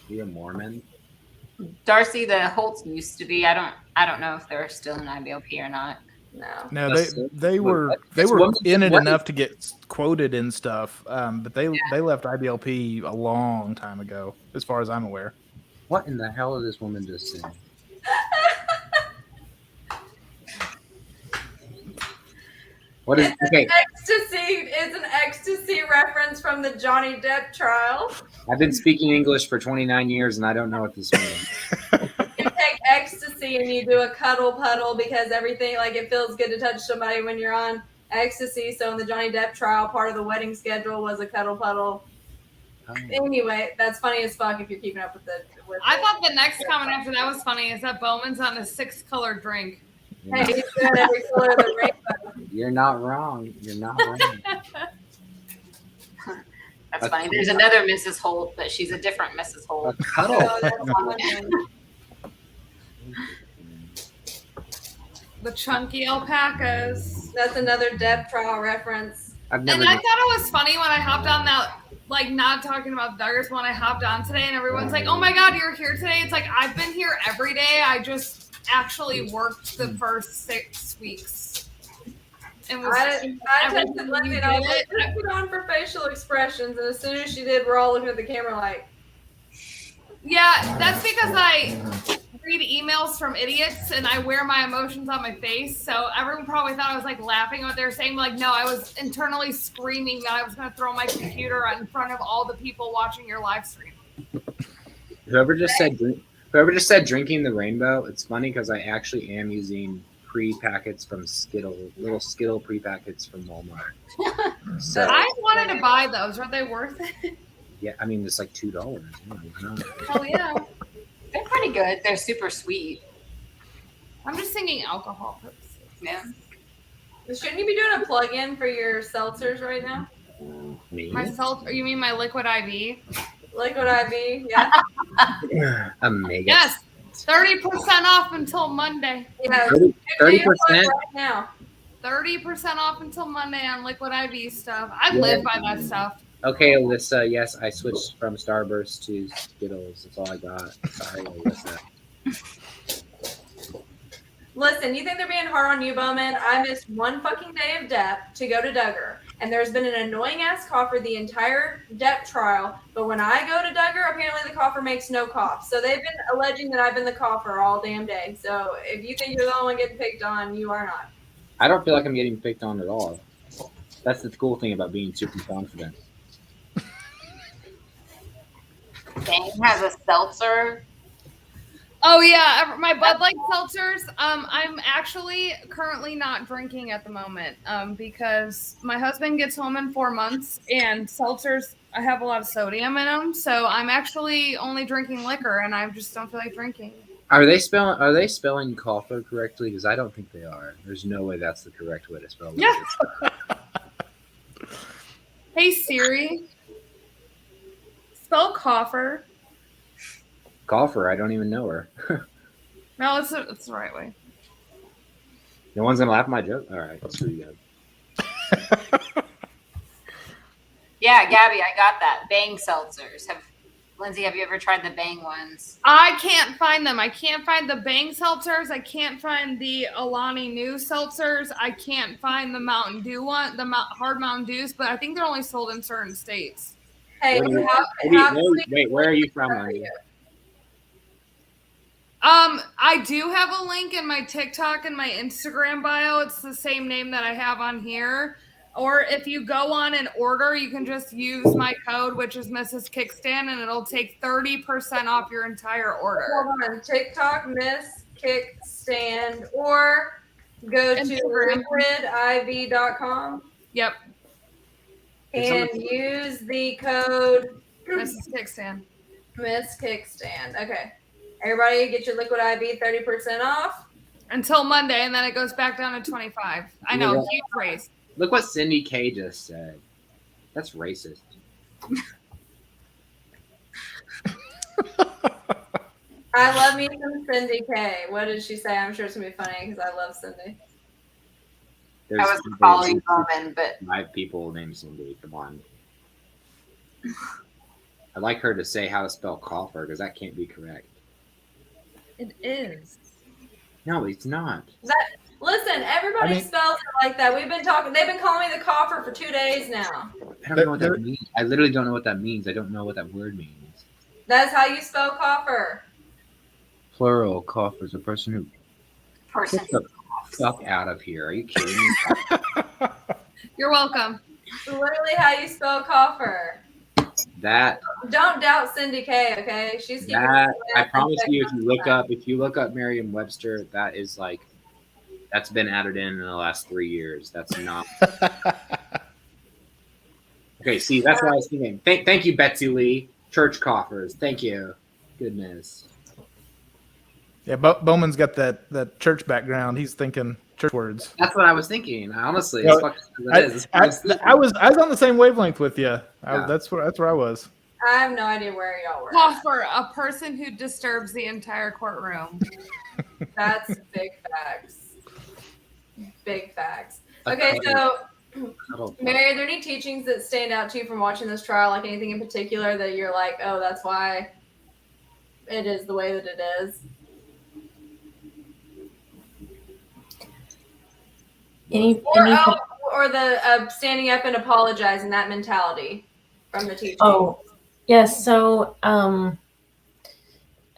You a Mormon? Darcy, the Holtz used to be. I don't know if they're still in IBLP or not. No. No, they were in it enough to get quoted and stuff, but they left IBLP a long time ago, as far as I'm aware. What in the hell is this woman just saying? What is okay? Ecstasy is an ecstasy reference from the Johnny Depp trial. I've been speaking English for 29 years and I don't know what this means. You take ecstasy and you do a cuddle puddle because everything, like, it feels good to touch somebody when you're on ecstasy. So in the Johnny Depp trial, part of the wedding schedule was a cuddle puddle. Oh. Anyway, that's funny as fuck if you're keeping up with it. I thought the next comment after that was funny is that Bowman's on a 6-color drink. Hey, he's doing every color of the rainbow. You're not wrong. You're not wrong. That's funny. There's another Mrs. Holt, but she's a different Mrs. A Holt. cuddle. Oh, that's funny. The chunky alpacas. That's another Depp trial reference. I've And never. I thought it was funny when I hopped on that, like, not talking about the Duggars, when I hopped on today and everyone's like, oh my God, you're here today. It's like, I've been here every day. I just actually worked the first 6 weeks. And was I texted Lindsay and I was like, just put on for facial expressions. And as soon as she did, we're all looking at the camera like, yeah, that's because I read emails from idiots and I wear my emotions on my face. So everyone probably thought I was like laughing at what they were saying. Like, no, I was internally screaming that I was going to throw my computer in front of all the people watching your live stream. Whoever just said drinking the rainbow, it's funny because I actually am using pre-packets from Skittles, little Skittle pre-packets from Walmart. So I wanted to buy those. Are they worth it? yeah, I mean it's like $2. Hell yeah. They're pretty good. They're super sweet. I'm just thinking alcohol purposes. Yeah. shouldn't you be doing a plug-in for your seltzers right now? Me? My you mean my liquid IV? Liquid IV, yeah. A mega. Yes. 30% off until Monday. Yeah, 30%? right now. 30% off until Monday on liquid IV stuff. I live by that stuff. Okay, Alyssa, yes, I switched from Starburst to Skittles. That's all I got. Sorry, Alyssa. Listen, you think they're being hard on you, Bowman? I missed one fucking day of Depp to go to Duggar. And there's been an annoying ass cougher the entire Depp trial. But when I go to Duggar, apparently the cougher makes no cough. So they've been alleging that I've been the cougher all damn day. So if you think you're the only one getting picked on, you are not. I don't feel like I'm getting picked on at all. That's the cool thing about being super confident. Bang has a seltzer. Oh yeah, my Bud Light seltzers. I'm actually currently not drinking at the moment because my husband gets home in 4 months, and seltzers I have a lot of sodium in them, so I'm actually only drinking liquor, and I just don't feel like drinking. Are they spelling cougher correctly? Because I don't think they are. There's no way that's the correct way to spell it. Yeah. Hey Siri, spell cougher. Cougher, I don't even know her. No, it's the right way. No one's gonna laugh at my joke. All right, screw you guys. Yeah, Gabby, I got that. Bang seltzers. Lindsay, have you ever tried the Bang ones? I can't find them. I can't find the Bang seltzers. I can't find the Alani Nu seltzers. I can't find the Mountain Dew one, the hard Mountain Dews, but I think they're only sold in certain states. Hey, Wait, where are you from, Lindsay? I do have a link in my TikTok and my Instagram bio. It's the same name that I have on here. Or if you go on and order, you can just use my code, which is Mrs. Kickstand, and it'll take 30% off your entire order. Hold on, TikTok, Miss Kickstand, or go to liquidiv.com. Yep. And use the code Mrs. Kickstand. Miss Kickstand. Okay. Everybody get your Liquid IV 30% off. Until Monday, and then it goes back down to 25. I know, Yeah. huge raise. Look what Cindy K just said. That's racist. I love me some Cindy K. What did she say? I'm sure it's going to be funny because I love Cindy. There's I was following Bowman, but 5 people named Cindy. Come on. I'd like her to say how to spell cougher because that can't be correct. It is. No, it's not. Listen, everybody spells it like that. We've been talking. They've been calling me the coffer for 2 days now. I don't know what that means. I literally don't know what that means. I don't know what that word means. That's how you spell coffer. Plural coffer is a person who. Person. Get the fuck out of here! Are you kidding me? You're welcome. Literally how you spell coffer. That Don't doubt Cindy K. Okay, she's keeping that I promise you, if you look up Merriam-Webster, that is like that's been added in the last 3 years. That's not okay. See, that's what I was thinking. Thank you, Betsy Lee. Church coffers. Thank you. Goodness. Yeah, Bowman's got that church background. He's thinking church words. That's what I was thinking. Honestly, No, I was on the same wavelength with you. That's where I was. I have no idea where y'all were. Coffer, a person who disturbs the entire courtroom. That's big facts. Big facts. Okay, so Mary, are there any teachings that stand out to you from watching this trial? Like anything in particular that you're like, oh, that's why it is the way that it is? Or the standing up and apologizing, that mentality from the teaching. Oh, yes. So,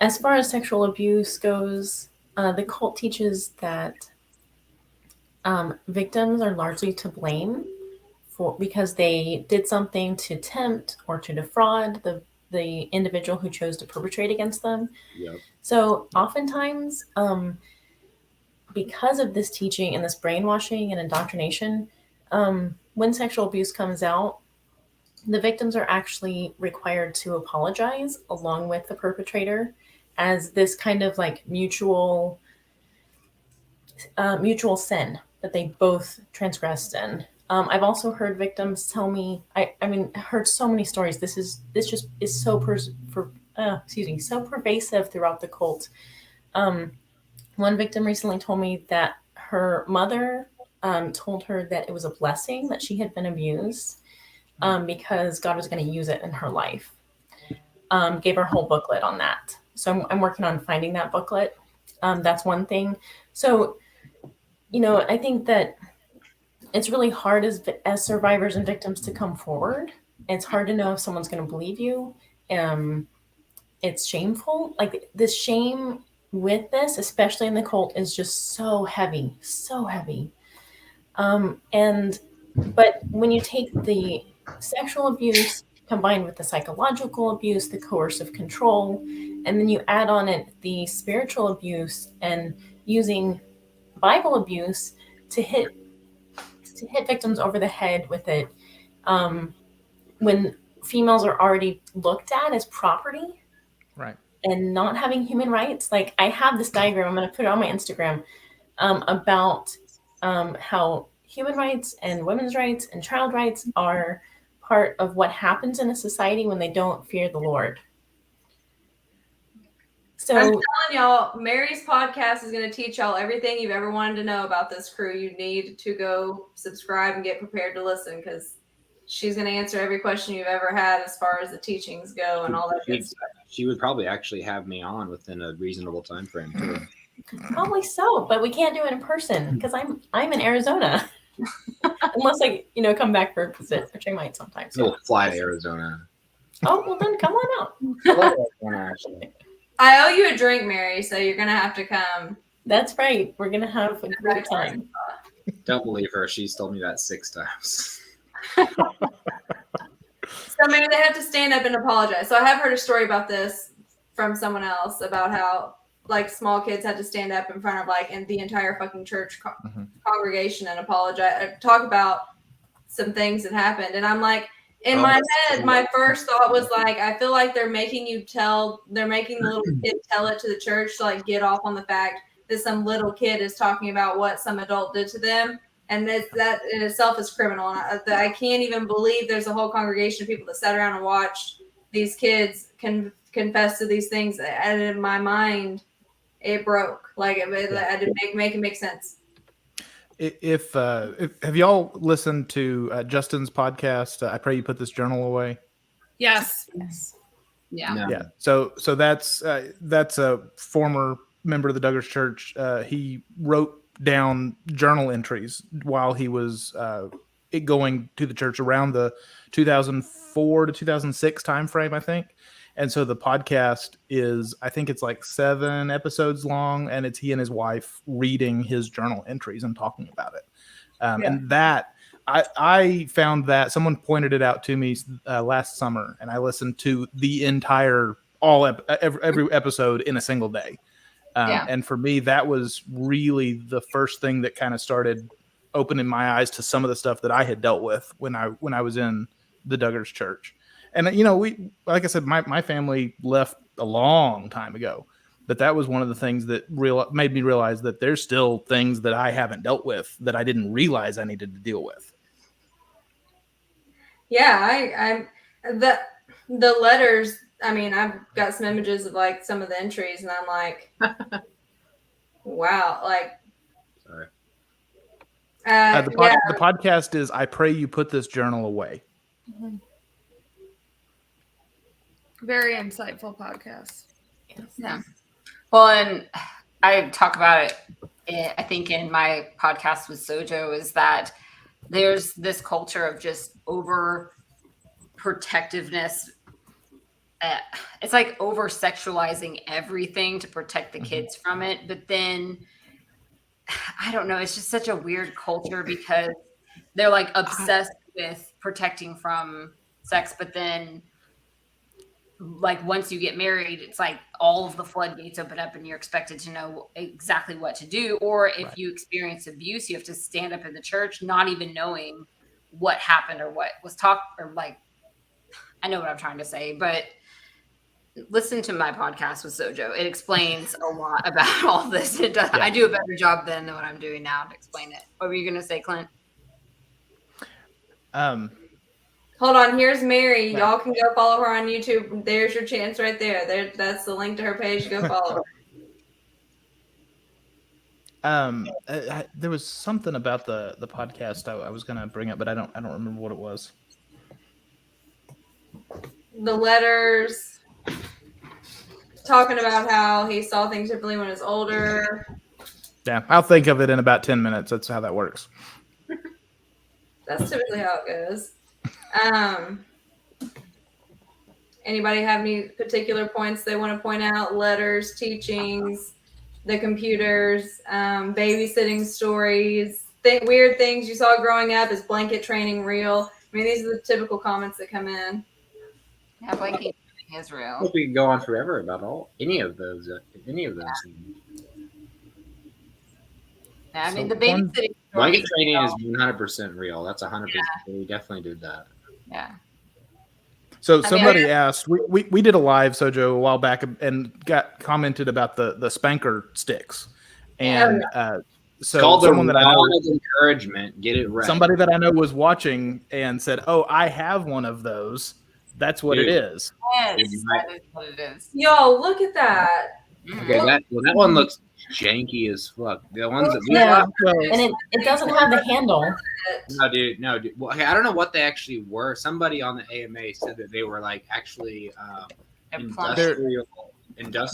as far as sexual abuse goes, the cult teaches that victims are largely to blame because they did something to tempt or to defraud the individual who chose to perpetrate against them. Yep. So oftentimes, because of this teaching and this brainwashing and indoctrination, when sexual abuse comes out, the victims are actually required to apologize along with the perpetrator as this kind of like mutual sin that they both transgressed in. I've also heard victims tell me, I heard so many stories. This just is so so pervasive throughout the cult. One victim recently told me that her mother told her that it was a blessing that she had been abused because God was going to use it in her life. Gave her a whole booklet on that. So I'm working on finding that booklet. That's one thing. So, I think that it's really hard as survivors and victims to come forward. It's hard to know if someone's going to believe you. It's shameful. Like this shame with this, especially in the cult, is just so heavy, so heavy. But when you take the sexual abuse combined with the psychological abuse, the coercive control, and then you add on it the spiritual abuse and using Bible abuse to hit victims over the head with it, when females are already looked at as property, right, and not having human rights. Like I have this diagram, I'm going to put it on my Instagram, about how human rights and women's rights and child rights are part of what happens in a society when they don't fear the Lord. So I'm telling y'all, Mary's podcast is going to teach y'all everything you've ever wanted to know about this crew. You need to go subscribe and get prepared to listen because she's going to answer every question you've ever had as far as the teachings go and all that good stuff. She would probably actually have me on within a reasonable time frame too. Probably so, but we can't do it in person because I'm in Arizona. Unless I, come back for a visit, which I might sometimes. We'll fly to Arizona. Oh, well then come on out. I love Arizona, actually. I owe you a drink, Mary, so you're going to have to come. That's right. We're going to have a great time. Don't believe her. She's told me that 6 times. So maybe they have to stand up and apologize. So I have heard a story about this from someone else about how like small kids had to stand up in front of and the entire fucking church congregation and apologize, talk about some things that happened. And I'm like, in my head, my first thought was like, I feel like they're making the little kid tell it to the church to get off on the fact that some little kid is talking about what some adult did to them. And that in itself is criminal. And I can't even believe there's a whole congregation of people that sat around and watched these kids confess to these things. And in my mind, it broke. I didn't make it make sense. If have y'all listened to Justin's podcast? I pray you put this journal away. Yes. Yes. Yeah. No. Yeah. So that's a former member of the Duggars Church, he wrote down journal entries while he was going to the church around the 2004 to 2006 timeframe, I think. And so the podcast is, I think it's like 7 episodes long, and it's he and his wife reading his journal entries and talking about it. And that I found that someone pointed it out to me last summer, and I listened to the entire every episode in a single day. And for me, that was really the first thing that kind of started opening my eyes to some of the stuff that I had dealt with when I was in the Duggars church. And, you know, we, like I said, my family left a long time ago, but that was one of the things that made me realize that there's still things that I haven't dealt with that I didn't realize I needed to deal with. Yeah, the letters, I mean, I've got some images of like some of the entries, and I'm like, wow, like. Sorry. The podcast is I Pray You Put This Journal Away. Mm-hmm. Very insightful podcast. Yes. Yeah. Well, and I talk about it, I think, in my podcast with SoJo, is that there's this culture of just over protectiveness. It's like over sexualizing everything to protect the kids from it. But then, I don't know, it's just such a weird culture because they're like obsessed with protecting from sex. But then, like, once you get married, it's like all of the floodgates open up and you're expected to know exactly what to do. Or if you experience abuse, you have to stand up in the church, not even knowing what happened or what was talked, or like, I know what I'm trying to say, but listen to my podcast with SoJo. It explains a lot about all this. It does. I do a better job than what I'm doing now to explain it. What were you going to say, Clint? Hold on, here's Mary. Y'all can go follow her on YouTube. There's your chance right there. That's the link to her page. Go follow her. There was something about the podcast I was going to bring up, but I don't remember what it was. The letters, talking about how he saw things differently when he was older. Yeah, I'll think of it in about 10 minutes. That's how that works. That's typically how it goes. Anybody have any particular points they want to point out? Letters, teachings, the computers, babysitting stories, weird things you saw growing up. Is blanket training real? I mean, these are the typical comments that come in. Yeah, blanket training is I real. hope we could go on forever about any of those things. Yeah, I mean, the babysitting Blanket training is 100% real. That's 100%. We definitely did that. Yeah. So somebody asked, we did a live SoJo a while back and got commented about the spanker sticks. And so called someone that I know, encouragement, get it right. Somebody that I know was watching and said, "Oh, I have one of those. That's what it is." Yes, that is what it is. Yo, look at that. Okay, that one looks janky as fuck. The ones that we and it doesn't have the handle. No, dude. Well, okay, I don't know what they actually were. Somebody on the AMA said that they were like actually industrial.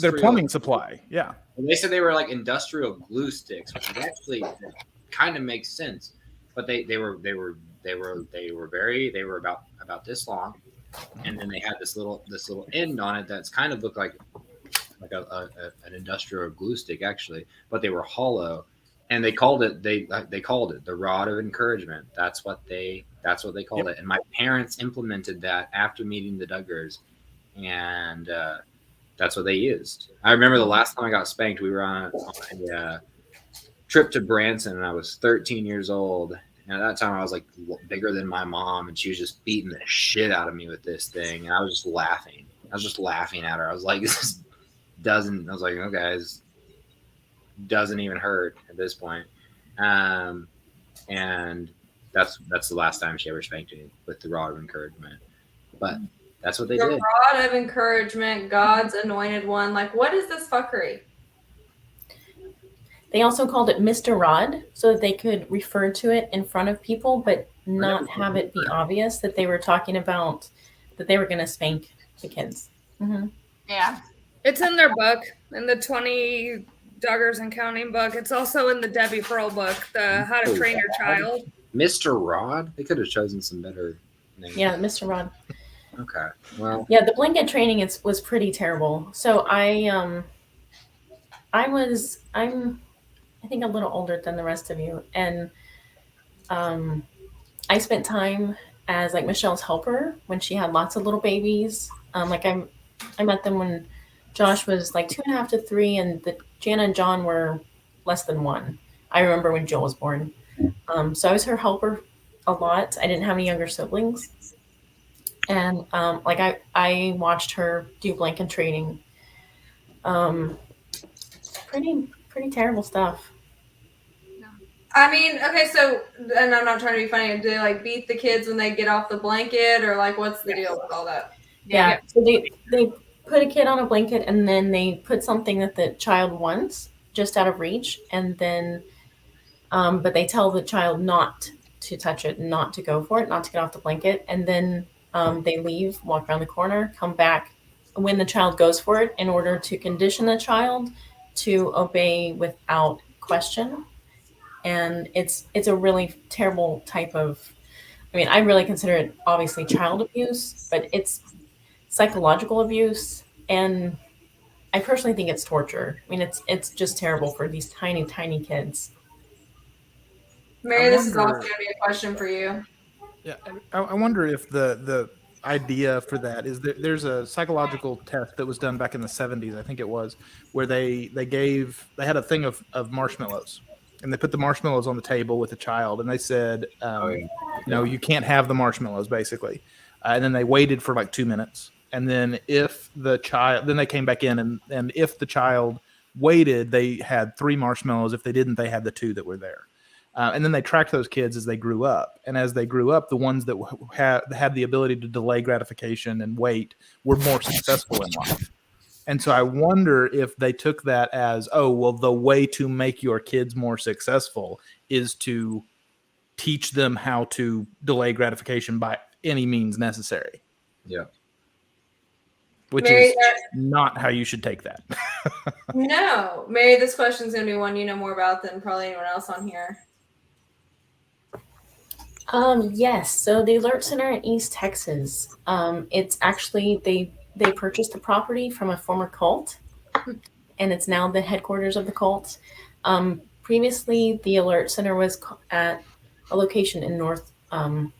Their plumbing supply. Yeah. They said they were like industrial glue sticks, which actually kind of makes sense. But they were about this long, and then they had this little end on it that's kind of looked like an industrial glue stick actually, but they were hollow, and they called it the rod of encouragement. That's what they called it. And my parents implemented that after meeting the Duggars, and that's what they used. I remember the last time I got spanked, we were on a trip to Branson, and I was 13 years old. And at that time, I was like bigger than my mom, and she was just beating the shit out of me with this thing, and I was just laughing. At her. I was like, this doesn't. I was like, okay, this doesn't even hurt at this point. And that's the last time she ever spanked me with the rod of encouragement. But that's what they did. The rod of encouragement, God's anointed one. Like, what is this fuckery? They also called it Mr. Rod so that they could refer to it in front of people, but not have it be obvious that they were talking about that they were going to spank the kids. Mm-hmm. Yeah. It's in their book, in the 20 Duggars and Counting book. It's also in the Debbie Pearl book, the How to Train Your Child. Mr. Rod? They could have chosen some better names. Yeah, Mr. Rod. Okay. Well. Yeah, the blanket training was pretty terrible. So I'm I think a little older than the rest of you, and I spent time as like Michelle's helper when she had lots of little babies. I met them when Josh was like 2.5 to 3, and Jana and John were less than 1. I remember when Joel was born. So I was her helper a lot. I didn't have any younger siblings, and I watched her do blanket training. Pretty terrible stuff. I mean, okay, so, and I'm not trying to be funny, do they like beat the kids when they get off the blanket, or like what's the deal with all that? Yeah. So they put a kid on a blanket, and then they put something that the child wants just out of reach, and then but they tell the child not to touch it, not to go for it, not to get off the blanket, and then they leave, walk around the corner, come back when the child goes for it, in order to condition the child to obey without question. And it's a really terrible type of, I mean, I really consider it obviously child abuse, but it's psychological abuse, and I personally think it's torture. I mean, it's just terrible for these tiny, tiny kids. Mary, this is also going to be a question for you. Yeah, I wonder if the idea for that is that there's a psychological test that was done back in the 70s, I think it was, where they had a thing of marshmallows, and they put the marshmallows on the table with the child, and they said, no, you can't have the marshmallows, basically. And then they waited for like 2 minutes, and then then they came back in, and if the child waited, they had 3 marshmallows. If they didn't, they had the 2 that were there. And then they tracked those kids as they grew up. And as they grew up, the ones that had the ability to delay gratification and wait were more successful in life. And so I wonder if they took that as, oh, well, the way to make your kids more successful is to teach them how to delay gratification by any means necessary. Yeah. Which Mary, is not how you should take that. No. Mary, this question's going to be one you know more about than probably anyone else on here. Yes. So the Alert Center in East Texas, it's actually, they purchased the property from a former cult, and it's now the headquarters of the cult. Previously, the Alert Center was at a location in northern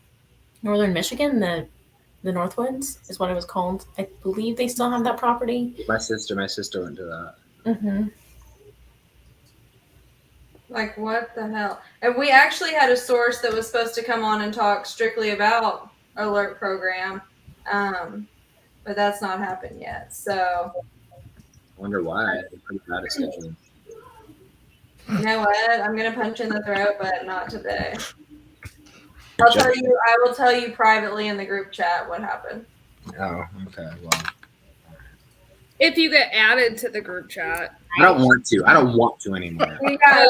Michigan, the Northwoods is what it was called. I believe they still have that property. My sister went to that. Mm-hmm. Like, what the hell? And we actually had a source that was supposed to come on and talk strictly about Alert program, but that's not happened yet. So, I wonder why. They're pretty bad at scheduling. you know what? I'm going to punch in the throat, but not today. I will tell you privately in the group chat what happened. Oh, okay. Well, If you get added to the group chat. I don't want to anymore. Yeah,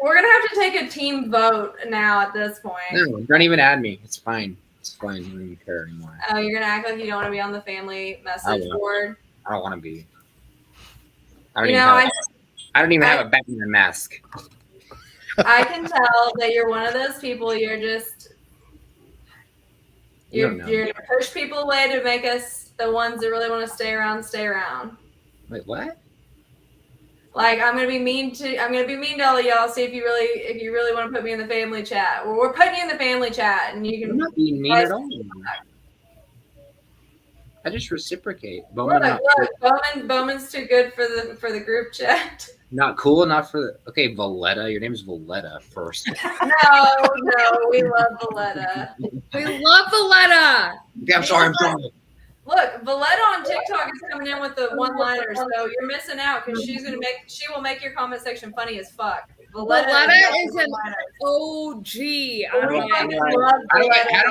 we're going to have to take a team vote now at this point. No, don't even add me. It's fine. I don't even care anymore. Oh, you're going to act like you don't want to be on the family message board? I don't want to be. I don't even have a Batman mask. I can tell that you're one of those people. You're going to push people away to make us the ones that really want to stay around. Wait, what? Like, I'm gonna be mean to all of y'all. See if you really want to put me in the family chat. Well, we're putting you in the family chat, and you can. I'm not being mean at all. I just reciprocate. Bowman's too good for the group chat. Not cool enough for the. Okay, Valletta. Your name's Valletta first. No, we love Valletta. We love Valletta. Okay, I'm sorry. Look, Valletta on TikTok is coming in with the one-liners, so you're missing out because she will make your comment section funny as fuck. Valletta is an OG. How do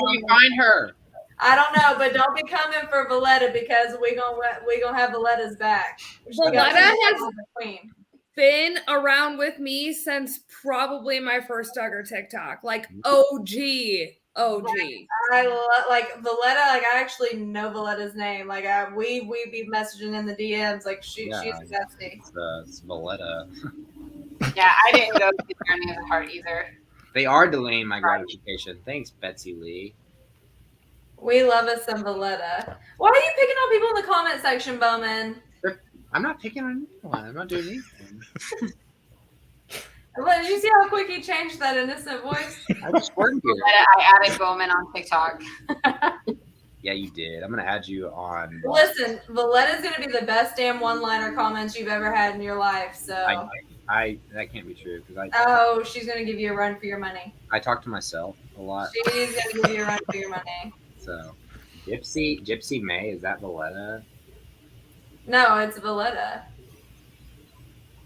we find her? I don't know, but don't be coming for Valletta because we gonna have Valletta's back. Valletta has been around with me since probably my first Duggar TikTok, like OG. Oh, gee. I like Valletta. Like I actually know Valletta's name. Like we be messaging in the DMs. Like she's bestie. It's Valletta. Yeah, I didn't go to the journey of the heart either. They are delaying my gratification. Thanks, Betsy Lee. We love us some Valletta. Why are you picking on people in the comment section, Bowman? I'm not picking on anyone. I'm not doing anything. Did you see how quick he changed that innocent voice? I just worked here. I added Bowman on TikTok. Yeah, you did. I'm gonna add you on. Listen, Valletta's gonna be the best damn one-liner comments you've ever had in your life. So that can't be true because she's gonna give you a run for your money. I talk to myself a lot. She's gonna give you a run for your money. So, Gypsy May, is that Valletta? No, it's Valletta.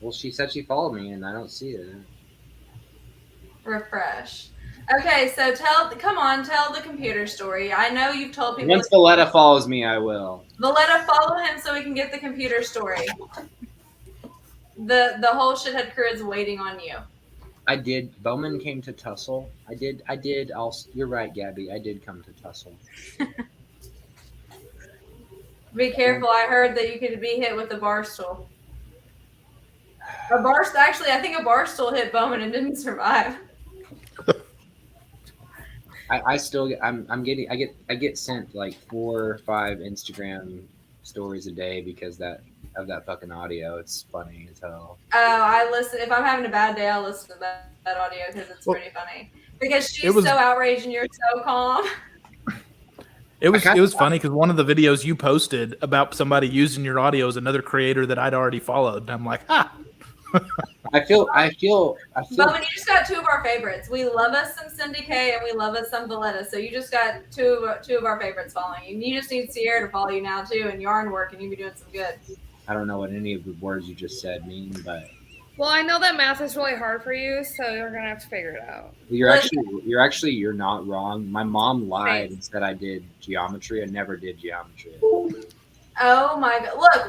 Well, she said she followed me, and I don't see it. Refresh. Okay, so tell the computer story. I know you've told people. Once Valletta follows me, I will. Valletta, follow him so we can get the computer story. The whole shithead crew is waiting on you. I did. Bowman came to tussle. I did. You're right, Gabby. I did come to tussle. Be careful. I heard that you could be hit with a bar stool. Actually, I think a bar stool hit Bowman and didn't survive. I still get. I get sent like 4 or 5 Instagram stories a day because of that fucking audio. It's funny as hell. Oh, I listen. If I'm having a bad day, I'll listen to that audio because it's pretty funny. Because she's so outraged and you're so calm. It was funny because one of the videos you posted about somebody using your audio is another creator that I'd already followed. And I'm like, ha. I feel. Bowman, you just got 2 of our favorites. We love us some Cindy K and we love us some Valletta. So you just got two of our favorites following you. You just need Sierra to follow you now too, and yarn work, and you'll be doing some good. I don't know what any of the words you just said mean, but. Well, I know that math is really hard for you, so you're gonna have to figure it out. You're not wrong. My mom lied and said I did geometry. I never did geometry. Oh my god! Look,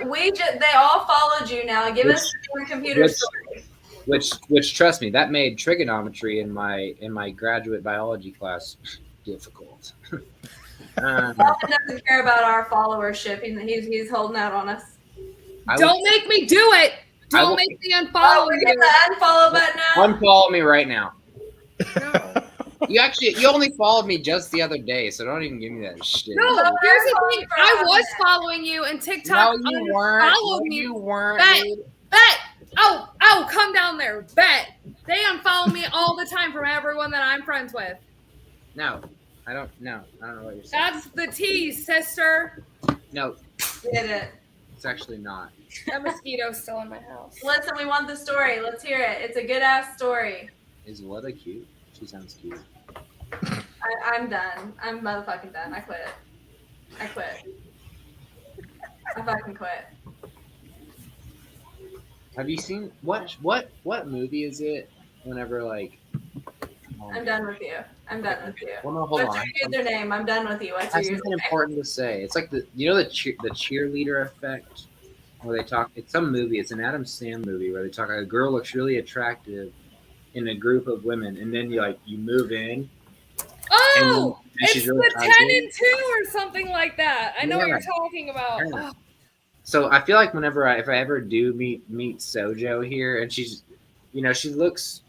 they all followed you now. Give us your computer story. Which trust me, that made trigonometry in my graduate biology class difficult. Bowman doesn't care about our followership. He's holding out on us. Don't make me do it. Don't make me unfollow you. Get the unfollow button now. Unfollow me right now. No. You only followed me just the other day, so don't even give me that shit. No, here's the thing. I was following you, and TikTok unfollowed me. You weren't. Bet. Oh, come down there. Bet. They unfollow me all the time from everyone that I'm friends with. No, I don't know what you're saying. That's the tease, sister. No. Get it. It's actually not. That mosquito's still in my house. Listen, we want the story. Let's hear it. It's a good ass story. Is Valletta cute? She sounds cute. I'm done. I'm motherfucking done. I quit. I fucking quit. Have you seen what movie is it? Whenever like. I'm done with you. Well, no, hold on. What's your username? I'm done with you. What's your username? That's something important to say. It's like the cheerleader effect, where they talk. It's some movie. It's an Adam Sandler movie where they talk. A girl looks really attractive in a group of women, and then you move in. Oh, and it's really the 10 and 2 or something like that. I know what you're talking about. Yeah. So I feel like if I ever do meet SoJo here, and she's, she looks,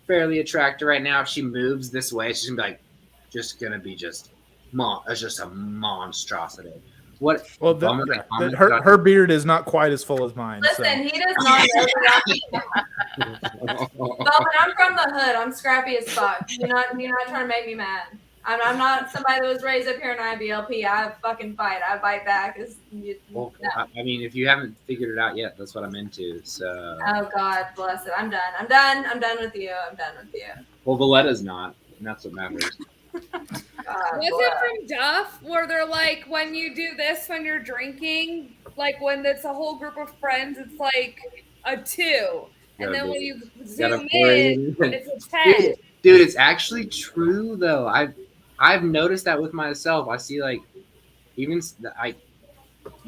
fairly attractive right now. If she moves this way, she's gonna be just a monstrosity. What? Well, her beard is not quite as full as mine. Listen, he does not know Bowman, I'm from the hood. I'm scrappy as fuck. You're not trying to make me mad. I'm not somebody that was raised up here in IBLP. I fucking fight. I bite back. No. I mean, if you haven't figured it out yet, that's what I'm into. So. Oh God bless it. I'm done. I'm done with you. Well, Valletta's not, and that's what matters. Was it from Duff where they're like, when you do this when you're drinking, like when it's a whole group of friends, it's like a 2, and then when you zoom in, it's a 10. Dude, it's actually true though. I've noticed that with myself. I see you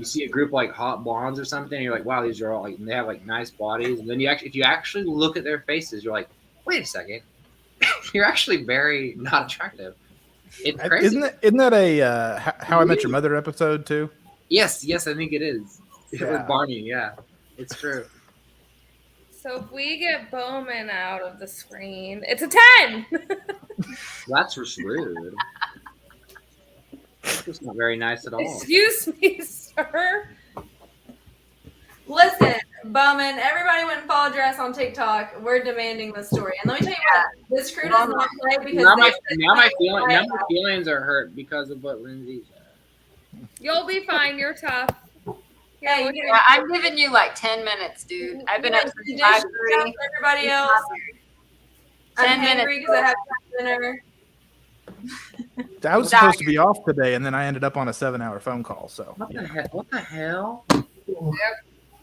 see a group like hot blondes or something, and you're like, wow, these are all they have nice bodies, and then if you actually look at their faces, you're like, wait a second, You're actually very not attractive. It's crazy. Isn't that a How I Met Your Mother episode too? Yes, I think it is. Yeah. With Barney, yeah. It's true. So if we get Bowman out of the screen, it's a 10. That's rude. That's just not very nice at all. Excuse me, sir. Listen, Bowman, everybody went and followed your ass on TikTok. We're demanding the story. And let me tell you what, this crew does not play because now my feelings are hurt because of what Lindsay said. You'll be fine. You're tough. Yeah, I'm giving you like 10 minutes, dude. I've been up since 5:30. Everybody else. 10 I'm hangry minutes. because I have dinner. I was supposed to be off today, and then I ended up on a 7-hour phone call. So What the hell? I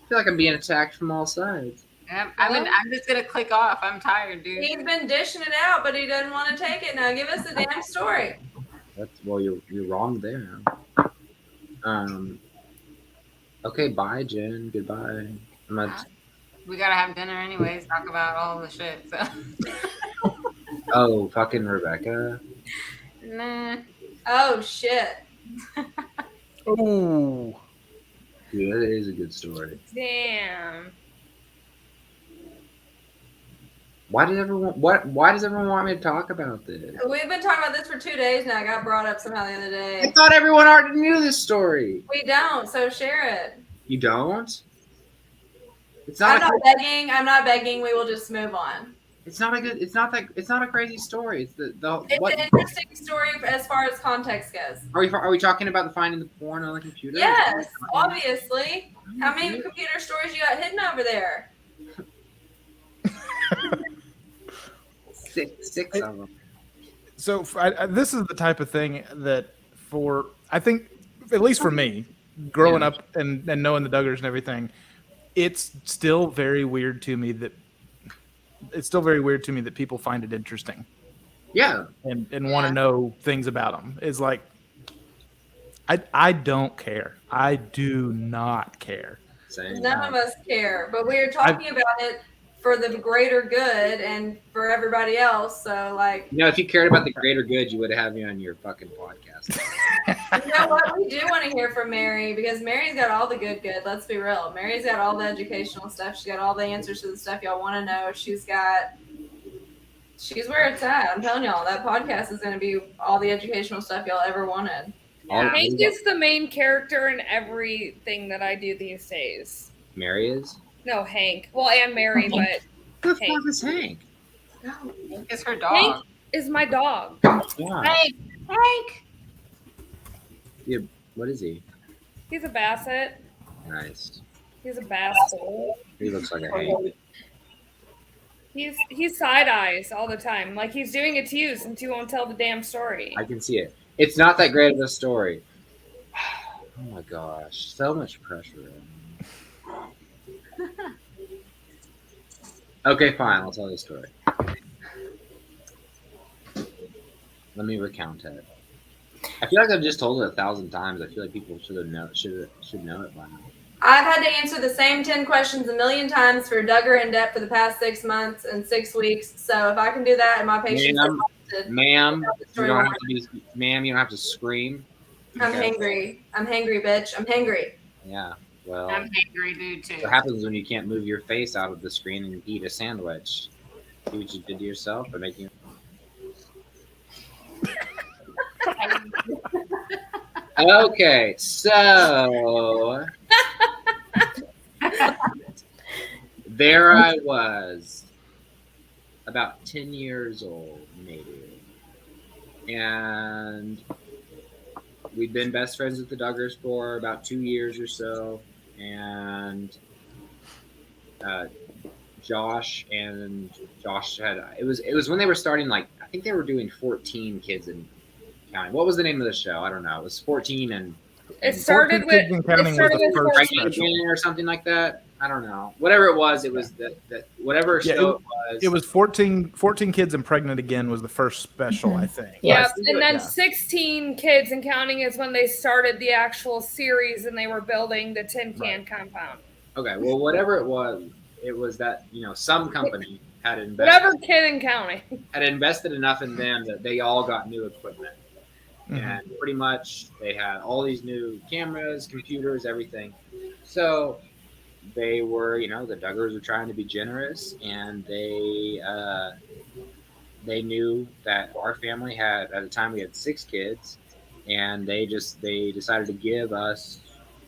feel like I'm being attacked from all sides. Yep. I'm just gonna click off. I'm tired, dude. He's been dishing it out, but he doesn't want to take it. Now give us the damn story. You're wrong there. Okay, bye, Jen. Goodbye. We gotta have dinner anyways. Talk about all the shit. So. Oh, fucking Rebecca. Nah. Oh shit. oh, Dude, that is a good story. Damn. Why does everyone want me to talk about this? We've been talking about this for 2 days now. I got brought up somehow the other I day. thought everyone already knew this story. We don't, so share it. You don't? It's I'm not. not begging. We will just move on. It's not a good. It's not a crazy story. It's It's an interesting story as far as context goes. Are we talking about the finding the porn on the computer? Yes, obviously. How many computer stories you got hidden over there? Six of them. so this is the type of thing that I think, at least for me, growing up and knowing the Duggars and everything, it's still very weird to me that people find it interesting. Yeah. And want to know things about them. It's like, I don't care. I do not care. Same. None of us care, but we are talking about it for the greater good and for everybody else. So, like, if you cared about the greater good, you would have me on your fucking podcast. you know what? We do want to hear from Mary because Mary's got all the good. Let's be real. Mary's got all the educational stuff. She's got all the answers to the stuff y'all want to know. She's where it's at. I'm telling y'all, that podcast is going to be all the educational stuff y'all ever wanted. Hank is the main character in everything that I do these days. Mary is? No, Hank. Well, and Mary, but Who the fuck is Hank? Hank is her dog. Hank is my dog. Yeah. Hank. Yeah. What is he? He's a basset. Nice. He's a basset. He looks like a Hank. He's side eyes all the time. Like he's doing it to you since you won't tell the damn story. I can see it. It's not that great of a story. Oh my gosh. So much pressure. Okay, fine. I'll tell you a story. Let me recount it. I feel like I've just told it 1,000 times. I feel like people should know it by now. I've had to answer the same 10 questions a million times for Duggar in depth for the past 6 months and 6 weeks. So if I can do that and my patience Ma'am, you don't have to scream. I'm hangry. I'm hangry, bitch. I'm hangry. Yeah. Well, I'm hangry, dude, too. What happens when you can't move your face out of the screen and eat a sandwich? See what you did to yourself by making. Okay, so there I was, about 10 years old, maybe, and we'd been best friends with the Duggars for about 2 years or so. And Josh had it was when they were starting, like, I think they were doing 14 kids and counting. What was the name of the show? I don't know. It was 14 and it started with 14 or something like that. I don't know. Whatever it was that whatever show it was. It was 14 kids and pregnant again was the first special, I think. Yeah, and then 16 kids and counting is when they started the actual series and they were building the tin can compound. Okay, well, whatever it was that, some company had invested, Whatever kid in county. had invested enough in them that they all got new equipment. And pretty much they had all these new cameras, computers, everything. So they were, the Duggars were trying to be generous, and they knew that our family had, at the time we had 6 kids, and they decided to give us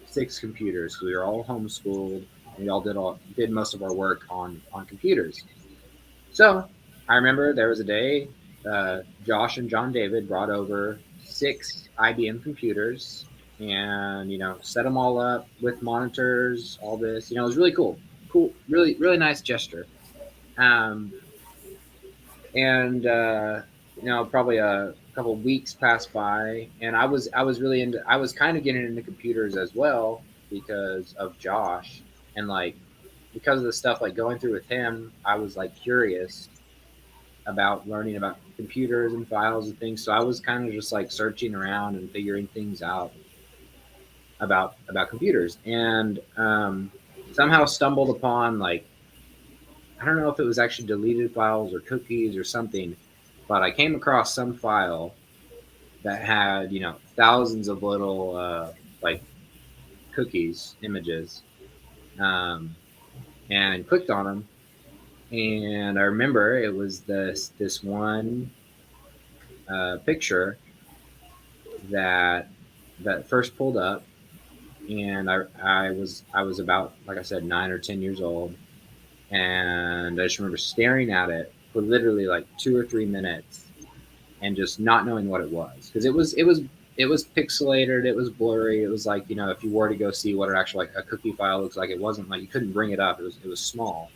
6 computers because we were all homeschooled. And we all did most of our work on computers. So I remember there was a day Josh and John David brought over 6 IBM computers and, set them all up with monitors, all this. It was really cool, really, really nice gesture. Probably a couple of weeks passed by, and I was kind of getting into computers as well because of Josh, and because of the stuff going through with him, I was curious about learning about computers and files and things. So I was kind of just searching around and figuring things out about computers, and somehow stumbled upon I don't know if it was actually deleted files or cookies or something, but I came across some file that had, thousands of little cookies, images, and clicked on them. And I remember it was this one picture that first pulled up, and I was about, like I said, 9 or 10 years old, and I just remember staring at it for literally 2 or 3 minutes, and just not knowing what it was, because it was pixelated, it was blurry, it was if you were to go see what an actual a cookie file looks like, it wasn't you couldn't bring it up, it was small.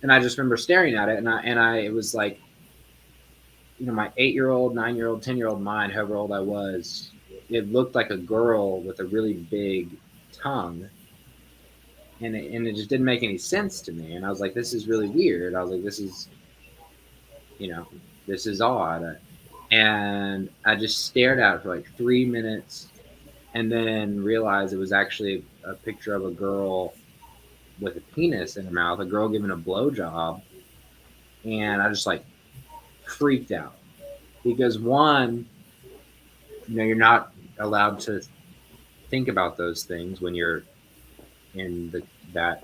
And I just remember staring at it, and it was my 8-year-old, 9-year-old, 10-year-old mind, however old I was, it looked like a girl with a really big tongue, and it just didn't make any sense to me. And I was like, this is really weird. I was like, this is odd. And I just stared at it for 3 minutes, and then realized it was actually a picture of a girl with a penis in her mouth, a girl giving a blowjob. And I just freaked out, because one, you're not allowed to think about those things when you're in that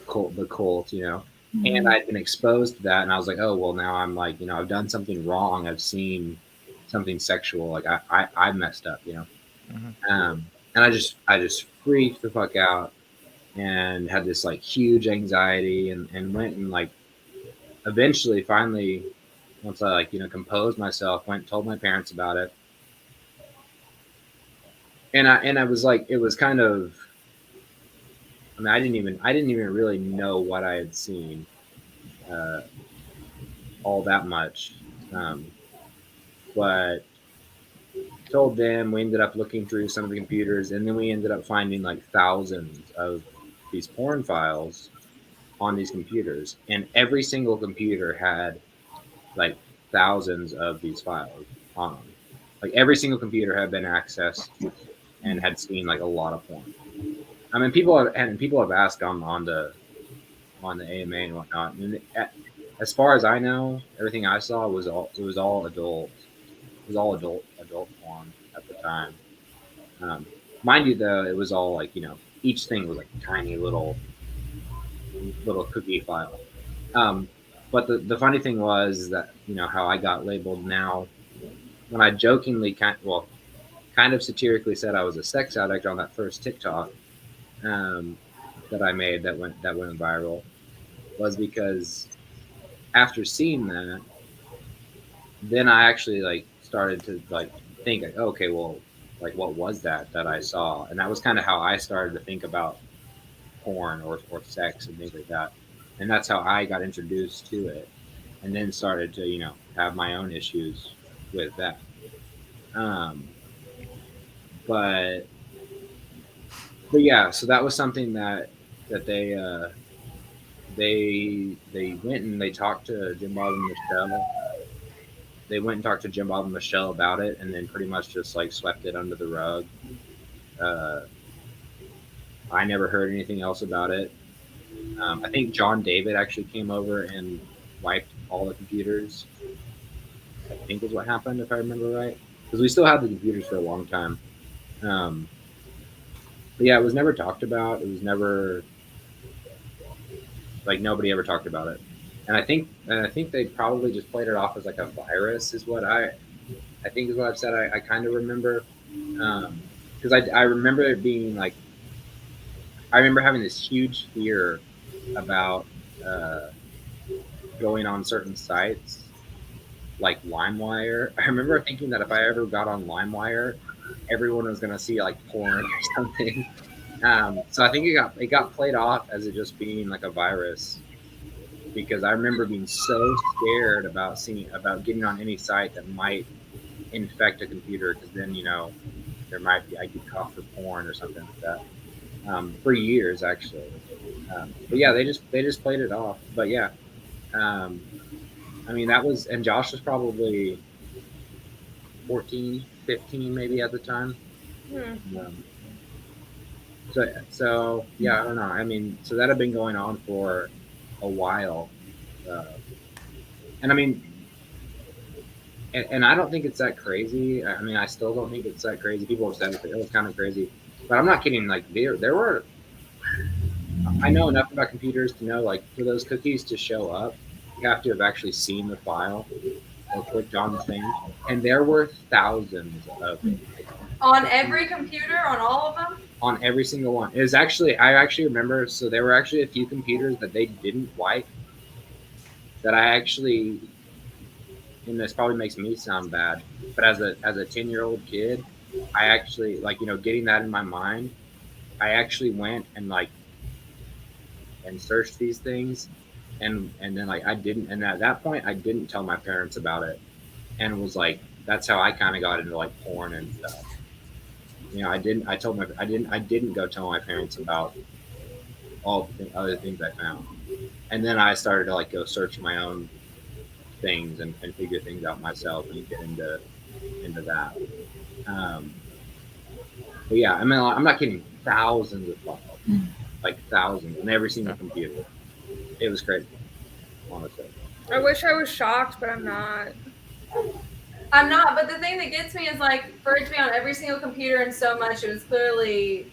cult, and I'd been exposed to that, and I was like, oh well, now I'm I've done something wrong, I've seen something sexual, I messed up, and I just freaked the fuck out, and had this huge anxiety, and went and eventually, finally, once I composed myself, went and told my parents about it. And I was it was kind of, I didn't even really know what I had seen all that much, but told them. We ended up looking through some of the computers, and then we ended up finding thousands of these porn files on these computers, and every single computer had thousands of these files on them. Every single computer had been accessed and had seen a lot of porn. People have asked on the AMA and whatnot. And as far as I know, everything I saw was all adult. It was all adult porn at the time. Mind you, though, it was all each thing was a tiny little cookie file. But the funny thing was that how I got labeled now, when I jokingly kind of satirically said I was a sex addict on that first TikTok that I made that went viral, was because after seeing that, then I actually started to think okay, well, what was that I saw? And that was kind of how I started to think about porn or sex and things like that. And that's how I got introduced to it, and then started to have my own issues with that. But yeah, so that was something that they went and they talked to Jim Bob and Michelle. They went and talked to Jim Bob and Michelle about it, and then pretty much just swept it under the rug. I never heard anything else about it. I think John David actually came over and wiped all the computers. I think is what happened, if I remember right, because we still had the computers for a long time. But yeah, it was never talked about. It was never like nobody ever talked about it. And I think they probably just played it off as like a virus, is what I think is what I've said. I kind of remember because I remember it being like I remember having this huge fear about going on certain sites like LimeWire. I remember thinking that if I ever got on LimeWire, everyone was going to see like porn or something. So I think it got played off as it just being like a virus, because I remember being so scared about getting on any site that might infect a computer, because then there might be I get caught for porn or something like that. For years actually. But yeah, they just played it off. But yeah, I mean that was, and Josh was probably 14, 15 maybe at the time. So yeah, I don't know. I mean, so that had been going on for a while, and I mean, and I don't think it's that crazy. I mean, I still don't think it's that crazy. People have said it was kind of crazy, but I'm not kidding. Like there were, I know enough about computers to know, like, for those cookies to show up, you have to have actually seen the file or clicked on the thing, and there were thousands of it. On every computer, on all of them? On every single one. It was actually, I actually remember, so there were actually a few computers that they didn't wipe that I actually, and this probably makes me sound bad, but as a 10-year-old kid, I actually, like, getting that in my mind, I actually went and searched these things, and then like I didn't, and at that point I didn't tell my parents about it, and was like, that's how I kind of got into like porn and stuff. I didn't go tell my parents about all the other things I found. And then I started to like go search my own things and figure things out myself and get into that. But yeah, I mean, I'm not kidding. Thousands of files, like thousands, on every single computer. It was crazy, honestly. I wish I was shocked, but I'm not. I'm not, but the thing that gets me is like for it to be on every single computer and so much, it was clearly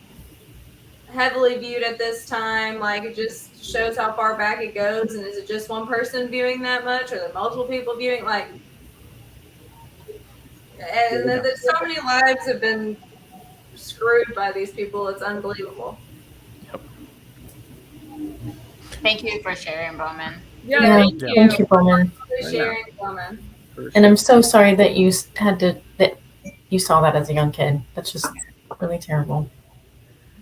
heavily viewed at this time. Like it just shows how far back it goes. And is it just one person viewing that much, or are there multiple people viewing? Like, and there's so many lives have been screwed by these people. It's unbelievable. Thank you for sharing, Bowman. Yeah, Thank you, Bowman. Sharing, Bowman. And I'm so sorry that you saw that as a young kid. That's just really terrible.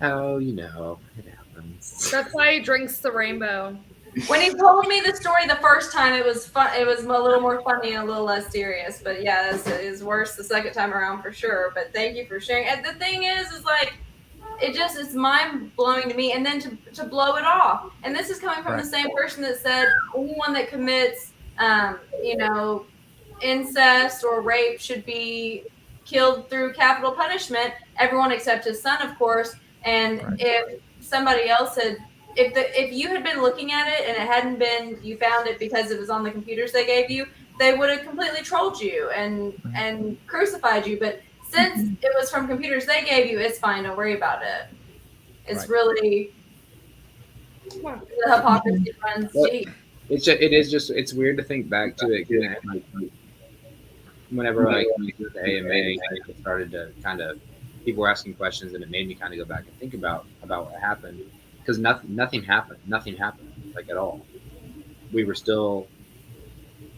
Oh, it happens. That's why he drinks the rainbow. When he told me the story the first time, it was fun. It was a little more funny and a little less serious. But yeah, it's worse the second time around for sure. But thank you for sharing. And the thing is like, it's mind blowing to me. And then to blow it off. And this is coming from the same person that said anyone that commits, incest or rape should be killed through capital punishment. Everyone except his son, of course. And if somebody else had, if you had been looking at it and it hadn't been, you found it because it was on the computers they gave you, they would have completely trolled you and crucified you. But since it was from computers they gave you, it's fine. Don't worry about it. It's really the hypocrisy runs deep. It's weird to think back to it. Like, whenever I went to the AMA, I started to kind of, people were asking questions, and it made me kind of go back and think about what happened, because nothing happened, like at all. We were still,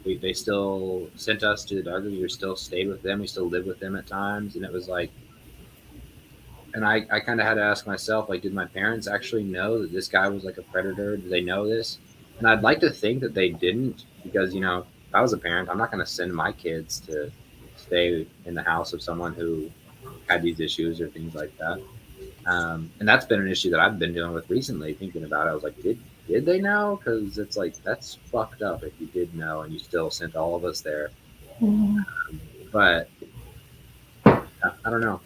they still sent us to the Duggars. We still stayed with them. We still lived with them at times, and it was like, and I kind of had to ask myself, like, did my parents actually know that this guy was like a predator? Did they know this? And I'd like to think that they didn't, because if I was a parent, I'm not going to send my kids to stay in the house of someone who had these issues or things like that. And that's been an issue that I've been dealing with recently, thinking about it. I was like, did they know? Because it's like, that's fucked up if you did know and you still sent all of us there. But I don't know.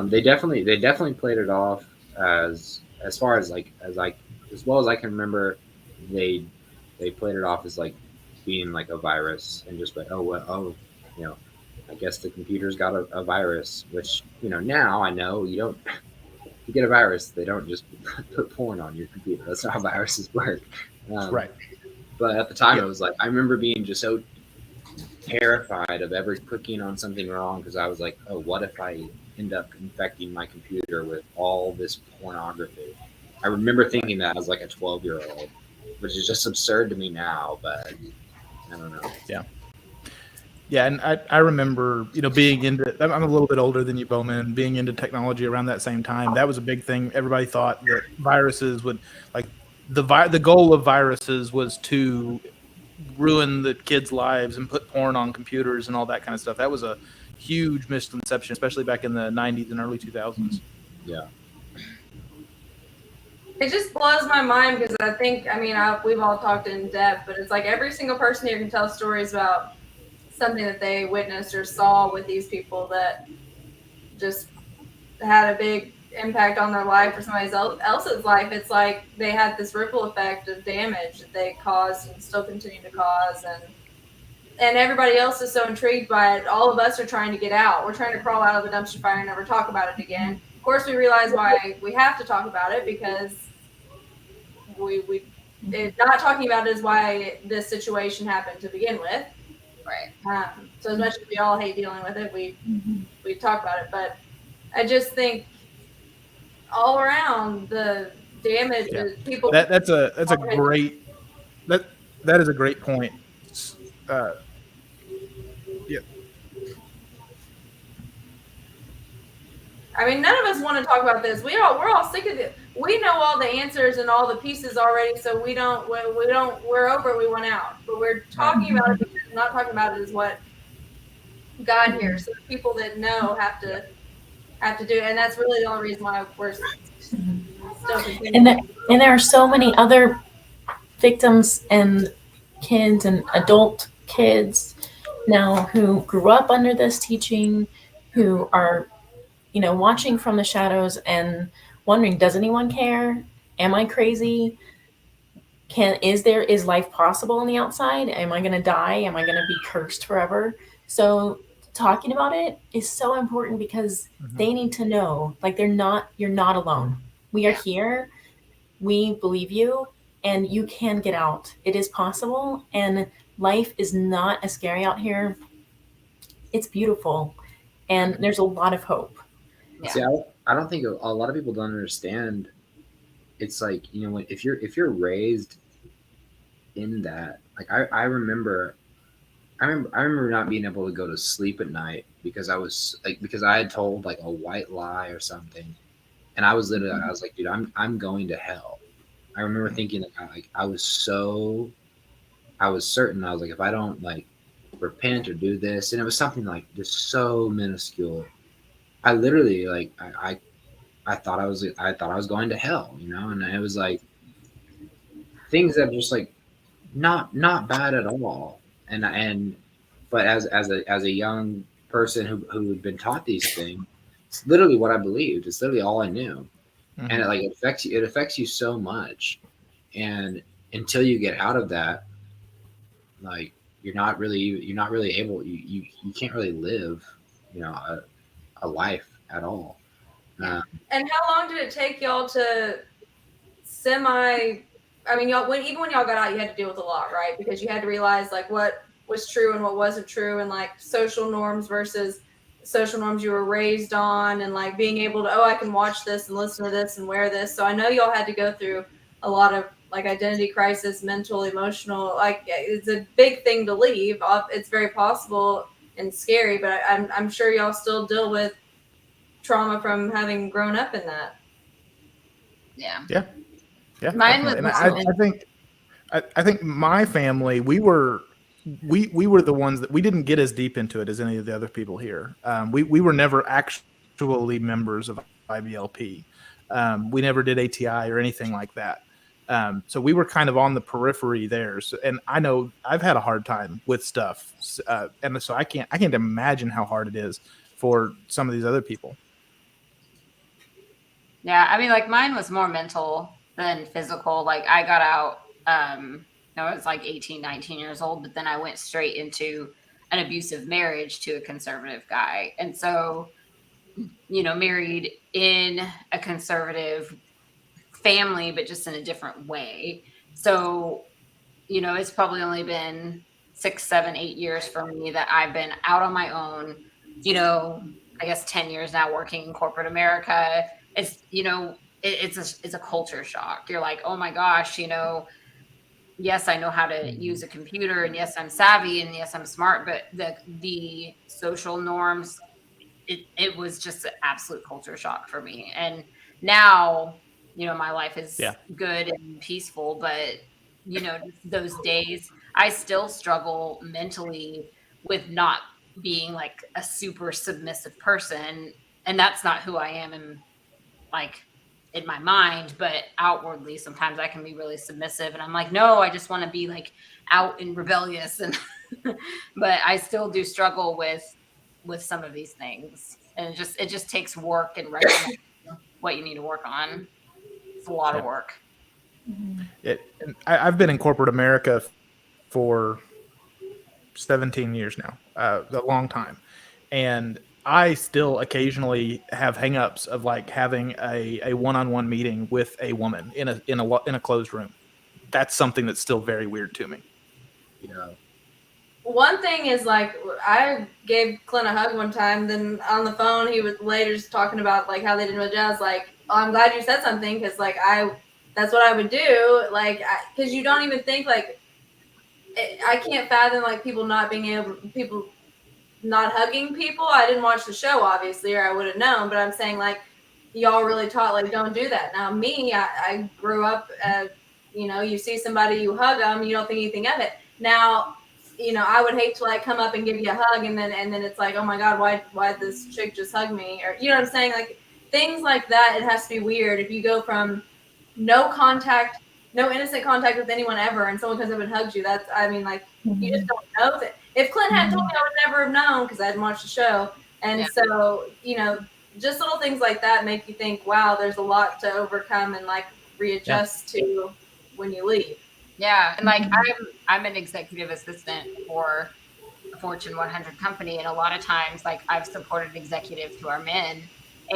They definitely played it off as as far as like as well as I can remember, they played it off as like being like a virus and just like, oh well, oh, you know, I guess the computer's got a virus, which, you know, now I know you don't. You get a virus, they don't just put porn on your computer. That's not how viruses work. Right. But at the time, Yeah. it was like, I remember being just so terrified of ever clicking on something wrong because I was like, oh, what if I end up infecting my computer with all this pornography? I remember thinking that as like a 12-year-old, which is just absurd to me now, but I don't know. Yeah, and I remember, you know, being into, I'm a little bit older than you, Bowman, being into technology around that same time. That was a big thing. Everybody thought that viruses would, like, the goal of viruses was to ruin the kids' lives and put porn on computers and all that kind of stuff. That was a huge misconception, especially back in the 90s and early 2000s. Yeah. It just blows my mind because I think, I mean, we've all talked in depth, but it's like every single person here can tell stories about something that they witnessed or saw with these people that just had a big impact on their life or somebody else's life. It's like they had this ripple effect of damage that they caused and still continue to cause, and everybody else is so intrigued by it. All of us are trying to get out. We're trying to crawl out of the dumpster fire and never talk about it again. Of course, we realize why we have to talk about it, because not talking about it is why this situation happened to begin with. Right. So as much as we all hate dealing with it, we talk about it. But I just think all around the damage that people. That's a great that is a great point. Yeah. I mean, none of us want to talk about this. We're all sick of it. We know all the answers and all the pieces already, so we're over it. We went out, but we're talking about it because not talking about it is what got here. So the people that know have to do it, and that's really the only reason why we're still continuing. And there are so many other victims and kids and adult kids now who grew up under this teaching, who are, you know, watching from the shadows and wondering, does anyone care? Am I crazy? Is life possible on the outside? Am I going to die? Am I going to be cursed forever? So talking about it is so important because they need to know, like, you're not alone. We are here. We believe you, and you can get out. It is possible, and life is not as scary out here. It's beautiful, and there's a lot of hope. Yeah. See, I don't think a lot of people don't understand. It's like, you know, if you're raised in that, like I remember not being able to go to sleep at night because I had told like a white lie or something, and I was like, dude, I'm going to hell. I remember thinking like I was certain. I was like, if I don't like repent or do this, and it was something like just so minuscule. I literally like I thought I was going to hell, you know, and it was like things that just like not bad at all, but as a young person who had been taught these things, it's literally what I believed. It's literally all I knew, and it affects you so much, and until you get out of that, like you're not really able. You can't really live, you know, a life at all. And how long did it take y'all to y'all, even when y'all got out, you had to deal with a lot, right? Because you had to realize like what was true and what wasn't true, and like social norms versus social norms you were raised on, and like being able to, I can watch this and listen to this and wear this. So I know y'all had to go through a lot of like identity crisis, mental, emotional, like it's a big thing to leave. It's very possible and scary, but I'm sure y'all still deal with trauma from having grown up in that. Yeah. Mine was I think my family, we were the ones that we didn't get as deep into it as any of the other people here. We were never actually members of IBLP. We never did ATI or anything like that. So we were kind of on the periphery there. So, and I know I've had a hard time with stuff, and so I can't imagine how hard it is for some of these other people. Yeah, I mean, like mine was more mental than physical. Like I got out, I was like 18, 19 years old, but then I went straight into an abusive marriage to a conservative guy. And so, married in a conservative family, but just in a different way. So, it's probably only been 6, 7, 8 years for me that I've been out on my own, I guess 10 years now working in corporate America. It's, it's a culture shock. You're like, oh my gosh, yes, I know how to use a computer, and yes, I'm savvy, and yes, I'm smart, but the social norms, it was just an absolute culture shock for me. And now, my life is good and peaceful, but those days I still struggle mentally with not being like a super submissive person, and that's not who I am in my mind, but outwardly sometimes I can be really submissive, and I'm like, no, I just want to be like out and rebellious, and but I still do struggle with some of these things, and it just takes work and recognizing what you need to work on. It's a lot of work. I've been in corporate America for 17 years now, a long time, and I still occasionally have hangups of like having a one-on-one meeting with a woman in a closed room. That's something that's still very weird to me. One thing is like I gave Clint a hug one time. Then on the phone, he was later just talking about like how they didn't really jazz. Like, oh, I'm glad you said something because like that's what I would do. Like, because you don't even think like I can't fathom like people not hugging people. I didn't watch the show obviously, or I would have known. But I'm saying like y'all really taught like don't do that. Now me, I grew up. You see somebody, you hug them, you don't think anything of it. Now. I would hate to like come up and give you a hug and then it's like, oh my God, why this chick just hug me? Or you know what I'm saying? Like things like that, it has to be weird. If you go from no innocent contact with anyone ever and someone comes up and hugs you, you just don't know that. If Clint had told me, I would never have known because I hadn't watched the show. And so, just little things like that make you think, wow, there's a lot to overcome and like readjust to when you leave. Yeah, and like I'm an executive assistant for a Fortune 100 company, and a lot of times like I've supported executives who are men,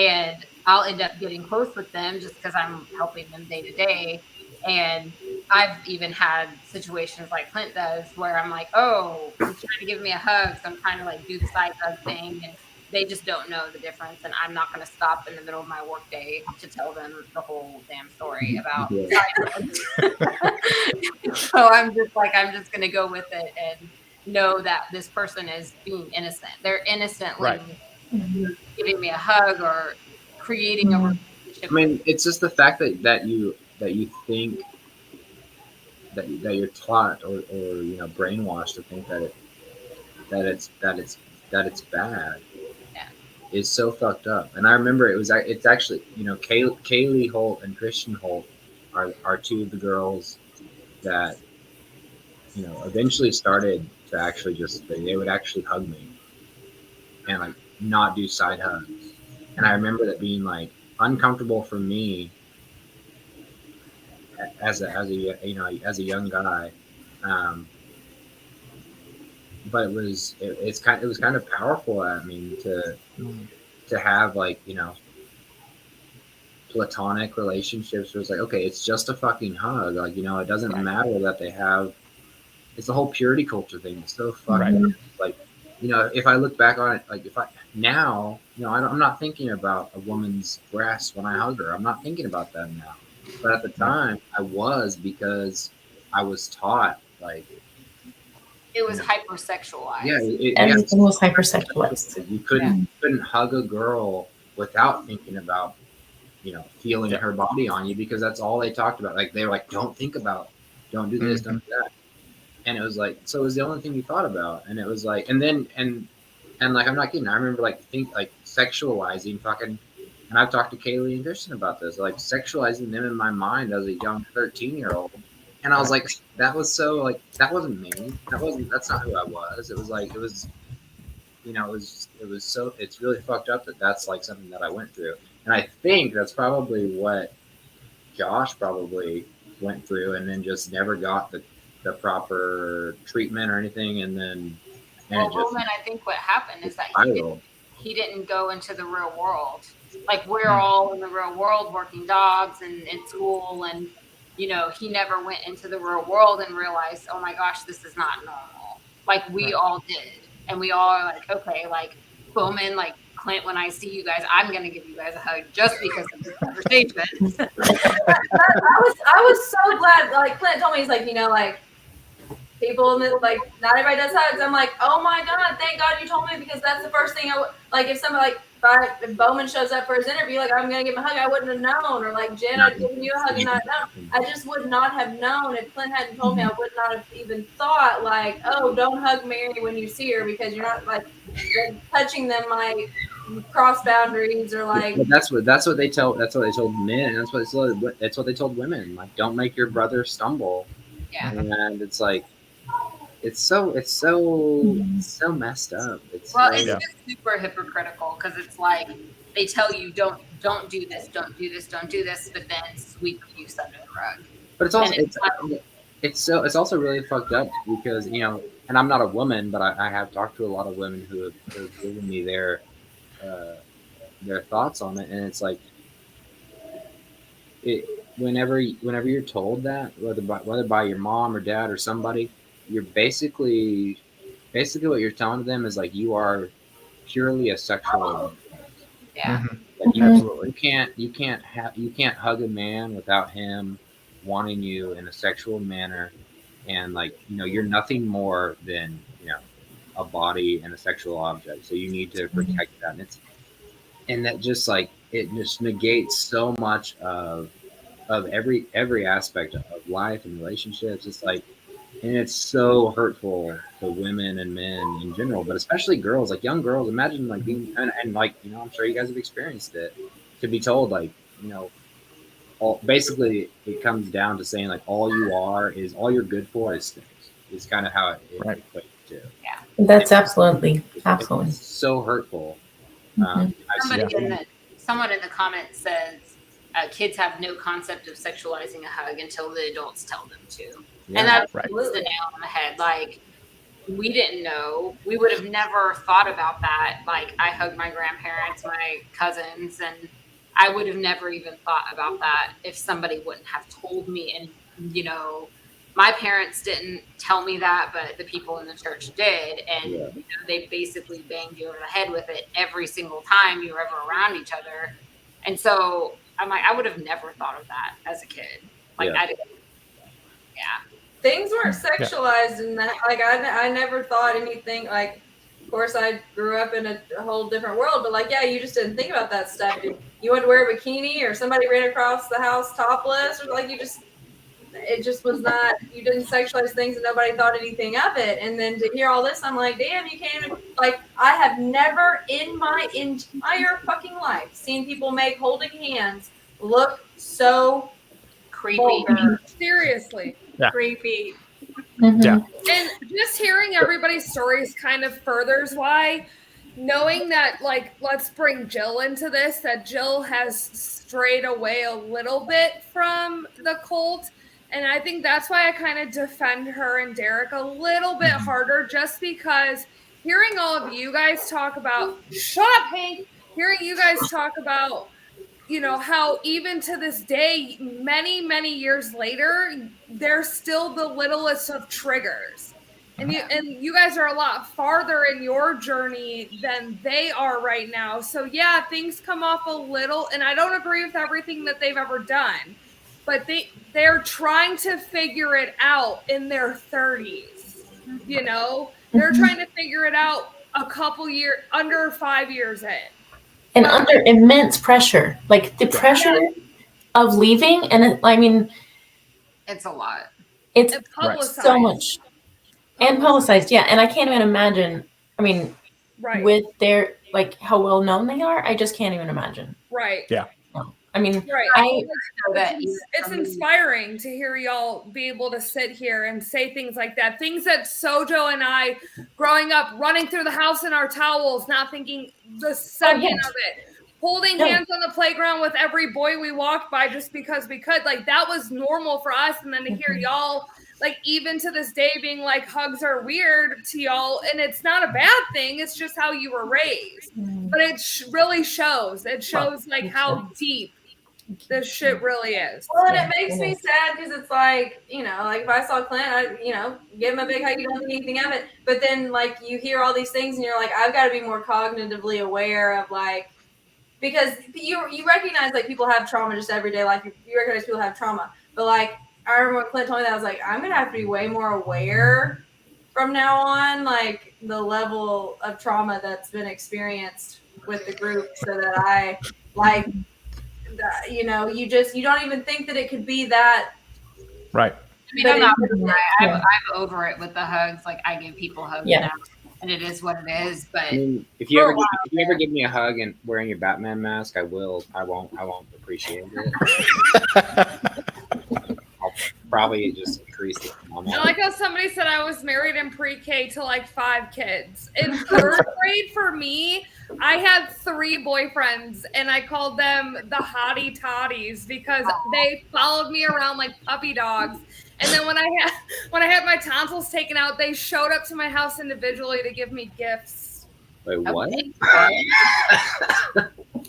and I'll end up getting close with them just because I'm helping them day to day. And I've even had situations like Clint does where I'm like, oh, he's trying to give me a hug, so I'm trying to like do the side hug thing, and they just don't know the difference, and I'm not going to stop in the middle of my workday to tell them the whole damn story about so I'm just going to go with it and know that this person is being innocent. They're innocently giving me a hug or creating a relationship. I mean, it's just the fact that you think that you're taught or brainwashed to think that it's bad. Is so fucked up. And I remember it's actually, Kaylee Holt and Christian Holt are two of the girls that, eventually started to actually they would actually hug me and like not do side hugs. And I remember that being like uncomfortable for me as a young guy. But it was kind of powerful. I mean, to have like, platonic relationships where it's like, okay, it's just a fucking hug. Like, it doesn't matter that they have, it's the whole purity culture thing. It's so fucking like, if I look back on it, like I'm not thinking about a woman's breast when I hug her. I'm not thinking about that now. But at the time I was, because I was taught like, it was hypersexualized. Yeah, everything was hypersexualized. You couldn't hug a girl without thinking about, feeling her body on you, because that's all they talked about. Like they were like, don't do this, don't do that. And it was like, so it was the only thing you thought about. And it was like, and like, I'm not kidding. I remember like sexualizing fucking, and I've talked to Kaylee and Christian about this, like sexualizing them in my mind as a young 13-year-old. And I was like, that was so like, that wasn't me. That's not who I was. It was like, it was so, it's really fucked up that that's like something that I went through. And I think that's probably what Josh probably went through, and then just never got the proper treatment or anything, and then Well, it just Bowman, I think what happened is that spiraled. he didn't go into the real world. Like, we're all in the real world working jobs and in school, and you know, he never went into the real world and realized, oh my gosh, this is not normal. Like, we all did, and we all are like, okay, like Bowman, like Clint, when I see you guys, I'm gonna give you guys a hug just because of this conversation. I was so glad. Like Clint told me, he's like, you know, like people like not everybody does hugs. I'm like, oh my god, thank God you told me, because that's the first thing I would like. If somebody like if Bowman shows up for his interview, like I'm gonna give him a hug, I wouldn't have known. Or like Jen, I'd given you a hug and not known. I just would not have known if Clint hadn't told me. I would not have even thought like, oh, don't hug Mary when you see her, because you're not like touching them like cross boundaries or like. But that's what they told men. That's what they told women. Like, don't make your brother stumble. Yeah. And it's like, it's so messed up. It's just super hypocritical, because it's like they tell you don't do this, don't do this, don't do this, but then sweep abuse under the rug. But it's also really fucked up, because, you know, and I'm not a woman, but I have talked to a lot of women who have given me their thoughts on it, and it's like, whenever you're told that, whether by your mom or dad or somebody, you're basically what you're telling them is like, you are purely a sexual. Yeah. Like Absolutely. You can't hug a man without him wanting you in a sexual manner, and like, you know, you're nothing more than, you know, a body and a sexual object. So you need to protect that, and that just like, it just negates so much of every aspect of life and relationships. It's like, and it's so hurtful to women and men in general, but especially girls, like young girls. Imagine like being, and like, you know, I'm sure you guys have experienced it, to be told like, you know, basically it comes down to saying like, all you're good for is sex, is kind of how it equates to. Yeah. That's absolutely. It's so hurtful. Someone in the comments says kids have no concept of sexualizing a hug until the adults tell them to. Yeah, and that's right. the nail on the head. Like, we didn't know. We would have never thought about that. Like, I hugged my grandparents, my cousins, and I would have never even thought about that if somebody wouldn't have told me. And, you know, my parents didn't tell me that, but the people in the church did. And you know, they basically banged you over the head with it every single time you were ever around each other. And so I'm like, I would have never thought of that as a kid. Like, Things weren't sexualized in that. Like, I never thought anything. Like, of course, I grew up in a whole different world, but like, yeah, you just didn't think about that stuff. You went to wear a bikini, or somebody ran across the house topless, or like, it just was not. You didn't sexualize things, and nobody thought anything of it. And then to hear all this, I'm like, damn, you can't even. Like, I have never in my entire fucking life seen people make holding hands look so creepy. vulgar. Seriously. Yeah. Creepy. Yeah. And just hearing everybody's stories kind of furthers why, knowing that, like, let's bring Jill into this, that Jill has strayed away a little bit from the cult. And I think that's why I kind of defend her and Derek a little bit harder, just because hearing all of you guys talk about, shut up, Hank, hearing you guys talk about, you know, how even to this day, many, many years later, they're still the littlest of triggers. And you guys are a lot farther in your journey than they are right now. So yeah, things come off a little, and I don't agree with everything that they've ever done, but they're trying to figure it out in their 30s. You know, they're trying to figure it out a couple years, under 5 years in. And under immense pressure, like the pressure of leaving. And I mean, it's a lot. It's publicized. So much. And publicized, yeah. And I can't even imagine, I mean, with their, like, how well known they are, I just can't even imagine. Right. Yeah. No. I mean, it's inspiring to hear y'all be able to sit here and say things like that. Things that SoJo and I, growing up, running through the house in our towels, not thinking the second of it. holding hands on the playground with every boy we walked by just because we could. Like, that was normal for us. And then to hear y'all, like, even to this day being like, hugs are weird to y'all. And it's not a bad thing. It's just how you were raised. But it really shows. It shows, like, how deep this shit really is. Well, and it makes me sad because it's like, you know, like if I saw Clint, I'd, you know, give him a big hug, you don't think anything of it. But then, like, you hear all these things and you're like, I've got to be more cognitively aware of, like, because you recognize, like, people have trauma just everyday life. You recognize people have trauma. But, like, I remember when Clint told me that, I was like, I'm going to have to be way more aware from now on, like, the level of trauma that's been experienced with the group so that I, like, you know, you don't even think that it could be that. Right. I mean, I'm over it with the hugs. Like, I give people hugs now, and it is what it is. But I mean, if you ever give me a hug and wearing your Batman mask, I won't appreciate it. I'll probably just increase it. I like how somebody said I was married in pre-K to like 5 kids. In 3rd grade for me, I had 3 boyfriends, and I called them the hottie toddies because they followed me around like puppy dogs. And then when I had my tonsils taken out, they showed up to my house individually to give me gifts. Wait, what?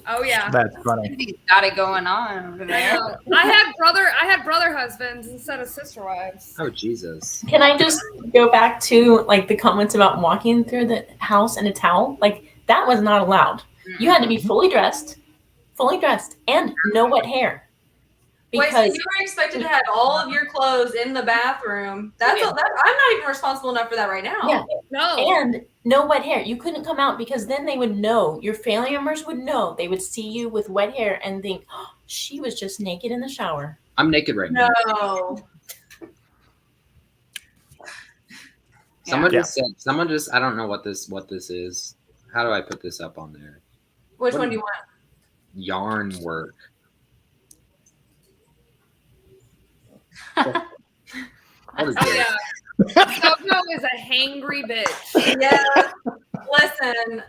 Oh yeah, That's funny. He's got it going on over there. I had brother husbands instead of sister wives. Oh Jesus! Can I just go back to like the comments about walking through the house in a towel? Like, that was not allowed. You had to be fully dressed, and no wet hair. Wait, so you were expected to have all of your clothes in the bathroom? I'm not even responsible enough for that right now. Yeah, no, and no wet hair. You couldn't come out because then they would know. Your family members would know. They would see you with wet hair and think, oh, she was just naked in the shower. I'm naked right now. No. Someone just I don't know what this is. How do I put this up on there? Which one do you want? Yarn work. What is this? yeah. SoJo is a hangry bitch. Yeah. Listen,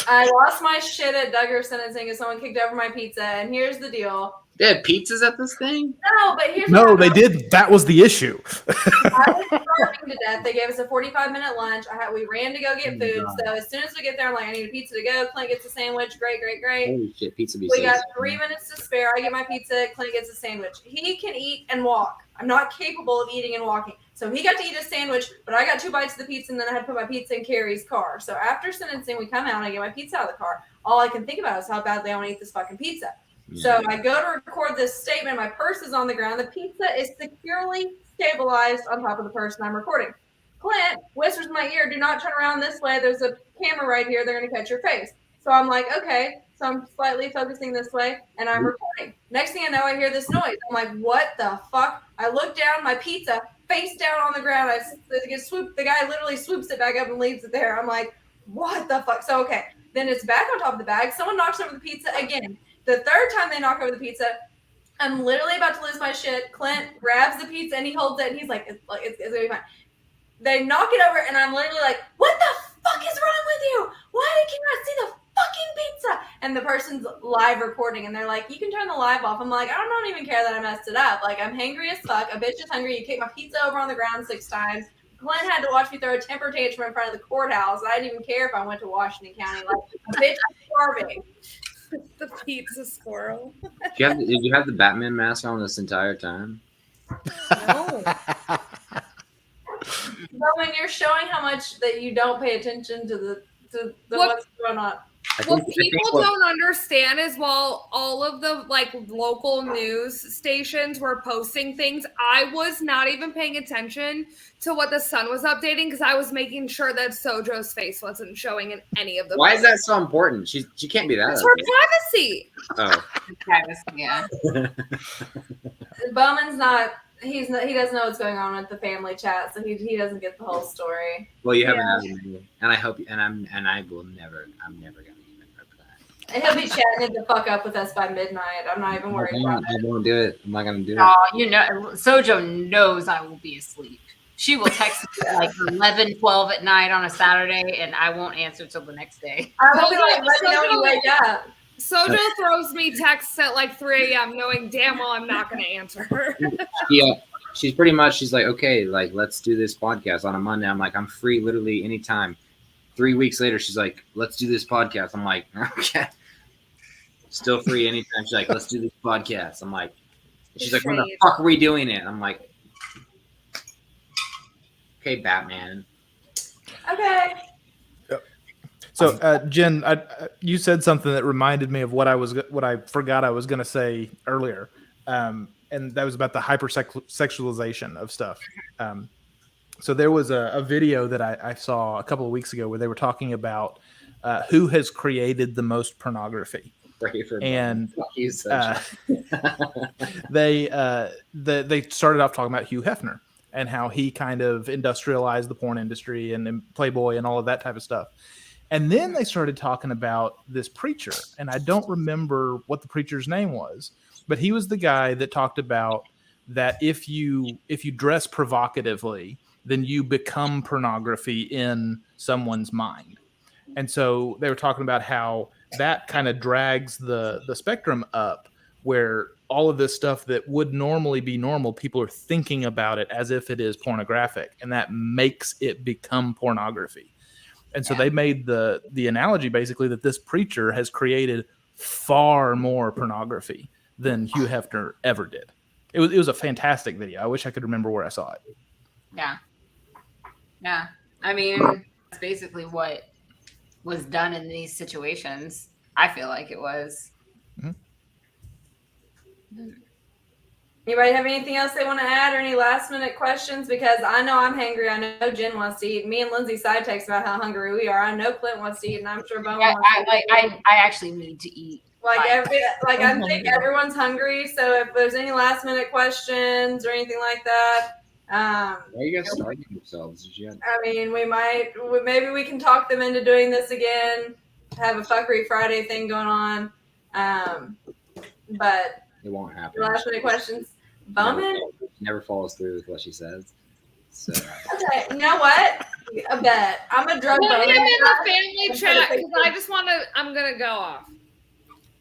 I lost my shit at Duggars sentencing because someone kicked over my pizza, and here's the deal. They had pizzas at this thing? No, but here's No, they did. That was the issue. I was starving to death. They gave us a 45-minute lunch. We ran to go get food. So as soon as we get there, I'm like, I need a pizza to go. Clint gets a sandwich. Great. Holy shit, pizza be We got 3 minutes to spare. I get my pizza. Clint gets a sandwich. He can eat and walk. I'm not capable of eating and walking. So he got to eat a sandwich, but I got 2 bites of the pizza, and then I had to put my pizza in Carrie's car. So after sentencing, we come out, and I get my pizza out of the car. All I can think about is how badly I want to eat this fucking pizza. So I go to record this statement. My purse is on the ground. The pizza is securely stabilized on top of the purse, and I'm recording. Clint whispers in my ear, do not turn around this way. There's a camera right here. They're going to catch your face. So I'm like, okay. So I'm slightly focusing this way, and I'm recording. Next thing I know, I hear this noise. I'm like, what the fuck? I look down, my pizza face down on the ground. The guy literally swoops it back up and leaves it there. I'm like, what the fuck? So, okay. Then it's back on top of the bag. Someone knocks over the pizza again. The 3rd time they knock over the pizza, I'm literally about to lose my shit. Clint grabs the pizza and he holds it and he's like, it's gonna be fine. They knock it over and I'm literally like, what the fuck is wrong with you? Why can you not see the fucking pizza? And the person's live recording and they're like, you can turn the live off. I'm like, I don't even care that I messed it up. Like, I'm hangry as fuck. A bitch is hungry. You kicked my pizza over on the ground 6 times. Clint had to watch me throw a temper tantrum in front of the courthouse. I didn't even care if I went to Washington County. Like, a bitch is starving. The pizza squirrel. Did you have the Batman mask on this entire time? No. But when you're showing how much that you don't pay attention to what's going on. What people don't understand is while all of the like local news stations were posting things, I was not even paying attention to what the Sun was updating because I was making sure that SoJo's face wasn't showing in any of the. Why is that so important? She can't be that. It's her privacy. Oh. Privacy, yeah. Bowman's not. He doesn't know what's going on with the family chat, so he doesn't get the whole story. Well, you haven't asked me, and I hope, and I will never. I'm never gonna even reply. And he'll be chatting it the fuck up with us by midnight. I'm not even worried about I it. won't do it. I'm not gonna do it. Oh, you know, SoJo knows I will be asleep. She will text me at like 11, 12 at night on a Saturday, and I won't answer till the next day. I will be like, let me know when you wake up. SoJo throws me texts at like 3 a.m. knowing damn well I'm not going to answer her. Yeah, she's pretty much, she's like, okay, like, let's do this podcast on a Monday. I'm like, I'm free literally anytime. 3 weeks later, she's like, let's do this podcast. I'm like, okay. Still free anytime. She's like, let's do this podcast. I'm like, she's like, when the fuck are we doing it? I'm like, okay, Batman. Okay. So, Jen, you said something that reminded me of what I forgot I was going to say earlier, and that was about the hypersexualization of stuff. So there was a video that I saw a couple of weeks ago where they were talking about who has created the most pornography, and they started off talking about Hugh Hefner and how he kind of industrialized the porn industry and Playboy and all of that type of stuff. And then they started talking about this preacher, and I don't remember what the preacher's name was, but he was the guy that talked about that if you dress provocatively, then you become pornography in someone's mind. And so they were talking about how that kind of drags the spectrum up, where all of this stuff that would normally be normal, people are thinking about it as if it is pornographic, and that makes it become pornography. And so they made the analogy basically that this preacher has created far more pornography than Hugh Hefner ever did. It was a fantastic video. I wish I could remember where I saw it. Yeah. Yeah. I mean, that's basically what was done in these situations. I feel like it was. Mm-hmm. Anybody have anything else they want to add or any last minute questions? Because I know I'm hangry. I know Jen wants to eat. Me and Lindsay side text about how hungry we are. I know Clint wants to eat, and I'm sure Bowman wants to eat. I actually need to eat. I think everyone's hungry. So if there's any last minute questions or anything like that, why are you guys starting yourselves? I mean, maybe we can talk them into doing this again. Have a Fuckery Friday thing going on, but it won't happen. Last minute questions. Bowman never follows through with what she says. So okay, you know what? I bet I'm a drug. Put him in the family chat because I just want to. I'm gonna go off.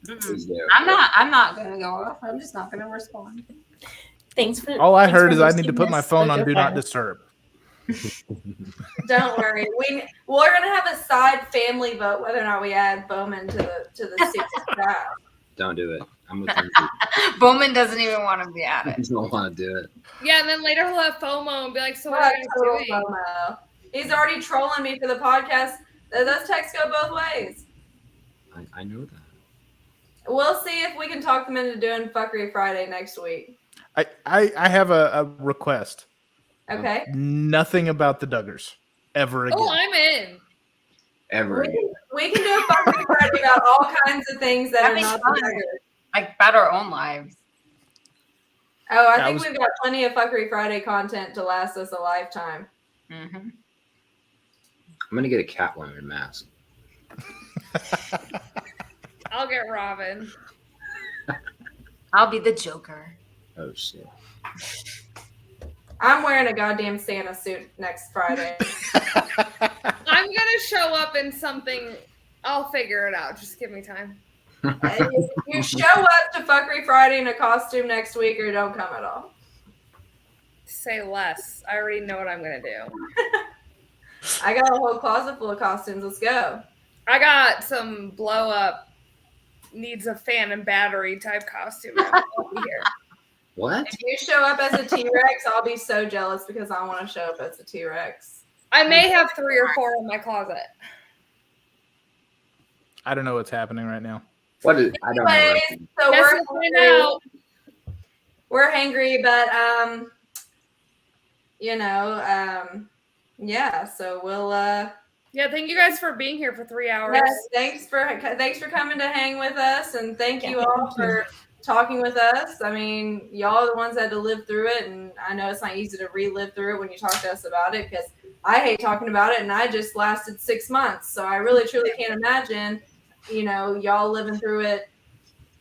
I'm not gonna go off. I'm just not gonna respond. Thanks for. All I heard is I need to put my phone on Do Not Disturb. Don't worry. We're gonna have a side family vote whether or not we add Bowman to the secret trial. Don't do it. I'm with him. Bowman doesn't even want to be at I it. don't want to do it. Yeah, and then later he'll have FOMO and be like, "So what are you doing?" FOMO. He's already trolling me for the podcast. Those texts go both ways. I know that. We'll see if we can talk them into doing Fuckery Friday next week. I have a request. Okay. Nothing about the Duggars ever again. Oh, I'm in. Ever. We can do a Fuckery Friday about all kinds of things that That'd are be not fun. the Duggars. Like about our own lives. Oh, I think we've got plenty of Fuckery Friday content to last us a lifetime. Mm-hmm. I'm gonna get a Catwoman mask. I'll get Robin. I'll be the Joker. Oh shit. I'm wearing a goddamn Santa suit next Friday. I'm gonna show up in something. I'll figure it out. Just give me time. You show up to Fuckery Friday in a costume next week, or don't come at all. Say less. I already know what I'm gonna do. I got a whole closet full of costumes. Let's go. I got some blow up, needs a fan and battery type costume. I'll be here. What? If you show up as a T-Rex, I'll be so jealous because I want to show up as a T-Rex. I may have 3 or 4 in my closet. I don't know what's happening right now. What is? I don't know. Anyways, so we're hangry, but yeah. So we'll Yeah, thank you guys for being here for 3 hours. Yes, thanks for coming to hang with us, and thank you all for talking with us. I mean, y'all are the ones that had to live through it, and I know it's not easy to relive through it when you talk to us about it, because I hate talking about it, and I just lasted 6 months, so I really truly can't imagine, y'all living through it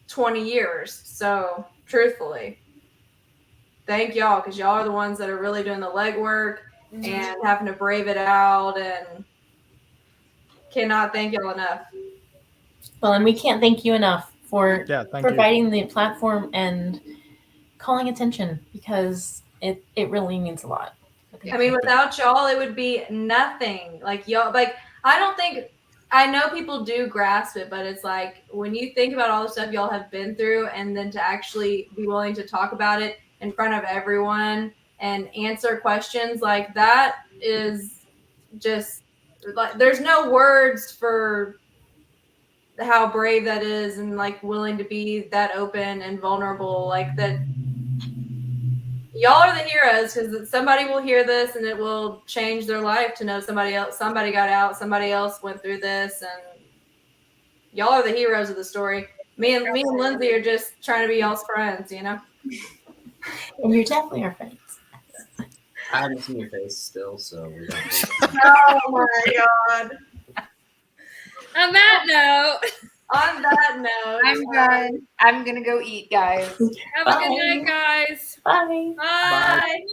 20 years. So truthfully, thank y'all, because y'all are the ones that are really doing the legwork and having to brave it out, and cannot thank y'all enough. Well, and we can't thank you enough for Thank you. providing the platform and calling attention, because it really means a lot. I mean, without y'all, it would be nothing. Like y'all, like I know people do grasp it, but it's like when you think about all the stuff y'all have been through, and then to actually be willing to talk about it in front of everyone and answer questions like that is just like there's no words for how brave that is, and like willing to be that open and vulnerable like that. Y'all are the heroes, because somebody will hear this and it will change their life to know somebody got out, somebody else went through this, and y'all are the heroes of the story. Me and Lindsay are just trying to be y'all's friends, you know? And you're definitely our friends. I haven't seen your face still, so we don't. Oh my God. On that On that note, I'm done. I'm gonna go eat, guys. note, have a good night, guys. Bye. Bye.